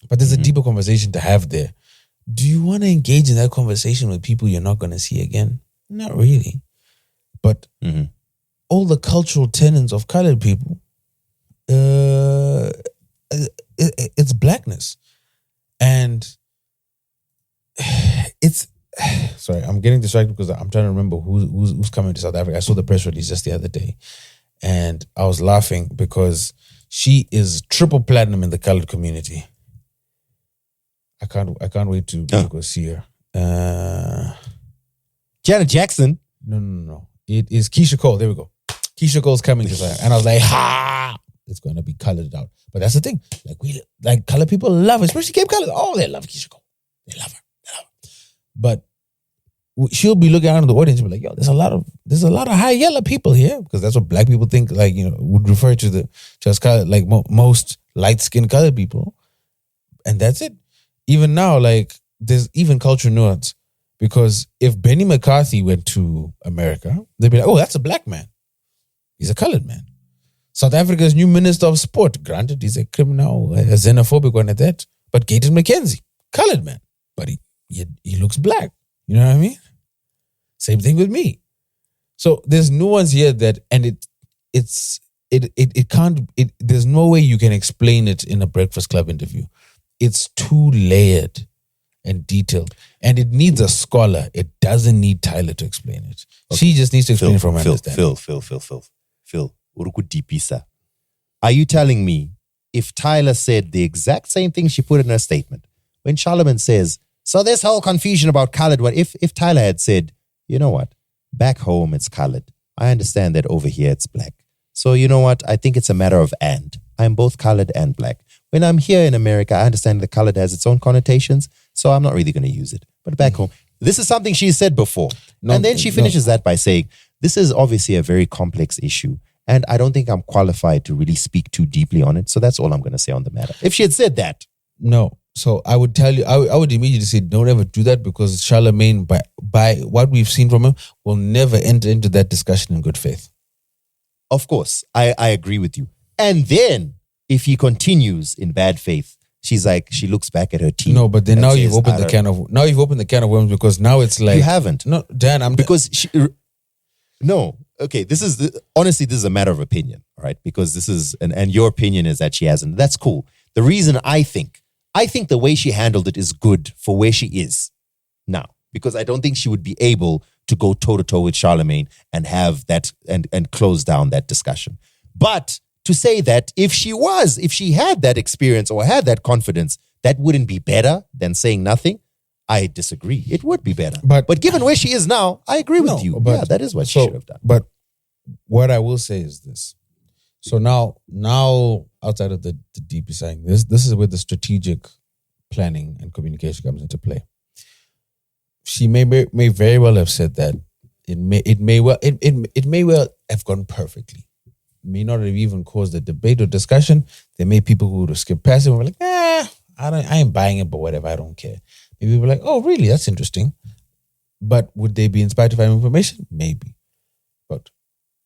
S2: But there's a deeper conversation to have there. Do you want to engage in that conversation with people you're not going to see again? Not really. But all the cultural tenets of colored people, it's blackness. And it's, sorry, I'm getting distracted because I'm trying to remember who's coming to South Africa. I saw the press release just the other day and I was laughing because she is triple platinum in the colored community. I can't wait to go see her.
S1: Janet Jackson?
S2: No. It is Keisha Cole. There we go. Keisha Cole's coming to South Africa. And I was like, ha! It's going to be colored out. But that's the thing. Like colored people love her, especially Cape Colors. Oh, they love Keisha Cole. They love her. But she'll be looking out in the audience and be like, yo, there's a lot of high yellow people here, because that's what black people think, like, you know, would refer to as color, like most light-skinned colored people. And that's it. Even now, like, there's even cultural nuance, because if Benny McCarthy went to America, they'd be like, oh, that's a black man. He's a colored man. South Africa's new Minister of Sport, granted, he's a criminal, a xenophobic one at that, but Gaten McKenzie, colored man, but he looks black. You know what I mean? Same thing with me. So there's nuance here that, and there's no way you can explain it in a Breakfast Club interview. It's too layered and detailed, and it needs a scholar. It doesn't need Tyla to explain it. Okay. She just needs to explain it from her understanding.
S1: Phil, urukudipisa. Are you telling me if Tyla said the exact same thing she put in her statement, when Charlemagne says, so this whole confusion about colored, what if Tyla had said, you know what, back home it's colored. I understand that over here it's black. So you know what, I think it's a matter of and. I'm both colored and black. When I'm here in America, I understand that colored has its own connotations, so I'm not really going to use it. But back home, this is something she said before. And then she finishes that by saying, this is obviously a very complex issue, and I don't think I'm qualified to really speak too deeply on it. So that's all I'm going to say on the matter. If she had said that.
S2: No. So I would tell you, I would immediately say, don't ever do that, because Charlemagne, by what we've seen from him, will never enter into that discussion in good faith.
S1: Of course, I agree with you. And then, if he continues in bad faith, she's like, she looks back at her team.
S2: No, but then now you've opened the can of worms, because now it's like,
S1: you haven't.
S2: No, Dan,
S1: okay, honestly, this is a matter of opinion, all right? Because this is, and your opinion is that she hasn't. That's cool. The reason I think the way she handled it is good for where she is now, because I don't think she would be able to go toe-to-toe with Charlemagne and have that, and close down that discussion. But to say that if she had that experience or had that confidence, that wouldn't be better than saying nothing, I disagree. It would be better. But given where she is now, I agree with you. Yeah, that is what she should have done.
S2: But what I will say is this. So now outside of the deep saying, this is where the strategic planning and communication comes into play. She may very well have said that. It may well have gone perfectly. may not have even caused a debate or discussion. There may be people who would have skipped past it and were like, I ain't buying it, but whatever, I don't care. Maybe people were like, oh, really? That's interesting. But would they be inspired to find information? Maybe. But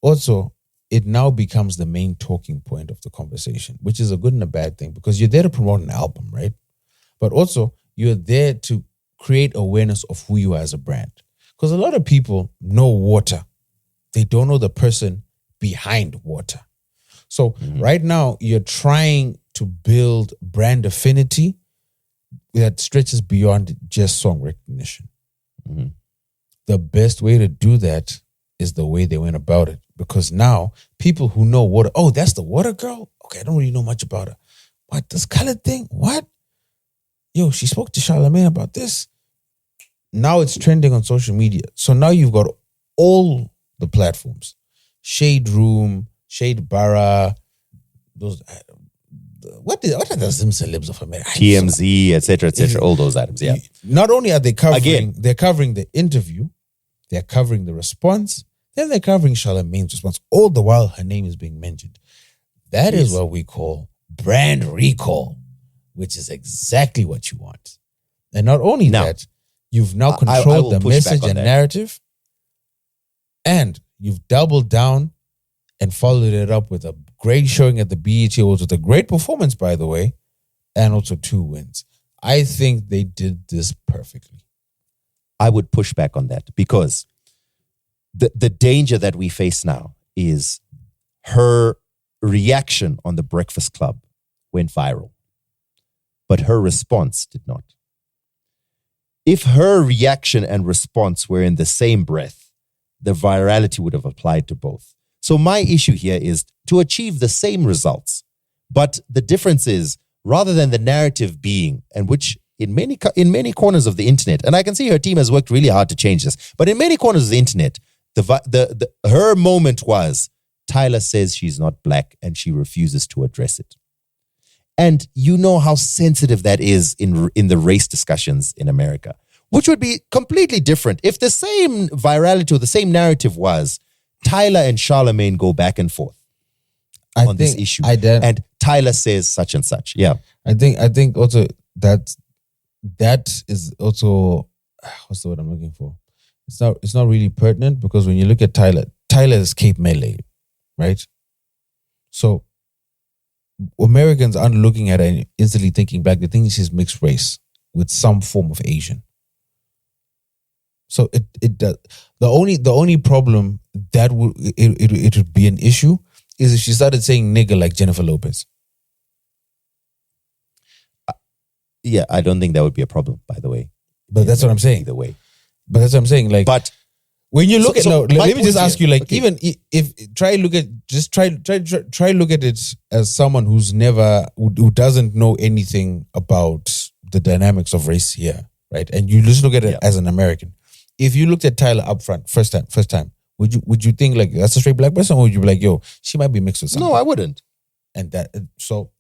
S2: also, it now becomes the main talking point of the conversation, which is a good and a bad thing because you're there to promote an album, right? But also, you're there to create awareness of who you are as a brand. Because a lot of people know water. They don't know the person behind water. So right now, you're trying to build brand affinity that stretches beyond just song recognition. The best way to do that is the way they went about it. Because now, people who know water, oh, that's the water girl? Okay, I don't really know much about her. What, this colored thing? What? Yo, she spoke to Charlamagne about this. Now it's trending on social media. So now you've got all the platforms. Shade Room, Shade Bara, those... What are the Zim celebs of America?
S1: TMZ, etc., all those items, yeah.
S2: Not only are they covering, they're covering the interview, they're covering the response, then they're covering Charlamagne's response. All the while her name is being mentioned. That is what we call brand recall, which is exactly what you want. And not only that, you've now controlled the message and narrative, and you've doubled down and followed it up with a great showing at the BET Awards with a great performance, by the way, and also 2 wins. I think they did this perfectly.
S1: I would push back on that because the danger that we face now is her reaction on the Breakfast Club went viral, but her response did not. If her reaction and response were in the same breath, the virality would have applied to both. So my issue here is to achieve the same results, but the difference is rather than the narrative being, and which in many corners of the internet, and I can see her team has worked really hard to change this, but in many corners of the internet, her moment was Tyla says she's not black and she refuses to address it. And you know how sensitive that is in the race discussions in America, which would be completely different if the same virality or the same narrative was Tyla and Charlamagne go back and forth on this issue. And Tyla says such and such. Yeah.
S2: I think also that is also, what's the word I'm looking for? It's not really pertinent because when you look at Tyla is Cape Malay, right? So Americans aren't looking at her and instantly thinking back. They think she's mixed race with some form of Asian. So it does. The only problem that it would be an issue is if she started saying nigger like Jennifer Lopez.
S1: Yeah, I don't think that would be a problem, by the way.
S2: But that's what I'm saying.
S1: Either way.
S2: But that's what I'm saying. Like,
S1: but
S2: when you look let me just ask you, like,
S1: okay.
S2: even if try look at it as someone who doesn't know anything about the dynamics of race here, right? And you just look at it as an American. If you looked at Tyla up front, first time, would you think like that's a straight black person, or would you be like, yo, she might be mixed with something?
S1: No, I wouldn't.
S2: And that so.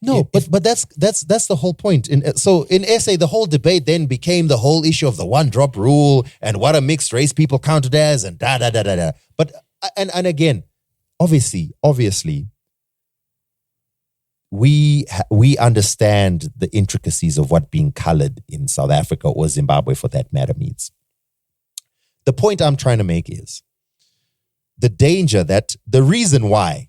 S1: No, but that's the whole point. So in SA, the whole debate then became the whole issue of the 1-drop rule and what a mixed race people counted as and da da da da da. But and again, obviously, we understand the intricacies of what being colored in South Africa or Zimbabwe, for that matter, means. The point I'm trying to make is the danger that the reason why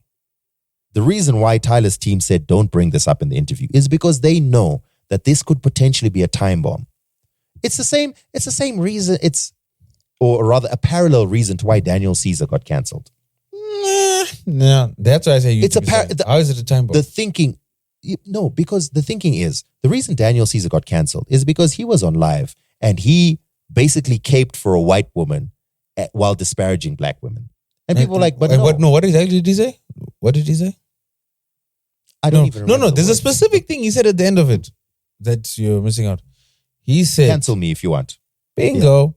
S1: Tyla's team said don't bring this up in the interview is because they know that this could potentially be a time bomb. It's the same reason, or rather a parallel reason to why Daniel Caesar got cancelled.
S2: No, that's why I say how is it a time bomb?
S1: Because the thinking is the reason Daniel Caesar got cancelled is because he was on live and he basically caped for a white woman while disparaging black women. And people were like, but no.
S2: What exactly did he say? What did he say?
S1: I don't even remember.
S2: No. There's a specific thing he said at the end of it that you're missing out. He said,
S1: cancel me if you want.
S2: Bingo.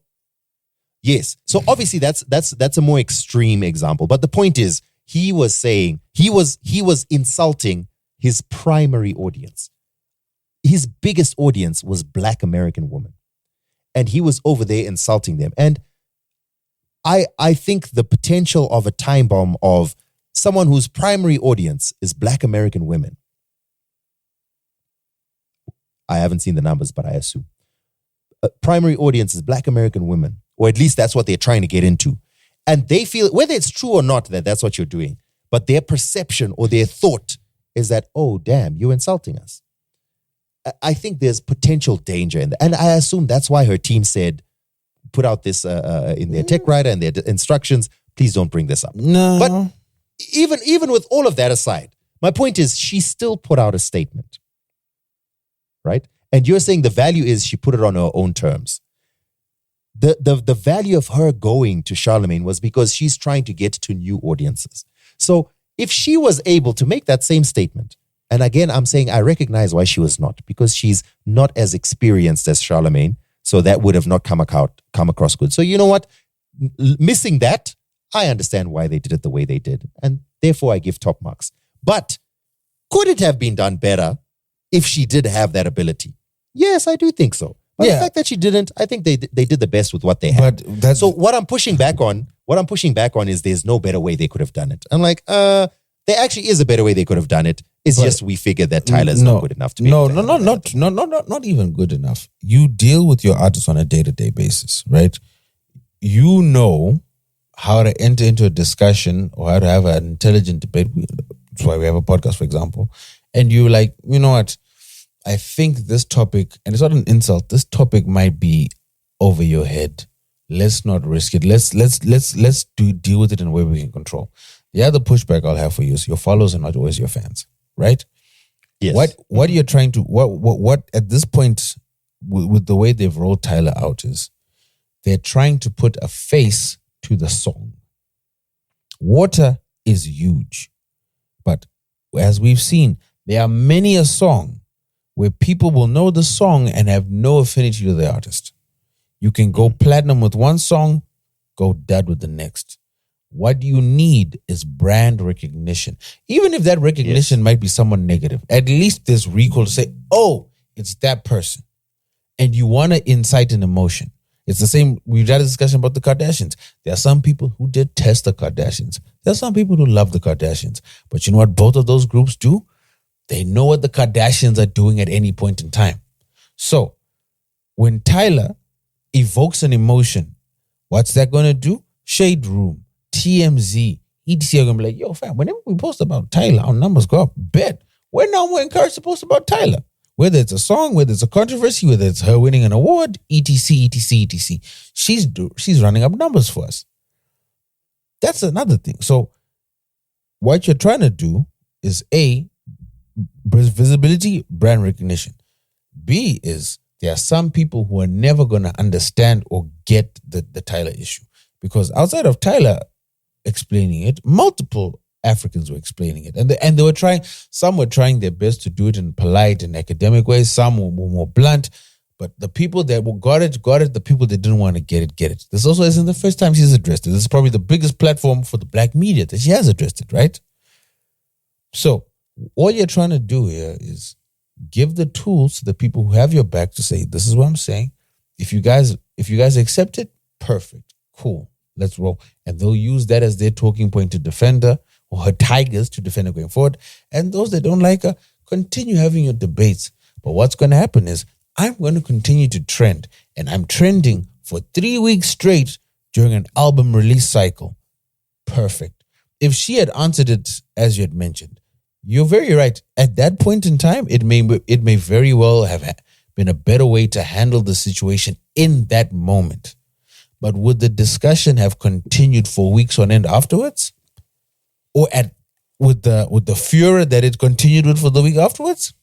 S1: Yeah. Yes. So obviously that's a more extreme example. But the point is, he was saying, he was insulting his primary audience. His biggest audience was Black American women. And he was over there insulting them. And I think the potential of a time bomb of someone whose primary audience is Black American women. I haven't seen the numbers, but I assume. Primary audience is Black American women, or at least that's what they're trying to get into. And they feel, whether it's true or not that that's what you're doing, but their perception or their thought is that, oh, damn, you're insulting us. I think there's potential danger in that. And I assume that's why her team said, put out this in their tech writer and their instructions, please don't bring this up.
S2: No.
S1: But even with all of that aside, my point is she still put out a statement, right? And you're saying the value is she put it on her own terms. The value of her going to Charlemagne was because she's trying to get to new audiences. So if she was able to make that same statement, and again, I'm saying I recognize why she was not, because she's not as experienced as Charlemagne, so that would have not come across good. So you know what? Missing that, I understand why they did it the way they did, and therefore I give top marks. But could it have been done better if she did have that ability? Yes, I do think so. But the fact that she didn't, I think they did the best with what they had. So what I'm pushing back on is there's no better way they could have done it. I'm like, there actually is a better way they could have done it. It's just we figured that Tyla's not good enough to be
S2: not even good enough. You deal with your artists on a day-to-day basis, right? You know how to enter into a discussion or how to have an intelligent debate. That's why we have a podcast, for example. And you're like, you know what? I think this topic, and it's not an insult, this topic might be over your head. Let's not risk it. Let's deal with it in a way we can control. The other pushback I'll have for you is your followers are not always your fans, right?
S1: Yes.
S2: What you're trying to what at this point with the way they've rolled Tyla out is they're trying to put a face to the song. Water is huge, but as we've seen, there are many a song where people will know the song and have no affinity to the artist. You can go platinum with one song, go dud with the next. What you need is brand recognition. Even if that recognition might be someone negative, at least there's recall to say, oh, it's that person. And you want to incite an emotion. It's the same, we've had a discussion about the Kardashians. There are some people who detest the Kardashians. There are some people who love the Kardashians. But you know what both of those groups do? They know what the Kardashians are doing at any point in time. So when Tyla evokes an emotion, what's that going to do? Shade Room, TMZ, etc. are going to be like, yo, fam, whenever we post about Tyla, our numbers go up. Bet. We're now more encouraged to post about Tyla. Whether it's a song, whether it's a controversy, whether it's her winning an award, etc. She's running up numbers for us. That's another thing. So what you're trying to do is A, visibility, brand recognition. B is there are some people who are never going to understand or get the Tyla issue. Because outside of Tyla explaining it, multiple Africans were explaining it. And they were trying, some were trying their best to do it in polite and academic ways. Some were more blunt. But the people that got it. The people that didn't want to get it. This also isn't the first time she's addressed it. This is probably the biggest platform for the black media that she has addressed it, right? So all you're trying to do here is give the tools to the people who have your back to say, this is what I'm saying. If you guys accept it, perfect, cool, let's roll. And they'll use that as their talking point to defend her or her tigers to defend her going forward. And those that don't like her, continue having your debates. But what's going to happen is I'm going to continue to trend. And I'm trending for 3 weeks straight during an album release cycle. Perfect. If she had answered it as you had mentioned, you're very right. At that point in time, it may very well have been a better way to handle the situation in that moment. But would the discussion have continued for weeks on end afterwards? Or with the furor that it continued with for the week afterwards?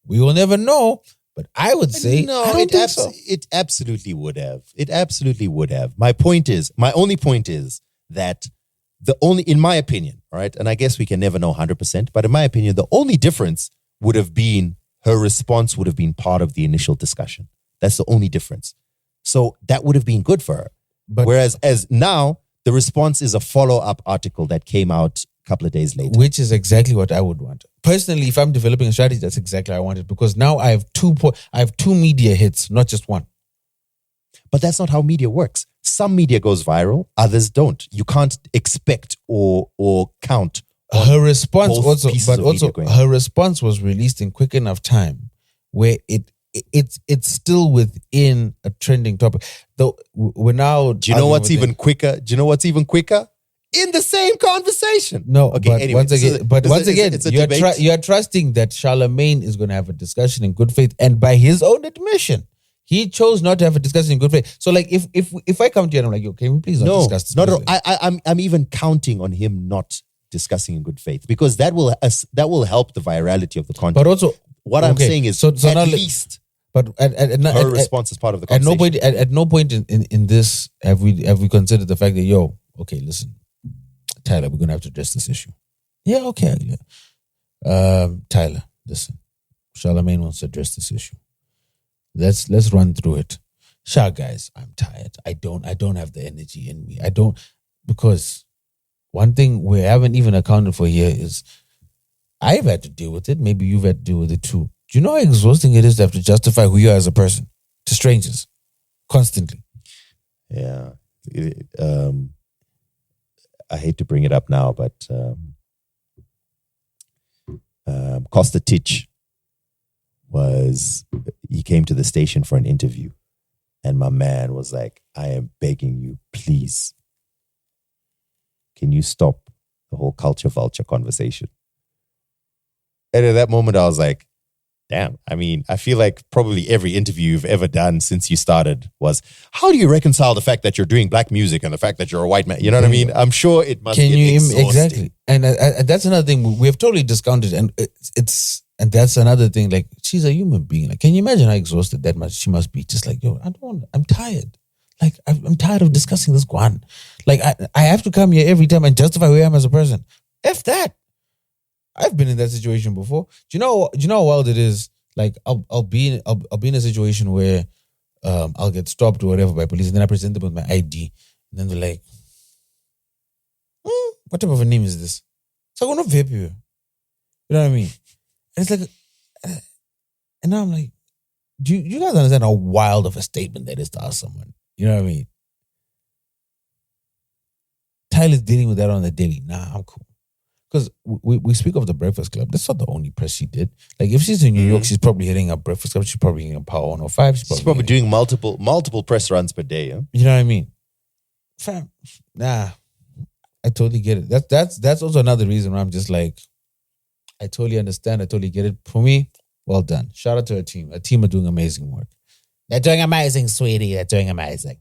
S2: We will never know. But I would say
S1: it absolutely would have. It absolutely would have. My only point is that in my opinion, all right, and I guess we can never know 100%, but in my opinion, the only difference would have been her response would have been part of the initial discussion. That's the only difference. So that would have been good for her. Whereas as now, the response is a follow-up article that came out a couple of days later.
S2: Which is exactly what I would want. Personally, if I'm developing a strategy, that's exactly what I wanted, because now I have two media hits, not just one.
S1: But that's not how media works. Some media goes viral, others don't. You can't expect or count
S2: her response
S1: both
S2: also,
S1: pieces
S2: but
S1: of
S2: also
S1: media going
S2: her response was released in quick enough time where it's still within a trending topic. Though we're now.
S1: Do you know what's even quicker? Do you know what's even quicker? In the same conversation.
S2: No,
S1: okay.
S2: But
S1: anyway,
S2: once again, you're trusting that Charlemagne is going to have a discussion in good faith, and by his own admission, he chose not to have a discussion in good faith. So, like, if I come to you and I'm like, "Yo, can we please not discuss this?"
S1: No. I'm even counting on him not discussing in good faith because that will help the virality of the content.
S2: But also,
S1: what I'm saying is, at least.
S2: But
S1: her response is part of the conversation.
S2: At no point in this have we considered the fact that okay, listen, Tyler, we're gonna have to address this issue. Yeah, okay. Yeah. Tyler, listen, Charlemagne wants to address this issue. Let's run through it. Guys, I'm tired. I don't have the energy in me. Because one thing we haven't even accounted for here is I've had to deal with it. Maybe you've had to deal with it too. Do you know how exhausting it is to have to justify who you are as a person to strangers constantly?
S1: Yeah. I hate to bring it up now, but Costa Titch he came to the station for an interview and my man was like, I am begging you, please, can you stop the whole culture vulture conversation? And at that moment I was like, damn, I mean, I feel like probably every interview you've ever done since you started was, how do you reconcile the fact that you're doing black music and the fact that you're a white man? You know what I mean? I'm sure it must be exhausting.
S2: Exactly. And that's another thing we have totally discounted. And and that's another thing. Like, she's a human being. Like, can you imagine how exhausted that much she must be? Just like, I'm tired. Like, I'm tired of discussing this Guan. Like, I have to come here every time and justify who I am as a person. F that. I've been in that situation before. Do you know how wild it is? Like, I'll be in a situation where I'll get stopped or whatever by police, and then I present them with my ID, and then they're like, "What type of a name is this?" So I'm gonna vape you. You know what I mean? And it's like, and now I'm like, do you guys understand how wild of a statement that is to ask someone? You know what I mean? Tyler's dealing with that on the daily. Nah, I'm cool. Because we speak of the Breakfast Club. That's not the only press she did. Like, if she's in New York, she's probably hitting up Breakfast Club. She's probably hitting up Power 105. She's
S1: probably doing multiple press runs per day. Yeah?
S2: You know what I mean? Fam, nah. I totally get it. That's also another reason why I'm just like, I totally understand. I totally get it. For me, well done. Shout out to her team. Her team are doing amazing work. They're doing amazing, sweetie. They're doing amazing.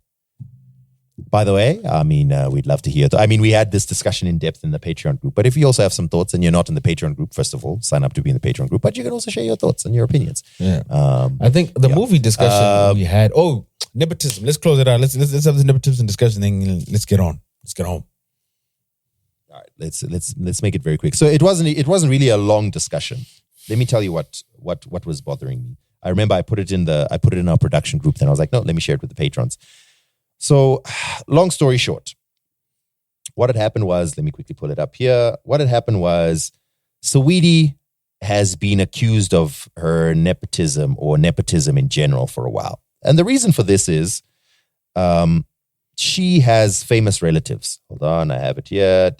S1: By the way, I mean, we'd love to hear. We had this discussion in depth in the Patreon group. But if you also have some thoughts and you're not in the Patreon group, first of all, sign up to be in the Patreon group. But you can also share your thoughts and your opinions.
S2: Yeah. I think the movie discussion we had. Oh, nepotism. Let's close it out. Let's have this nepotism discussion thing. Let's get on. Let's get home.
S1: All right. Let's make it very quick. So it wasn't really a long discussion. Let me tell you what was bothering me. I remember I put it in our production group. Then I was like, no, let me share it with the patrons. So, long story short, what had happened was, let me quickly pull it up here. What had happened was, Saweetie has been accused of her nepotism or nepotism in general for a while. And the reason for this is, she has famous relatives. Hold on, I have it here.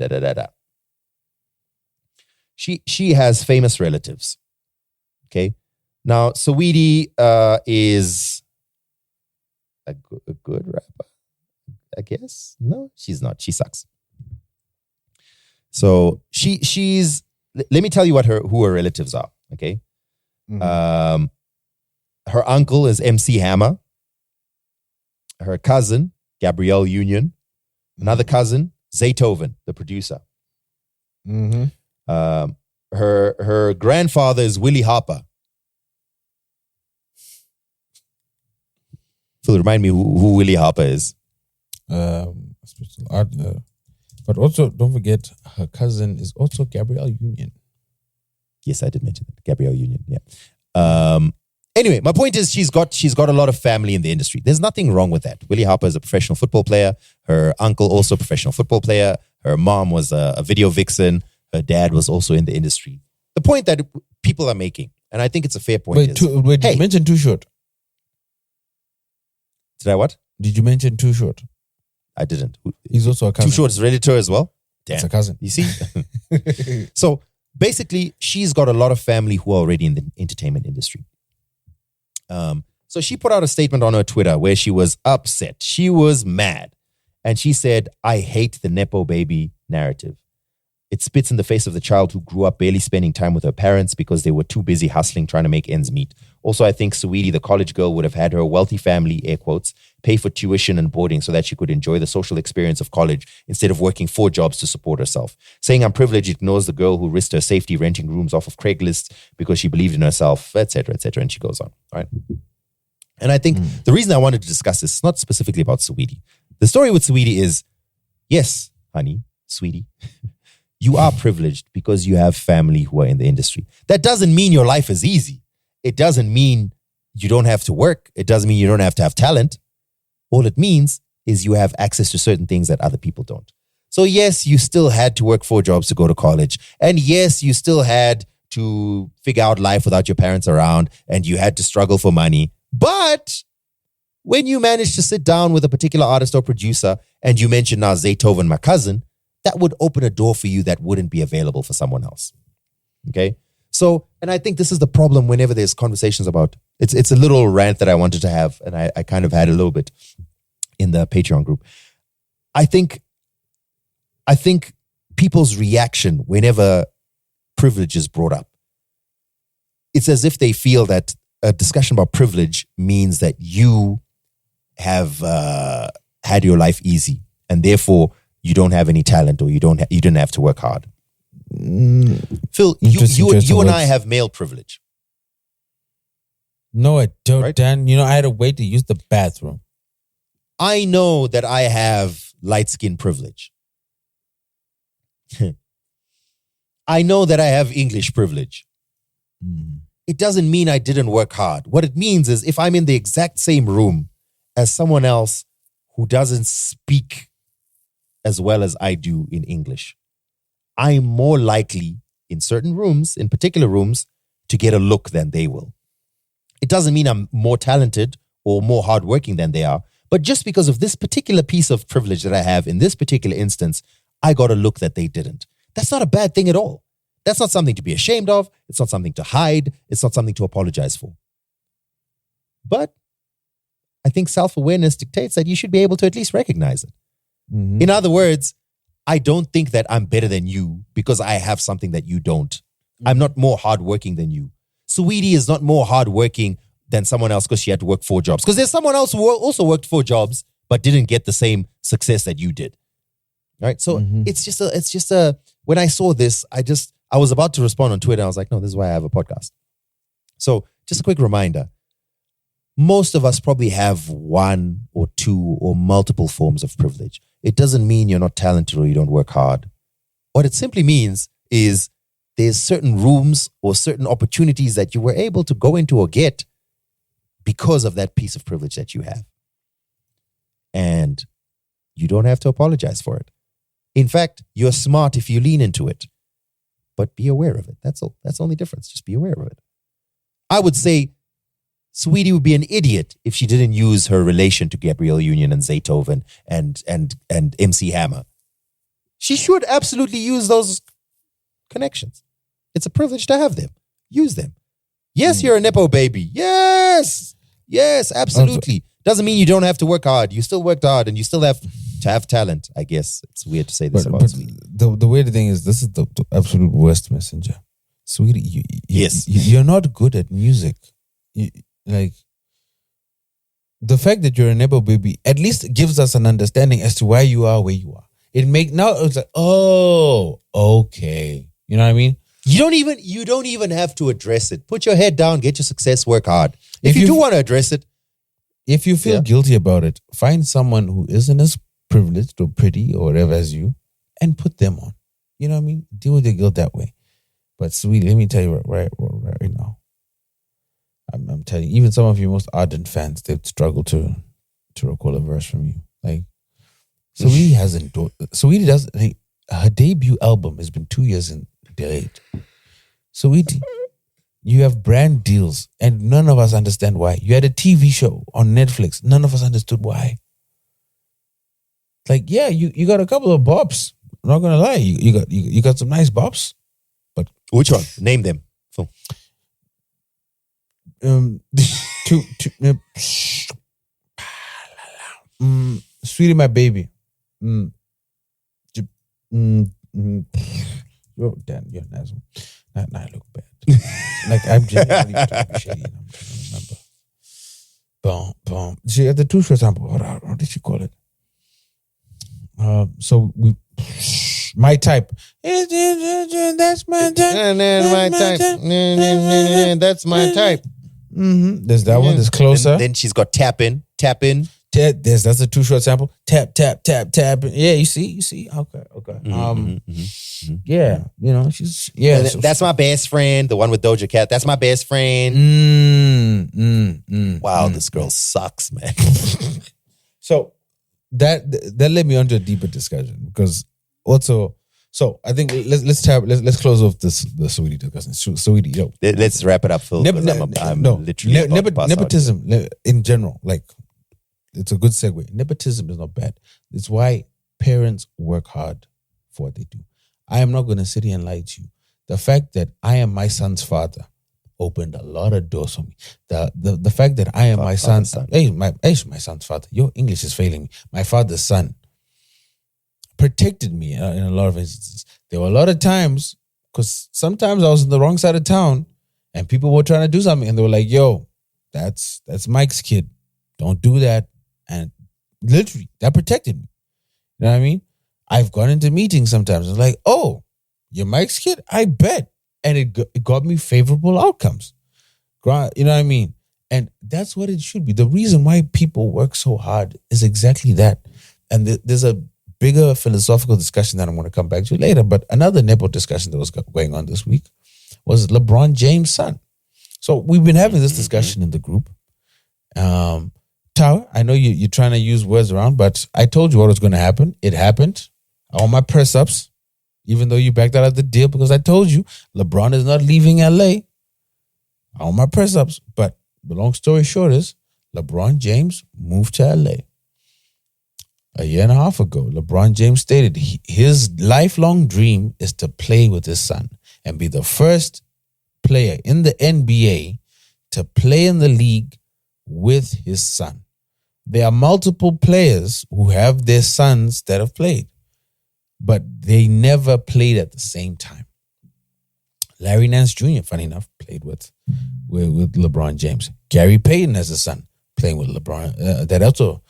S1: She has famous relatives. Okay. Now, Saweetie is a good rapper, I guess. No, she's not. She sucks. So she's. Let me tell you who her relatives are. Okay, her uncle is MC Hammer. Her cousin Gabrielle Union. Another cousin Zaytoven, the producer. Her grandfather is Willie Harper. Phil, remind me who Willie Harper is.
S2: Special art, but also don't forget her cousin is also Gabrielle Union.
S1: Yes, I did mention that. Gabrielle Union, yeah. Anyway, my point is she's got a lot of family in the industry. There's nothing wrong with that. Willie Harper is a professional football player. Her uncle also a professional football player. Her mom was a video vixen. Her dad was also in the industry. The point that people are making, and I think it's a fair point.
S2: Wait, did you mention Too Short?
S1: Did I what?
S2: Did you mention Too Short?
S1: I didn't.
S2: He's also a cousin.
S1: Too Short is Redditor as well?
S2: It's a cousin.
S1: You see? So basically, she's got a lot of family who are already in the entertainment industry. So she put out a statement on her Twitter where she was upset. She was mad. And she said, I hate the Nepo baby narrative. It spits in the face of the child who grew up barely spending time with her parents because they were too busy hustling, trying to make ends meet. Also, I think Saweetie, the college girl, would have had her wealthy family, air quotes, pay for tuition and boarding so that she could enjoy the social experience of college instead of working 4 jobs to support herself. Saying I'm privileged ignores the girl who risked her safety renting rooms off of Craigslist because she believed in herself, etc., etc. And she goes on, right? And I think the reason I wanted to discuss this is not specifically about Saweetie. The story with Saweetie is, yes, honey, sweetie, you are privileged because you have family who are in the industry. That doesn't mean your life is easy. It doesn't mean you don't have to work. It doesn't mean you don't have to have talent. All it means is you have access to certain things that other people don't. So yes, you still had to work 4 jobs to go to college. And yes, you still had to figure out life without your parents around and you had to struggle for money. But when you manage to sit down with a particular artist or producer and you mention now Zaytoven, my cousin, that would open a door for you that wouldn't be available for someone else. Okay? So, and I think this is the problem whenever there's conversations about, it's a little rant that I wanted to have, and I kind of had a little bit in the Patreon group. I think people's reaction whenever privilege is brought up, it's as if they feel that a discussion about privilege means that you have had your life easy and therefore you don't have any talent or you didn't have to work hard. Phil, you and I have male privilege.
S2: No, I don't,
S1: right?
S2: Dan. I had to wait to use the bathroom.
S1: I know that I have light skin privilege. I know that I have English privilege. It doesn't mean I didn't work hard. What it means is if I'm in the exact same room as someone else who doesn't speak as well as I do in English, I'm more likely in certain rooms, in particular rooms, to get a look than they will. It doesn't mean I'm more talented or more hardworking than they are, but just because of this particular piece of privilege that I have in this particular instance, I got a look that they didn't. That's not a bad thing at all. That's not something to be ashamed of. It's not something to hide. It's not something to apologize for. But I think self-awareness dictates that you should be able to at least recognize it. Mm-hmm. In other words, I don't think that I'm better than you because I have something that you don't. Mm-hmm. I'm not more hardworking than you. Saweetie is not more hardworking than someone else because she had to work 4 jobs. Because there's someone else who also worked 4 jobs but didn't get the same success that you did. Right? So it's just a, when I saw this, I was about to respond on Twitter. I was like, no, this is why I have a podcast. So just a quick reminder. Most of us probably have 1 or 2 or multiple forms of privilege. It doesn't mean you're not talented or you don't work hard. What it simply means is there's certain rooms or certain opportunities that you were able to go into or get because of that piece of privilege that you have. And you don't have to apologize for it. In fact, you're smart if you lean into it. But be aware of it. That's all. That's the only difference. Just be aware of it. I would say Saweetie would be an idiot if she didn't use her relation to Gabrielle Union and Zaytoven and MC Hammer. She should absolutely use those connections. It's a privilege to have them. Use them. Yes, you're a Nepo baby. Yes, absolutely. Doesn't mean you don't have to work hard. You still worked hard and you still have to have talent, I guess. It's weird to say this about Saweetie.
S2: The weird thing is, this is the absolute worst messenger. Saweetie, you're not good at music. Like, the fact that you're a Nepo baby at least gives us an understanding as to why you are where you are. It's like, oh, okay. You know what I mean?
S1: You don't even have to address it. Put your head down, get your success, work hard. If you do want to address it,
S2: if you feel guilty about it, find someone who isn't as privileged or pretty or whatever as you and put them on. You know what I mean? Deal with your guilt that way. But Saweetie, let me tell you right now. I'm telling you, even some of your most ardent fans, they'd struggle to recall a verse from you. Like, Saweetie doesn't. Her debut album has been 2 years delayed. Saweetie, you have brand deals, and none of us understand why. You had a TV show on Netflix. None of us understood why. Like, yeah, you got a couple of bops I'm not gonna lie. You got some nice bops. But
S1: which one? Name them. So.
S2: Sweetie, my baby. Oh, damn, you're an asshole. Now I look bad. Like I'm genuinely trying to be shady. And I'm trying to remember. Boom. She had the two short sample. What did she call it? So we. My type. That's my type.
S1: That's my type.
S2: Mm-hmm. There's that one. There's closer.
S1: Then she's got tap in.
S2: That's a 2 short sample. Tap. Yeah, you see. Okay. Yeah, she's
S1: That's my best friend. The one with Doja Cat. That's my best friend. Wow, this girl sucks, man.
S2: So that led me on to a deeper discussion because also. So I think let's close off the Saweetie discussion. Saweetie, yo,
S1: let's wrap it up, Phil. I'm literally
S2: nepotism in general. Like, it's a good segue. Nepotism is not bad. It's why parents work hard for what they do. I am not going to sit here and lie to you. The fact that I am my son's father opened a lot of doors for me. The fact that I am my son's son. Hey, my son's father. Your English is failing me. My father's son protected me in a lot of instances. There were a lot of times, because sometimes I was on the wrong side of town and people were trying to do something and they were like, yo, that's Mike's kid. Don't do that. And literally, that protected me. You know what I mean? I've gone into meetings sometimes. It's like, oh, you're Mike's kid? I bet. And it got me favorable outcomes. You know what I mean? And that's what it should be. The reason why people work so hard is exactly that. And there's a bigger philosophical discussion that I'm going to come back to later. But another nepo discussion that was going on this week was LeBron James' son. So we've been having this discussion in the group. Tyla, I know you're trying to use words around, but I told you what was going to happen. It happened. All my press-ups, even though you backed out of the deal, because I told you LeBron is not leaving LA. All my press-ups. But the long story short is LeBron James moved to LA. A year and a half ago, LeBron James stated his lifelong dream is to play with his son and be the first player in the NBA to play in the league with his son. There are multiple players who have their sons that have played, but they never played at the same time. Larry Nance Jr., funny enough, played with LeBron James. Gary Payton has a son playing with LeBron. That also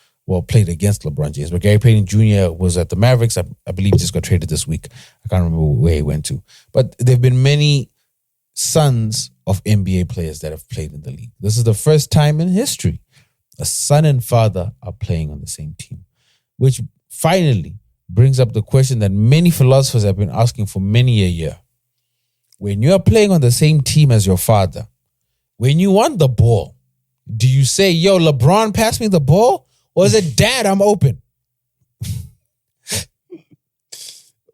S2: played against LeBron James. But Gary Payton Jr. was at the Mavericks. I believe he just got traded this week. I can't remember where he went to. But there have been many sons of NBA players that have played in the league. This is the first time in history a son and father are playing on the same team, which finally brings up the question that many philosophers have been asking for many a year. When you are playing on the same team as your father, when you want the ball, do you say, yo, LeBron, pass me the ball? Or is it, Dad, I'm open?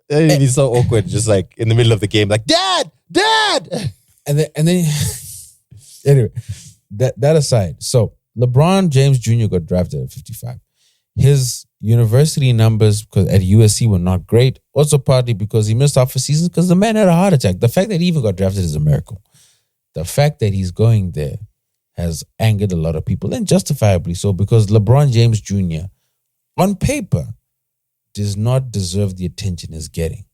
S1: It'd be so awkward, just like in the middle of the game, like, Dad!
S2: And then anyway, that aside, so LeBron James Jr. got drafted at 55. His university numbers at USC were not great. Also partly because he missed out for seasons because the man had a heart attack. The fact that he even got drafted is a miracle. The fact that he's going there has angered a lot of people, and justifiably so, because LeBron James Jr. on paper does not deserve the attention he's getting.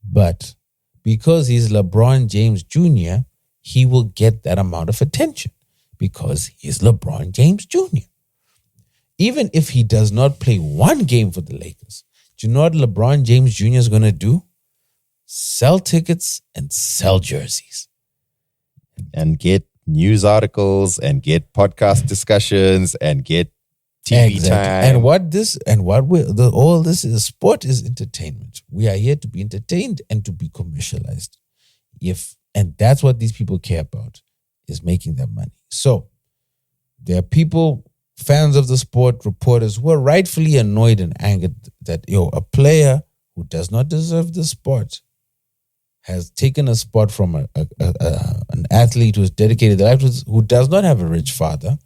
S2: But because he's LeBron James Jr., he will get that amount of attention because he's LeBron James Jr. Even if he does not play one game for the Lakers, do you know what LeBron James Jr. is going to do? Sell tickets and sell jerseys.
S1: And get news articles and get podcast discussions and get TV time.
S2: All this is, sport is entertainment. We are here to be entertained and to be commercialized. And that's what these people care about, is making their money. So there are people, fans of the sport, reporters, who are rightfully annoyed and angered that a player who does not deserve the sport has taken a spot from an athlete who's dedicated their life, who does not have a rich father,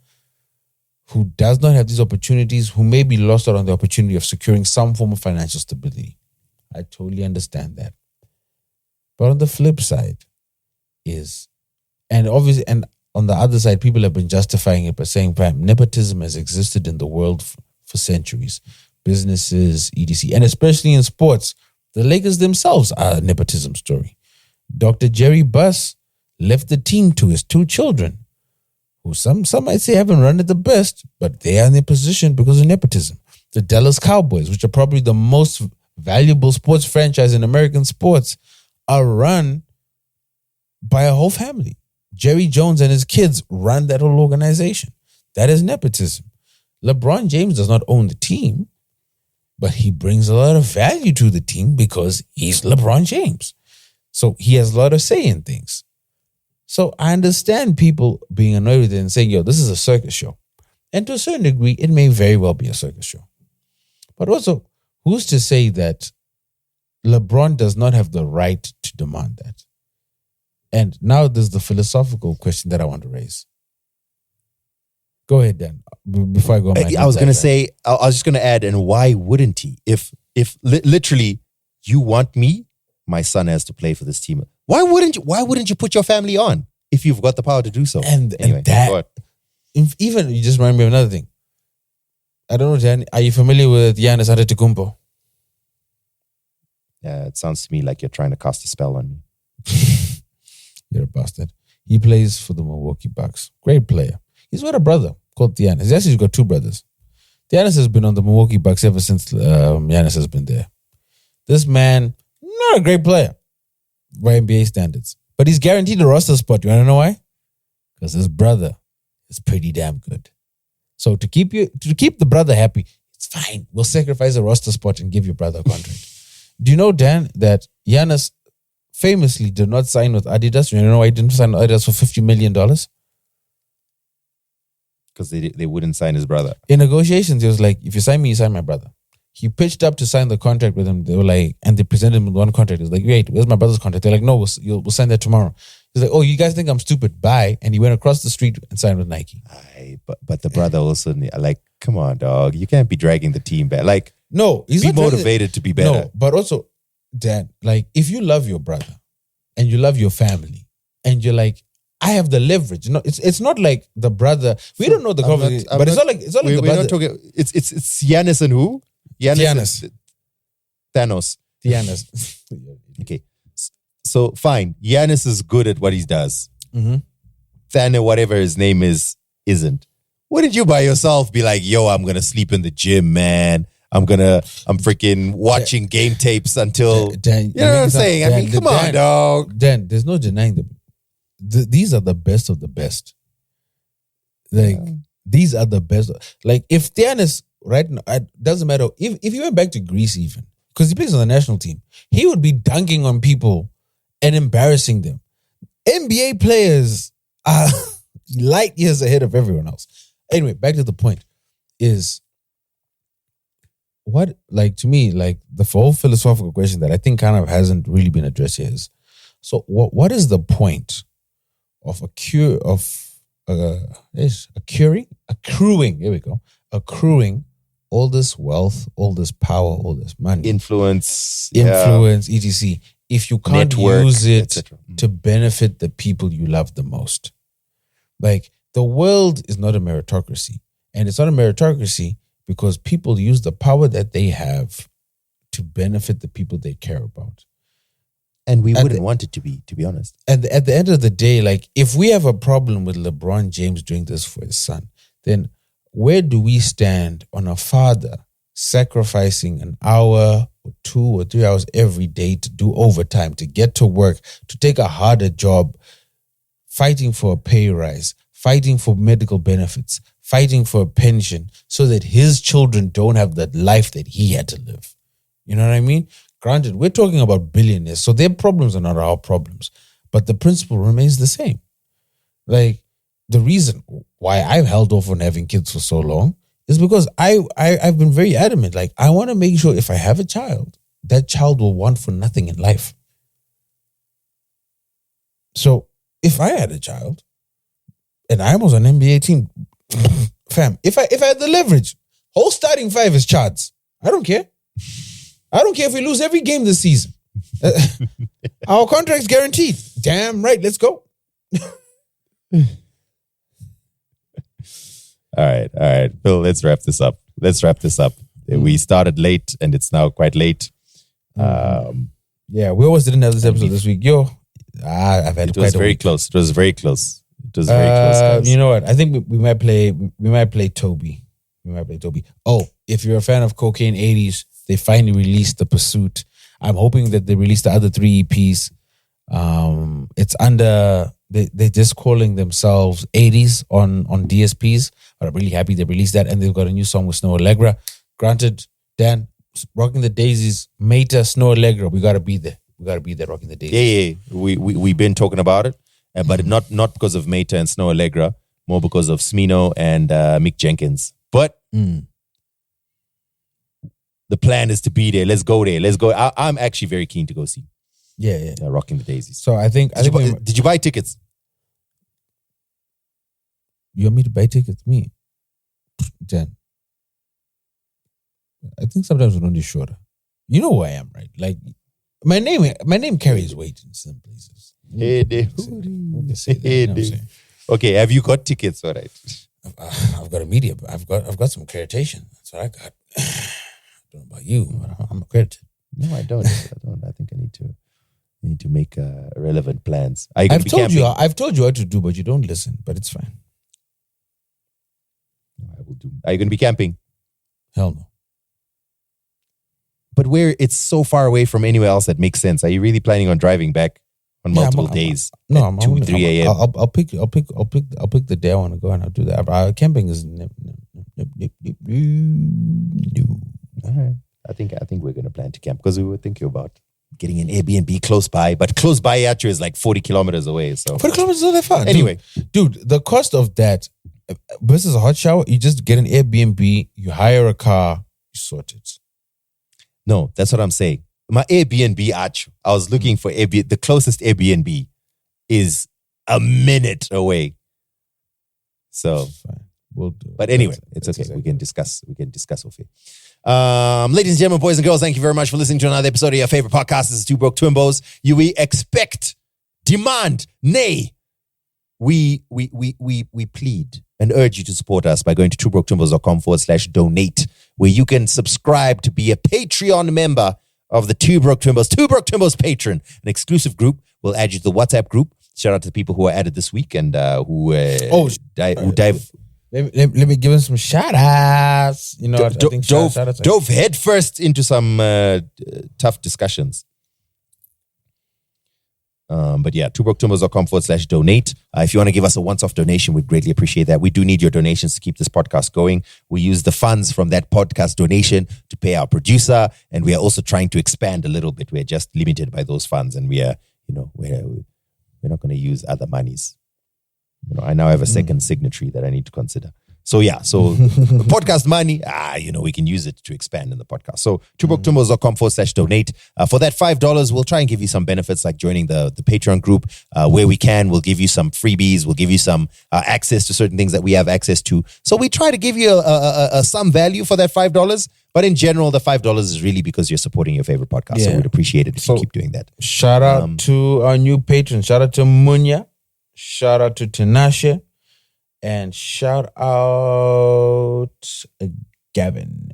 S2: who does not have these opportunities, who may be lost out on the opportunity of securing some form of financial stability. I totally understand that. But on the flip side and obviously, and on the other side, people have been justifying it by saying, fam, nepotism has existed in the world for centuries. Businesses, etc. And especially in sports, the Lakers themselves are a nepotism story. Dr. Jerry Buss left the team to his 2 children, who some might say haven't run it the best, but they are in their position because of nepotism. The Dallas Cowboys, which are probably the most valuable sports franchise in American sports, are run by a whole family. Jerry Jones and his kids run that whole organization. That is nepotism. LeBron James does not own the team, but he brings a lot of value to the team because he's LeBron James. So he has a lot of say in things. So I understand people being annoyed with it and saying, yo, this is a circus show. And to a certain degree, it may very well be a circus show. But also, who's to say that LeBron does not have the right to demand that? And now there's the philosophical question that I want to raise. Go ahead, Dan. Before I go,
S1: I was going to say, I was just going to add, and why wouldn't he? If literally you want me, my son has to play for this team. Why wouldn't you put your family on if you've got the power to do so?
S2: And
S1: anyway,
S2: that, even you just remind me of another thing. I don't know, Dan. Are you familiar with Giannis Antetokounmpo?
S1: Yeah, it sounds to me like you're trying to cast a spell on me.
S2: You're a bastard. He plays for the Milwaukee Bucks. Great player. He's got a brother called Giannis. He's actually got 2 brothers. Giannis has been on the Milwaukee Bucks ever since Giannis has been there. This man, not a great player by NBA standards, but he's guaranteed a roster spot. You want to know why? Because his brother is pretty damn good. So to keep the brother happy, it's fine. We'll sacrifice a roster spot and give your brother a contract. Do you know, Dan, that Giannis famously did not sign with Adidas? You know why he didn't sign with Adidas for $50 million?
S1: Because they wouldn't sign his brother.
S2: In negotiations, he was like, if you sign me, you sign my brother. He pitched up to sign the contract with him. They were like, and they presented him with one contract. He was like, wait, where's my brother's contract? They're like, no, we'll sign that tomorrow. He's like, oh, you guys think I'm stupid? Bye. And he went across the street and signed with Nike.
S1: But the brother also, like, come on, dog. You can't be dragging the team back. Like,
S2: no, he's
S1: be motivated to be better.
S2: No, but also, Dan, like, if you love your brother and you love your family and you're like, I have the leverage. You know, it's not like the brother. We don't know the conversation, but it's not like the brother.
S1: We're not talking. It's Giannis and who?
S2: Giannis.
S1: Thanos.
S2: Giannis.
S1: Okay. So fine. Giannis is good at what he does.
S2: Mm-hmm.
S1: Thanos, whatever his name is, isn't. Wouldn't you by yourself be like, yo, I'm gonna sleep in the gym, man. I'm freaking watching game tapes until
S2: Dan,
S1: you know what I'm saying? I mean, come on, dog.
S2: Dan, there's no denying them. These are the best of the best. Like, these are the best. Like, if Giannis right now, it doesn't matter. If he went back to Greece even, because he plays on the national team, he would be dunking on people and embarrassing them. NBA players are light years ahead of everyone else. Anyway, back to the point is what, like, to me, like, the whole philosophical question that I think kind of hasn't really been addressed here is, so what is the point of accruing all this wealth, all this power, all this money,
S1: influence,
S2: etc. If you can't use it
S1: etc.
S2: to benefit the people you love the most. Like, the world is not a meritocracy, and it's not a meritocracy because people use the power that they have to benefit the people they care about.
S1: And we wouldn't want it to be honest.
S2: And at the end of the day, like, if we have a problem with LeBron James doing this for his son, then where do we stand on a father sacrificing an hour or 2 or 3 hours every day to do overtime, to get to work, to take a harder job, fighting for a pay rise, fighting for medical benefits, fighting for a pension so that his children don't have that life that he had to live? You know what I mean? Granted, we're talking about billionaires, so their problems are not our problems, but the principle remains the same. Like, the reason why I've held off on having kids for so long is because I've been very adamant. Like, I want to make sure if I have a child, that child will want for nothing in life. So if I had a child and I was on an NBA team, fam, if I had the leverage, whole starting 5 is Chads. I don't care. I don't care if we lose every game this season. Our contract's guaranteed. Damn right. Let's go.
S1: All right. Phil, let's wrap this up. We started late and it's now quite late.
S2: Yeah, we almost didn't have this episode this week. I've had
S1: it was very close. It was very close. Guys.
S2: You know what? I think we might play Toby. Oh, if you're a fan of Cocaine 80s, they finally released The Pursuit. I'm hoping that they release the other 3 EPs. It's under they're just calling themselves 80s on DSPs, but I'm really happy they released that, and they've got a new song with Snow Allegra. Granted, Dan, Rocking the Daisies, Meta, Snow Allegra, we gotta be there. Rocking the Daisies.
S1: Yeah. We've been talking about it, but not because of Meta and Snow Allegra, more because of Smino and Mick Jenkins. But the plan is to be there. Let's go there. Let's go. I'm actually very keen to go see.
S2: Yeah.
S1: Rocking the Daisies.
S2: So I think.
S1: Did you buy tickets?
S2: You want me to buy tickets? Me, Dan. I think sometimes we're only shorter. You know who I am, right? Like my name carries weight in some places.
S1: Hey, okay, have you got tickets? All right.
S2: I've got a media. I've got some accreditation. That's what I got. I don't know about you, but I'm accredited.
S1: No, I don't. I think I need to make relevant plans.
S2: I've told you what to do, but you don't listen. But it's fine.
S1: No, I will do. Are you going to be camping?
S2: Hell no.
S1: But where it's so far away from anywhere else that makes sense. Are you really planning on driving back on multiple days?
S2: No, I'm
S1: 2-3 a.m.
S2: I'll pick the day I want to go, and I'll do that. Camping is no.
S1: All right. I think we're going to plan to camp because we were thinking about getting an Airbnb close by, but close by at you is like 40 kilometers away. So
S2: 40 kilometers is not that far.
S1: Anyway,
S2: dude, the cost of that versus a hot shower, you just get an Airbnb, you hire a car, you sort it.
S1: No, that's what I'm saying. My Airbnb I was looking for Airbnb. The closest Airbnb is a minute away. So,
S2: fine. We'll do it.
S1: But anyway, it's okay. Exactly. We can discuss off here. Ladies and gentlemen, boys and girls, thank you very much for listening to another episode of your favorite podcast. This is Two Broke Twimbos. We expect, demand, nay, we plead and urge you to support us by going to twobroketwimbos.com/donate, where you can subscribe to be a Patreon member of the Two Broke Twimbos. Two Broke Twimbos Patron, an exclusive group. We'll add you to the WhatsApp group. Shout out to the people who are added this week and who dive.
S2: Let me give them some shout outs. You know,
S1: dove head first into some tough discussions. But yeah, twobroketwimbos.com/donate. If you want to give us a once-off donation, we'd greatly appreciate that. We do need your donations to keep this podcast going. We use the funds from that podcast donation to pay our producer, and we are also trying to expand a little bit. We're just limited by those funds, and we're not going to use other monies. I now have a second signatory that I need to consider. So podcast money, we can use it to expand in the podcast. So twobroketwimbos.com/donate. For that $5, we'll try and give you some benefits like joining the Patreon group where we can. We'll give you some freebies. We'll give you some access to certain things that we have access to. So we try to give you some value for that $5. But in general, the $5 is really because you're supporting your favorite podcast. Yeah. So we'd appreciate it if you keep doing that.
S2: Shout out to our new patrons. Shout out to Munya. Shout out to Tinashe. And shout out Gavin.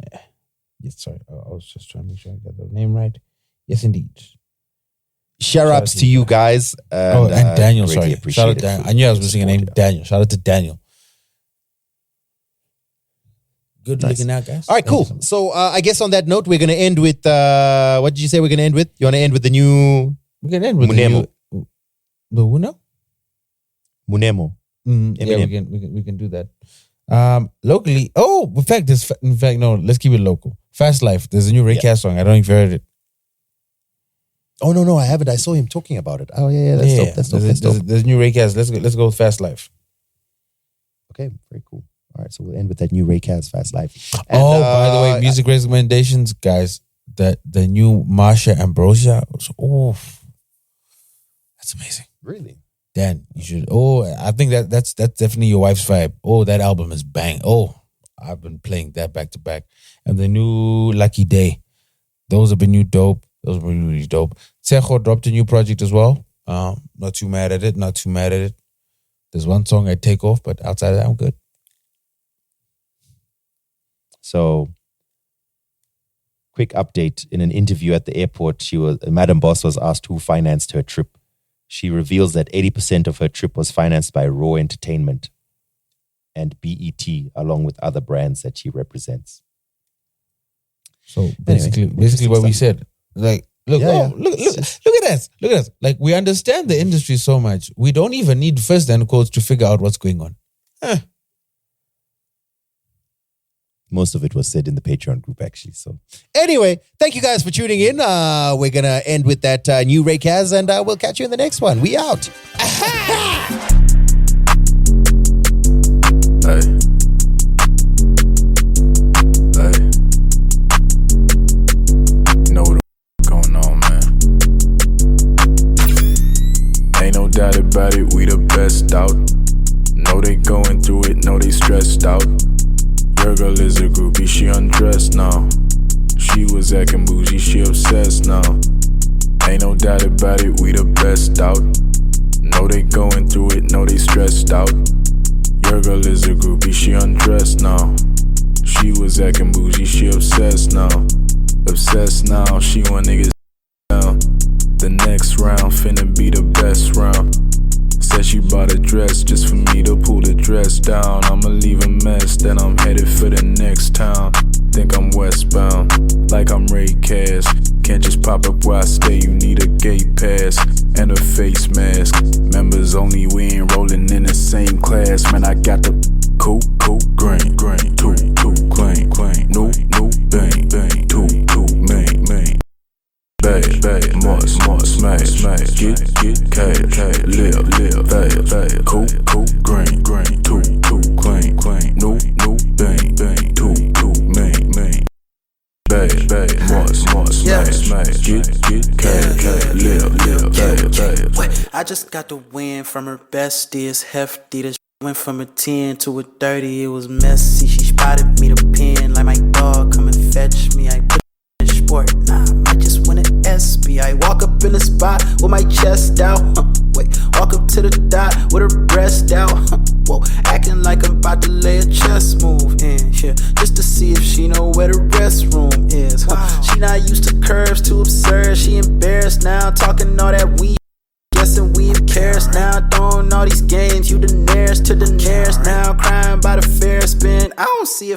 S2: Yes, sorry. I was just trying to make sure I got the name right. Yes, indeed.
S1: Shout outs to you guys.
S2: And Daniel, sorry. Shout out Daniel. I knew I was missing a name. Daniel. Shout out to Daniel. Good looking out, guys.
S1: All right, cool. So I guess on that note, we're going to end with, what did you say we're going to end with? You want to end with the new?
S2: We're going to end with
S1: Munemo.
S2: The Uno?
S1: Munemo.
S2: Yeah, we can do that. Locally, in fact, no, let's keep it local. Fast Life, there's a new Raycast song. I don't know if you heard it.
S1: Oh, no, I haven't. I saw him talking about it. Oh, yeah, that's dope. That's dope.
S2: There's a new Raycast. Let's go with Fast Life.
S1: Okay, very cool. All right, so we'll end with that new Raycast, Fast Life.
S2: And, by the way, music recommendations, guys. The new Marsha Ambrosia. That's amazing.
S1: Really?
S2: Dan, you should. I think that's definitely your wife's vibe. That album is bang. I've been playing that back to back. And the new Lucky Day. Those have been new dope. Those were really dope. Tsecho dropped a new project as well. Not too mad at it. There's one song I take off, but outside of that, I'm good.
S1: So, quick update. In an interview at the airport, Madam Boss was asked who financed her trip. She reveals that 80% of her trip was financed by Raw Entertainment and BET, along with other brands that she represents.
S2: So basically what we said, like, look at us. Like, we understand the industry so much. We don't even need first-hand quotes to figure out what's going on.
S1: Most of it was said in the Patreon group, actually. So anyway, thank you guys for tuning in. We're going to end with that new Ray Kaz, and we'll catch you in the next one. We out.
S7: Know what going on, man. Ain't no doubt about it, we the best out. Know they going through it, know they stressed out. Your girl is a groupie, she undressed now. She was acting bougie, she obsessed now. Ain't no doubt about it, we the best out. Know they going through it, know they stressed out. Your girl is a groupie, she undressed now. She was acting bougie, she obsessed now. Obsessed now, she want niggas down. The next round finna be the best round. Said she bought a dress just for me to pull the dress down. I'ma leave a mess, then I'm headed for the next town. Think I'm westbound, like I'm Ray Kaz. Can't just pop up where I stay, you need a gate pass and a face mask. Members only, we ain't rolling in the same class. Man, I got the cool, green, too, clean, new, bang, too, main. Bad, moist, smash, get, cash, live, fast, cool, green, too, clean, new, bang, too, main. Bad, moist, smash, get, cash, live, fast.
S8: I just got the win from her bestie, it's hefty. The went from a 10 to a 30, it was messy. She spotted me the pen, like my dog, come and fetch me. I put in sport, nah, I just win an SB. I walk up in the spot with my chest out. Walk up to the dot with her breast out. Whoa, acting like I'm about to lay a chess move in here, just to see if she know where the restroom is. She not used to curves, too absurd. She embarrassed now, talking all that weed. Guessing we in cares now, throwing all these games. You the nearest to the nearest now, crying by the fair spin. I don't see a